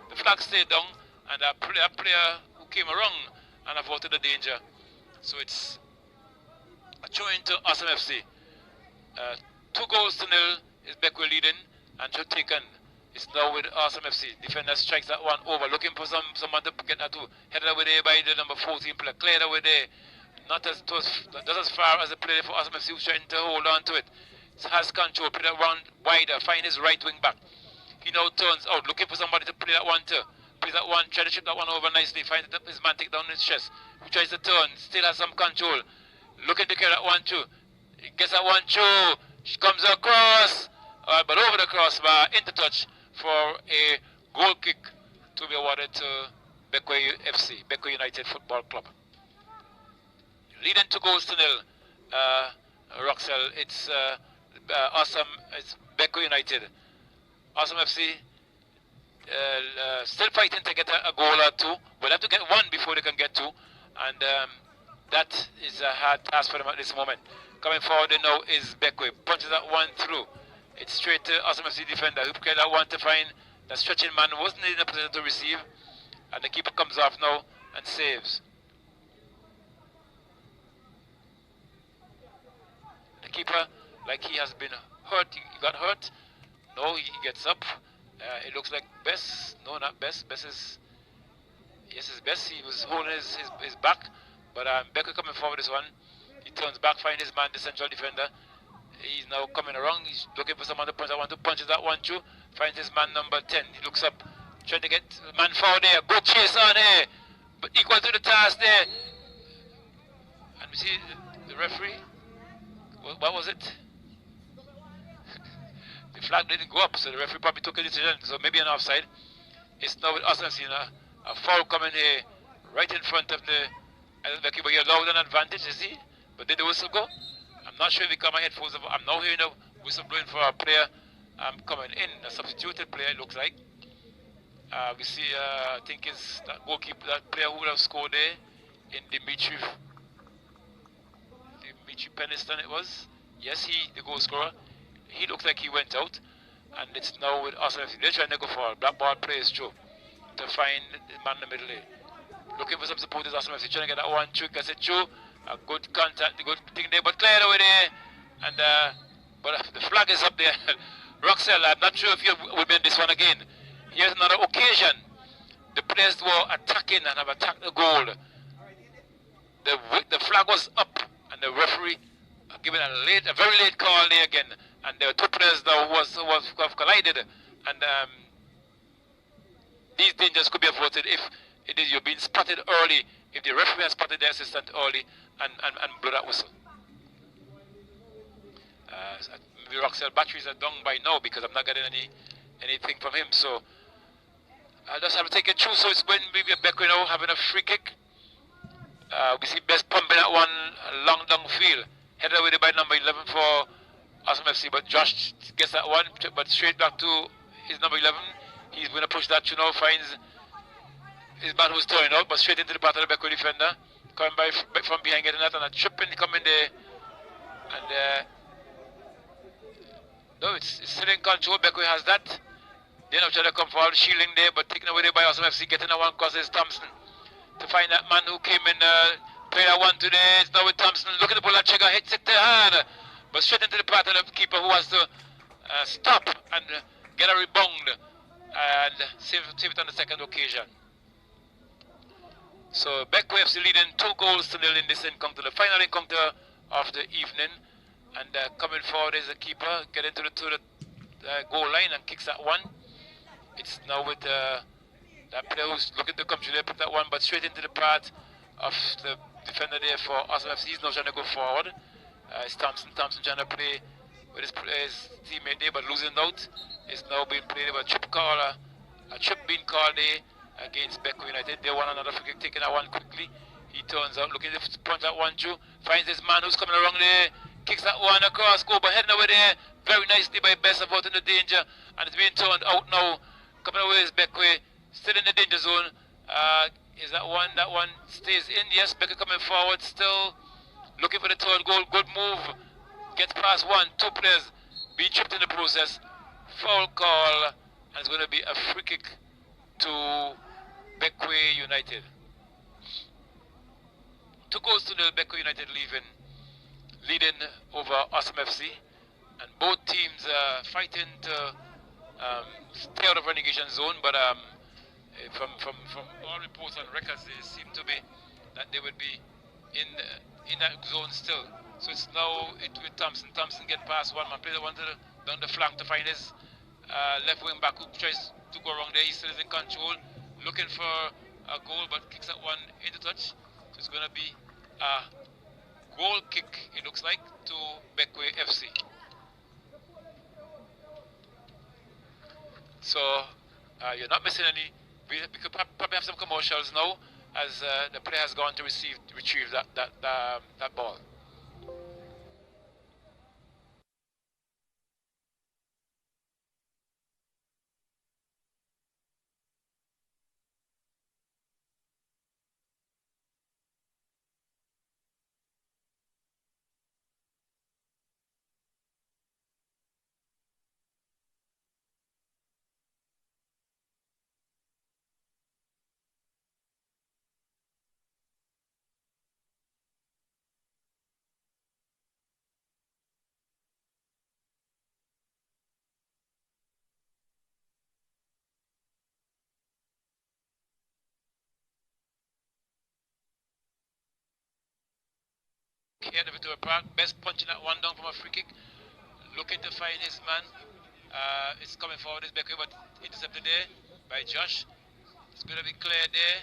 [SPEAKER 1] the flag stayed down, and that player who came around and avoided the danger. So it's a throw into Awesome FC. 2-0 is Beckway leading, and should taken. It's now with Awesome FC. Defender strikes that one over, looking for someone to get that to. Headed away there by the number 14 player, cleared away there. Not as far as the player for Awesome FC who's trying to hold on to it. Has control, play that one wider, find his right wing back. He now turns out, looking for somebody to play that one too. Plays that one, try to chip that one over nicely, finds his man take down his chest. Who tries to turn, still has some control. Looking to carry that one too. He gets that one through, she comes across, but over the crossbar, into touch for a goal kick to be awarded to Beckway FC, Beckway United Football Club. Leading 2-0. Roxel, it's Awesome, it's Beckway United. Awesome FC still fighting to get a goal or two. We'll have to get one before they can get two, and that is a hard task for them at this moment. Coming forward now is Beckway, punches that one through. It's straight to Awesome FC defender who played that one to find the stretching man, wasn't in a position to receive, and the keeper comes off now and saves. The keeper, like he has been hurt, he got hurt. No, he gets up. It looks like Bess. No, not Bess. Bess is, yes, it's Bess. He was holding his back, but Beckway coming forward this one. He turns back, finds his man, the central defender. He's now coming around. He's looking for someone to punch. I want to punch that one through. Finds his man number 10. He looks up, trying to get the man forward there. Good chase on there, but equal to the task there. And we see the referee. What was it? The flag didn't go up, so the referee probably took a decision. So maybe an offside. It's now with us seeing a foul coming here, right in front of the. But he allowed an advantage, you see. But did the whistle go? I'm not sure if we got my headphones. I'm now hearing a whistle blowing for our player coming in, a substituted player, it looks like. We see, I think it's that goalkeeper, that player who would have scored there in Dimitri Peniston it was. Yes, the goal scorer. He looks like he went out, and it's now with Arsenal. They're trying to go for black ball plays through to find the man in the middle there. Looking for some supporters, Arsenal FC trying to get that one trick. I said, true, a good contact, a good thing there, but cleared away there. And but the flag is up there. Roxell, I'm not sure if you will be in this one again. Here's another occasion. The players were attacking and have attacked the goal. The flag was up, and the referee given a very late call there again. And there were two players now who have collided. And these dangers could be avoided if it is you're being spotted early, if the referee has spotted the assistant early and blow that whistle. Maybe Roxell batteries are down by now because I'm not getting anything from him. So I'll just have to take it through. So it's going to be Beckway now having a free kick. We see Best pumping that one long downfield. Headed away by number 11 for Arsenal FC. But Josh gets that one, but straight back to his number 11. He's going to push that, finds his man who's throwing out, but straight into the path of the Beckway defender. Coming by from behind, getting that, and a tripping coming there. And no, it's still in control. Beckway has that. They're now trying to come forward, shielding there, but taken away there by Arsenal FC. Getting that one across is Thompson to find that man who came in, play that one today. It's now with Thompson looking to pull that trigger, hits it hard, but straight into the path of the keeper who has to stop and get a rebound and save it on the second occasion. So Beckway FC leading 2-0 in this encounter, the final encounter of the evening. And coming forward is the keeper, getting to the goal line and kicks that one. It's now with that player who's looking to come through there, put that one, but straight into the path of the defender there for Arsenal FC. He's now trying to go forward. It's Thompson trying to play with his teammate there, but losing out. It's now being played with a trip being called there against Beckway United. They want another free kick, taking that one quickly. He turns out, looking to punch that one through, finds this man who's coming along there, kicks that one across, go but heading over there, very nicely by Best, avoiding the danger, and it's being turned out now. Coming away is Beckway, still in the danger zone. Is that one stays in? Yes, Beckway coming forward, still looking for the third goal. Good move, gets past one, two players being tripped in the process. Foul call, and it's going to be a free kick to Beckway United. 2 goals to the Beckway United leading over Arsenal FC, and both teams fighting to stay out of relegation zone. But from all reports and records, they seem to be that they would be in that zone still. So it's now with Thompson. Thompson get past one man, plays the one down the flank to find his left wing back who tries to go wrong there. He still is in control, looking for a goal, but kicks that one into touch. So it's going to be a goal kick, it looks like, to Beckway FC. So you're not missing any. We could probably have some commercials now as the player has gone to retrieve that ball. Here at the Victoria Park, Best punching that one down from a free kick, looking to find his man. It's coming forward, is Beckway, but intercepted there by Josh. It's going to be cleared there.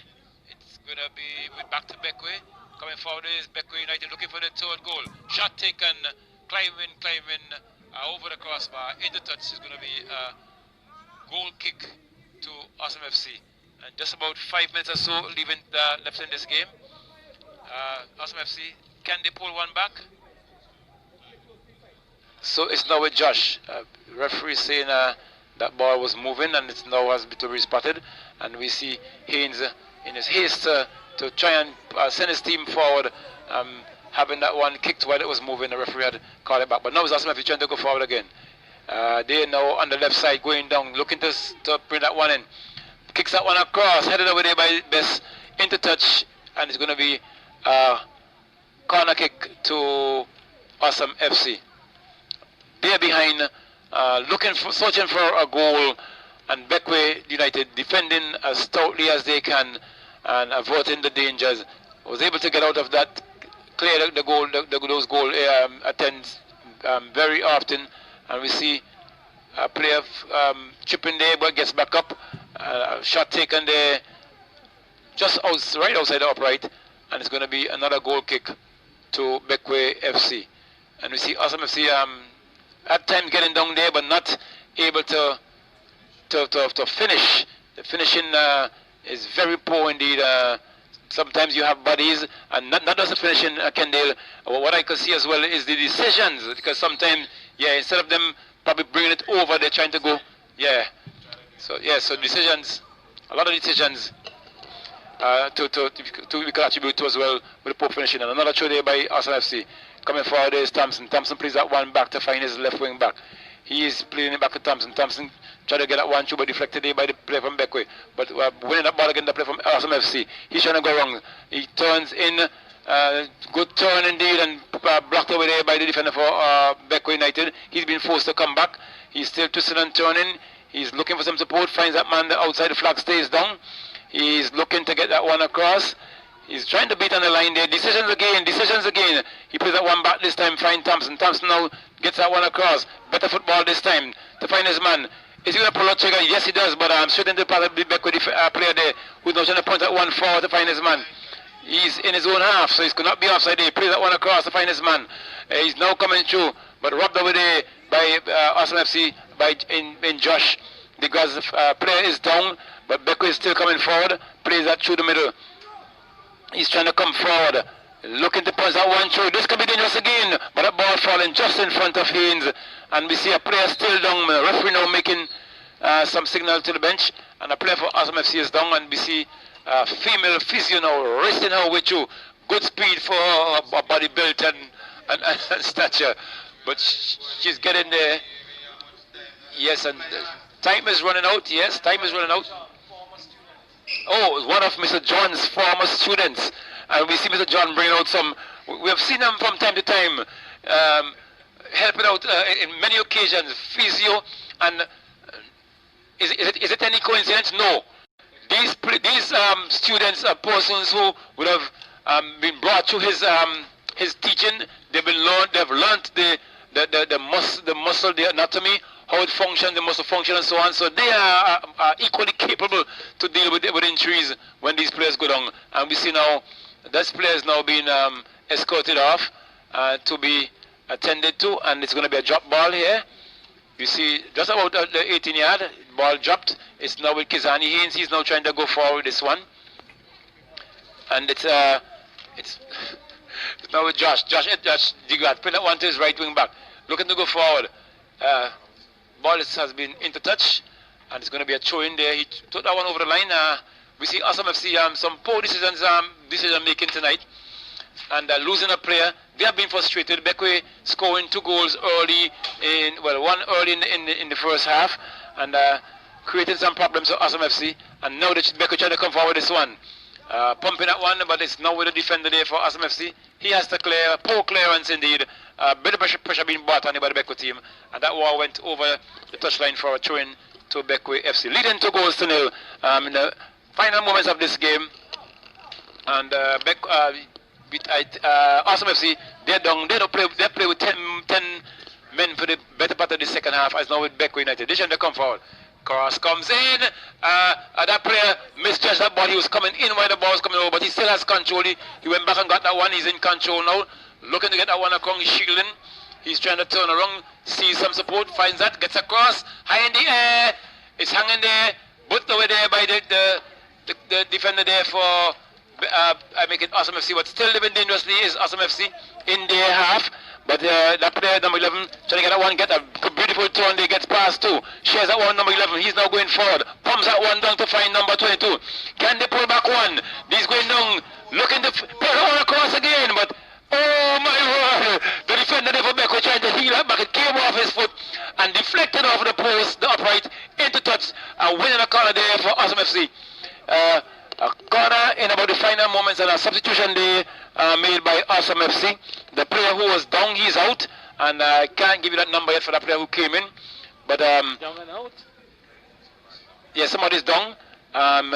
[SPEAKER 1] It's going to be back to Beckway. Coming forward is Beckway United, looking for the third goal. Shot taken, climbing over the crossbar, into touch. Is going to be a goal kick to Arsenal FC. And just about 5 minutes or so left in this game. Arsenal FC, can they pull one back? So it's now with Josh. Referee saying that ball was moving and it now has to be spotted. And we see Haynes in his haste to try and send his team forward, having that one kicked while it was moving. The referee had called it back. But now it's Osman trying to go forward again. They now on the left side going down, looking to bring that one in. Kicks that one across, headed over there by Best into touch, and it's going to be a corner kick to Awesome FC. They're behind, searching for a goal, and Beckway United defending as stoutly as they can and averting the dangers. Was able to get out of that, clear the goal, those goal attempts very often, and we see a player chipping there but gets back up. Shot taken there, just right outside the upright, and it's going to be another goal kick to Beckway FC. And we see Awesome FC at times getting down there, but not able to finish. The finishing is very poor indeed. Sometimes you have bodies, and not just the finishing, Kendall. What I could see as well is the decisions, because sometimes, instead of them probably bringing it over, they're trying to go, So decisions, a lot of decisions we could attribute to as well with the poor finishing. And another throw there by Arsenal FC. Coming forward there is Thompson. Thompson plays that one back to find his left wing back. He is playing it back to Thompson. Thompson tried to get that one through, but deflected there by the player from Beckway. But winning that ball again, the player from Arsenal FC. He's trying to go wrong. He turns in, good turn indeed, and blocked over there by the defender for Beckway United. He's been forced to come back. He's still twisting and turning. He's looking for some support, finds that man outside the flag, stays down. He's looking to get that one across. He's trying to beat on the line there. Decisions again. He plays that one back this time, find Thompson. Thompson now gets that one across. Better football this time to find his man. Is he going to pull out trigger? Yes, he does, but I'm straight into the back with the player there who's now trying to point that one forward to find his man. He's in his own half, so he could not be offside there. He plays that one across to find his man. He's now coming through, but robbed over there by Arsenal FC, in Josh. The player is down, but Beckway is still coming forward. Plays that through the middle. He's trying to come forward, looking to punch that one through. This could be dangerous again, but that ball falling just in front of Haynes, and we see a player still down. The referee now making some signal to the bench, and a player for Awesome FC is down, and we see a female physio now racing her way through. Good speed for her body built and stature, but she's getting there. Yes, and time is running out. Yes, time is running out. Oh, one of Mr. John's former students, and we see Mr. John bringing out some. We have seen him from time to time, helping out in many occasions, physio. And is it any coincidence? No. These students are persons who would have been brought to his teaching. They've learned the muscle, the anatomy, how it functions, the muscle function, and so on. So they are equally capable to deal with injuries when these players go down. And we see now this player is now being escorted off to be attended to, and it's going to be a drop ball here. You see just about the 18-yard ball dropped. It's now with Kizani Haynes. He's now trying to go forward with this one, and it's now with Josh Digrat. Put that one to his right wing back, looking to go forward. Ball has been into touch, and it's going to be a throw in there. He took that one over the line. We see Awesome FC some poor decision making tonight, and losing a player. They have been frustrated. Beckway scoring 2 goals early one early in the first half, and creating some problems for Awesome FC. And now Beckway trying to come forward this one, pumping that one, but it's now with the defender there for Awesome FC. He has to clear, poor clearance indeed. Bit of pressure being brought on by the Beckway team, and that ball went over the touchline for a throw-in to Beckway FC, leading 2 goals to 0 in the final moments of this game. And Awesome FC, they're down. They play with 10 men for the better part of the second half, as now with Beckway United. They should come forward. Cross comes in. That player misjudged that ball. He was coming in while the ball was coming over, but he still has control. He went back and got that one. He's in control now. Looking to get that one across, he's shielding. He's trying to turn around, sees some support, finds that, gets across, high in the air. It's hanging there, put over there by the defender there for I make it Awesome FC, but still living dangerously is Awesome FC in their half. But that player, number 11, trying to get that one, get a beautiful turn, they gets past two. Shares that one, number 11, he's now going forward. Pumps that one down to find number 22. Can they pull back one? He's going down, looking to pull it all across again, but oh my word! The defender there for Beckwith trying to heal that back, it came off his foot and deflected off the post, the upright, into touch, and winning a corner there for Awesome FC. A corner in about the final moments and a substitution there made by Awesome FC. The player who was down, he's out, and I can't give you that number yet for that player who came in. But
[SPEAKER 3] down and out.
[SPEAKER 1] yeah, somebody's down.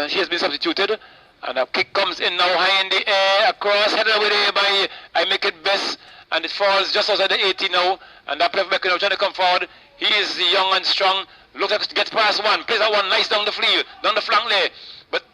[SPEAKER 1] He has been substituted, and a kick comes in now high in the air, across, headed away there by I make it best, and it falls just outside the 80 now. And that player now trying to come forward. He is young and strong. Looks like he gets past one, plays that one nice down the field, down the flank there. But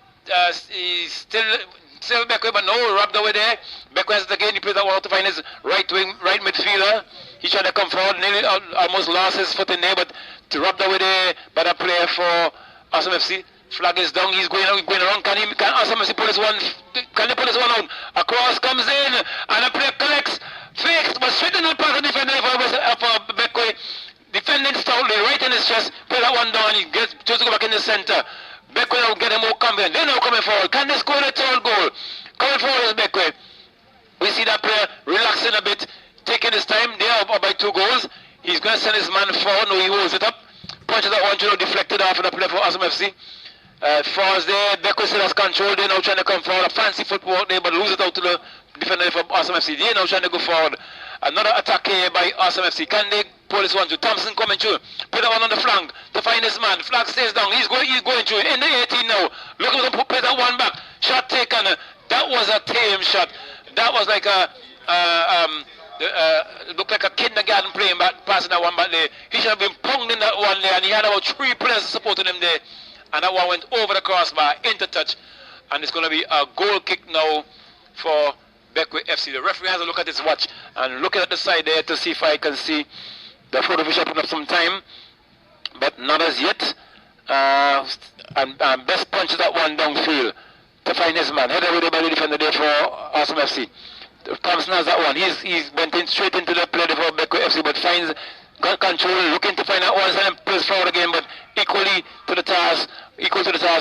[SPEAKER 1] he's still Beckwith, but no, rubbed away there. Beckwith has it again, he plays that one out to find his right midfielder. He's trying to come forward, nearly almost lost his foot in there, but rubbed away there by that player for Awesome FC. Flag is down, he's going around. Can Awesome FC pull this one? Can they pull this one out? Across comes in, and the player collects, fakes, but straight in the pass of the defender for Beckwith. Defending stoutly, right in his chest, play that one down, he gets just to go back in the center. Beckwith will get him more confident. They're now coming forward. Can they score the third goal? Coming forward is Beckwith. We see that player relaxing a bit, taking his time. They are up by 2 goals. He's going to send his man forward. No, he holds it up. Punches that one, deflected off of the player for Awesome FC. Falls there. Beckwith still has control. They're now trying to come forward. A fancy footwork there, but lose it out to the defender for Awesome FC. They're now trying to go forward. Another attack here by Awesome FC. Can they pull this one through? Thompson coming through. Put that one on the flank to find his man. Flag stays down. He's going through. In the 18 now. Look at him play that one back. Shot taken. That was a tame shot. That was like looked like a kindergarten playing back, passing that one back there. He should have been pounding that one there, and he had about 3 players supporting him there. And that one went over the crossbar, into touch. And it's going to be a goal kick now for Beckwith FC. The referee has a look at his watch and looking at the side there to see if I can see the photo official putting up some time, but not as yet. And Best punches that one downfield to find his man. Headed away by the defender there for Awesome FC. Thompson has that one. He's went in straight into the play for Beckwith FC, but finds got control, looking to find that one, and then plays forward again, but equal to the task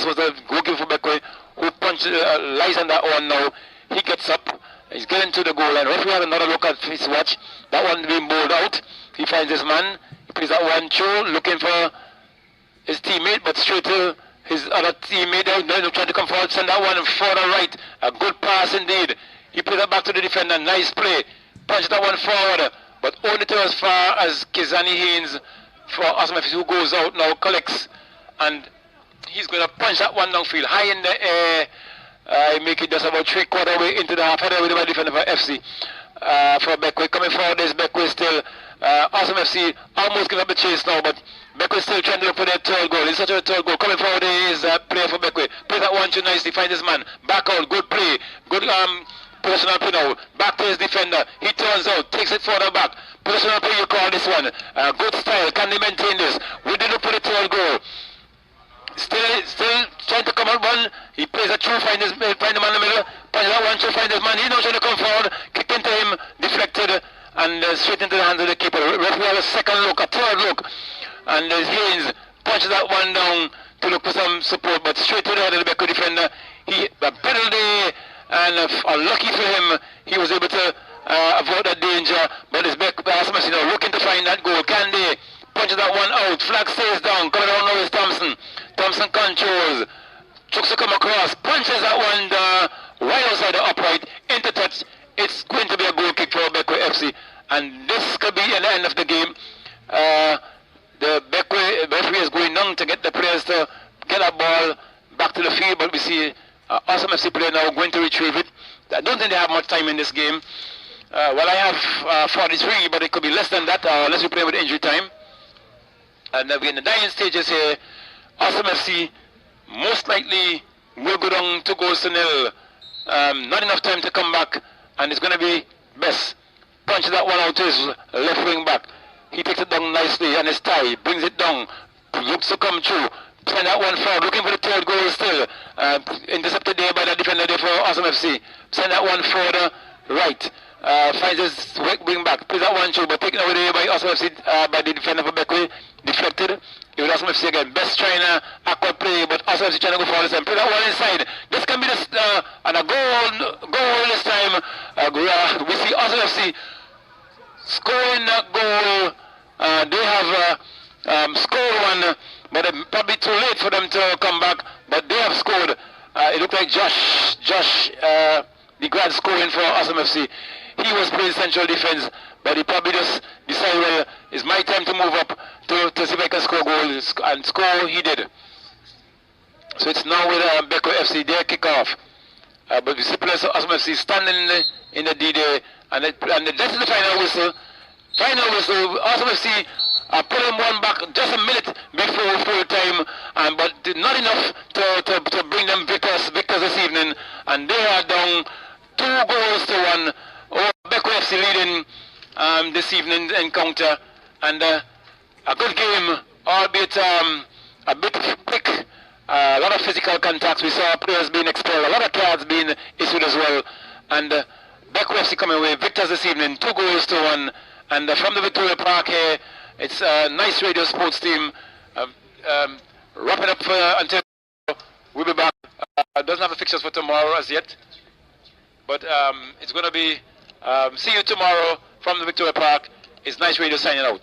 [SPEAKER 1] was the goalkeeper for Beckwith, who punched lies on that one now. He gets up. He's getting to the goal line. Referee had another look at his watch. That one being bowled out. He finds his man. He plays that one through, looking for his teammate, but straight to his other teammate. They're trying to come forward, send that one further right. A good pass indeed. He plays that back to the defender. Nice play. Punch that one forward, but only to as far as Kizani Haynes for Awesome FC, who goes out now, collects, and he's going to punch that one downfield, high in the air. I make it just about 3/4 way into the half, headed with the defender for FC. For Beckwith, coming forward is Beckwith still. Awesome FC almost give up the chase now, but Beckwith still trying to look for their third goal. It's such a third goal. Coming forward is a player for Beckwith. Plays that one too nicely, finds his man. Back out, good play. Good positional play now. Back to his defender. He turns out, takes it further back. Positional play, you call this one. Good style. Can they maintain this? We did look for the third goal. Still trying to come out one. He plays a true, find the man in the middle. Punch that one, find his man. He's now trying to come forward. Kicked into him, deflected, and straight into the hands of the keeper. Referee has a second look, a third look, and Haynes punches that one down to look for some support, but straight to the head of the Beckwith defender. He a penalty, and lucky for him, he was able to avoid that danger. But his Beckwith now looking to find that goal. Can they? Punches that one out. Flag stays down. Coming down now is Thompson. Thompson controls. Chooks to come across. Punches that one right outside the upright. Into touch. It's going to be a goal kick for Beckwith FC. And this could be an end of the game. The Beckwith referee is going down to get the players to get that ball back to the field. But we see Awesome FC player now going to retrieve it. I don't think they have much time in this game. Well, I have 43, but it could be less than that unless we play with injury time. And we're in the dying stages here. Awesome FC most likely will go down 2 goals to 0. Not enough time to come back, and it's going to be Best. Punches that one out to his left wing back. He takes it down nicely on his tie, brings it down, looks to come through. Send that one forward, looking for the third goal still. Intercepted there by the defender there for Awesome FC. Send that one further right. Finds his wing back. Plays that one through, but taken away there by Awesome FC by the defender for Beckway. Deflected. It was Awesome FC again. Best trying awkward play, but Awesome FC trying to go for this and play that one inside. This can be the and a goal this time. We see Awesome FC scoring that goal. They have scored one, but it's probably too late for them to come back. But they have scored. It looked like Josh, the grad scoring for Awesome FC. He was playing central defense, but he probably just decided, well, it's my time to move up to see if I can score goals, and score he did. So it's now with Beko FC, their kickoff. But we see players of Awesome FC standing in the D-Day, and this is the final whistle. Final whistle. Awesome FC pulling one back just a minute before full time, but not enough to bring them victors this evening, and they are down 2-1 over Beko FC leading this evening's encounter, and a good game, albeit a bit quick, a lot of physical contacts. We saw players being expelled, a lot of cards being issued as well, and Beko FC coming away victors this evening, 2-1. And from the Victoria Park here, it's a nice radio sports team. Wrapping up until we'll be back. Doesn't have a fixtures for tomorrow as yet, but it's going to be see you tomorrow from the Victoria Park. It's Nice Radio signing out.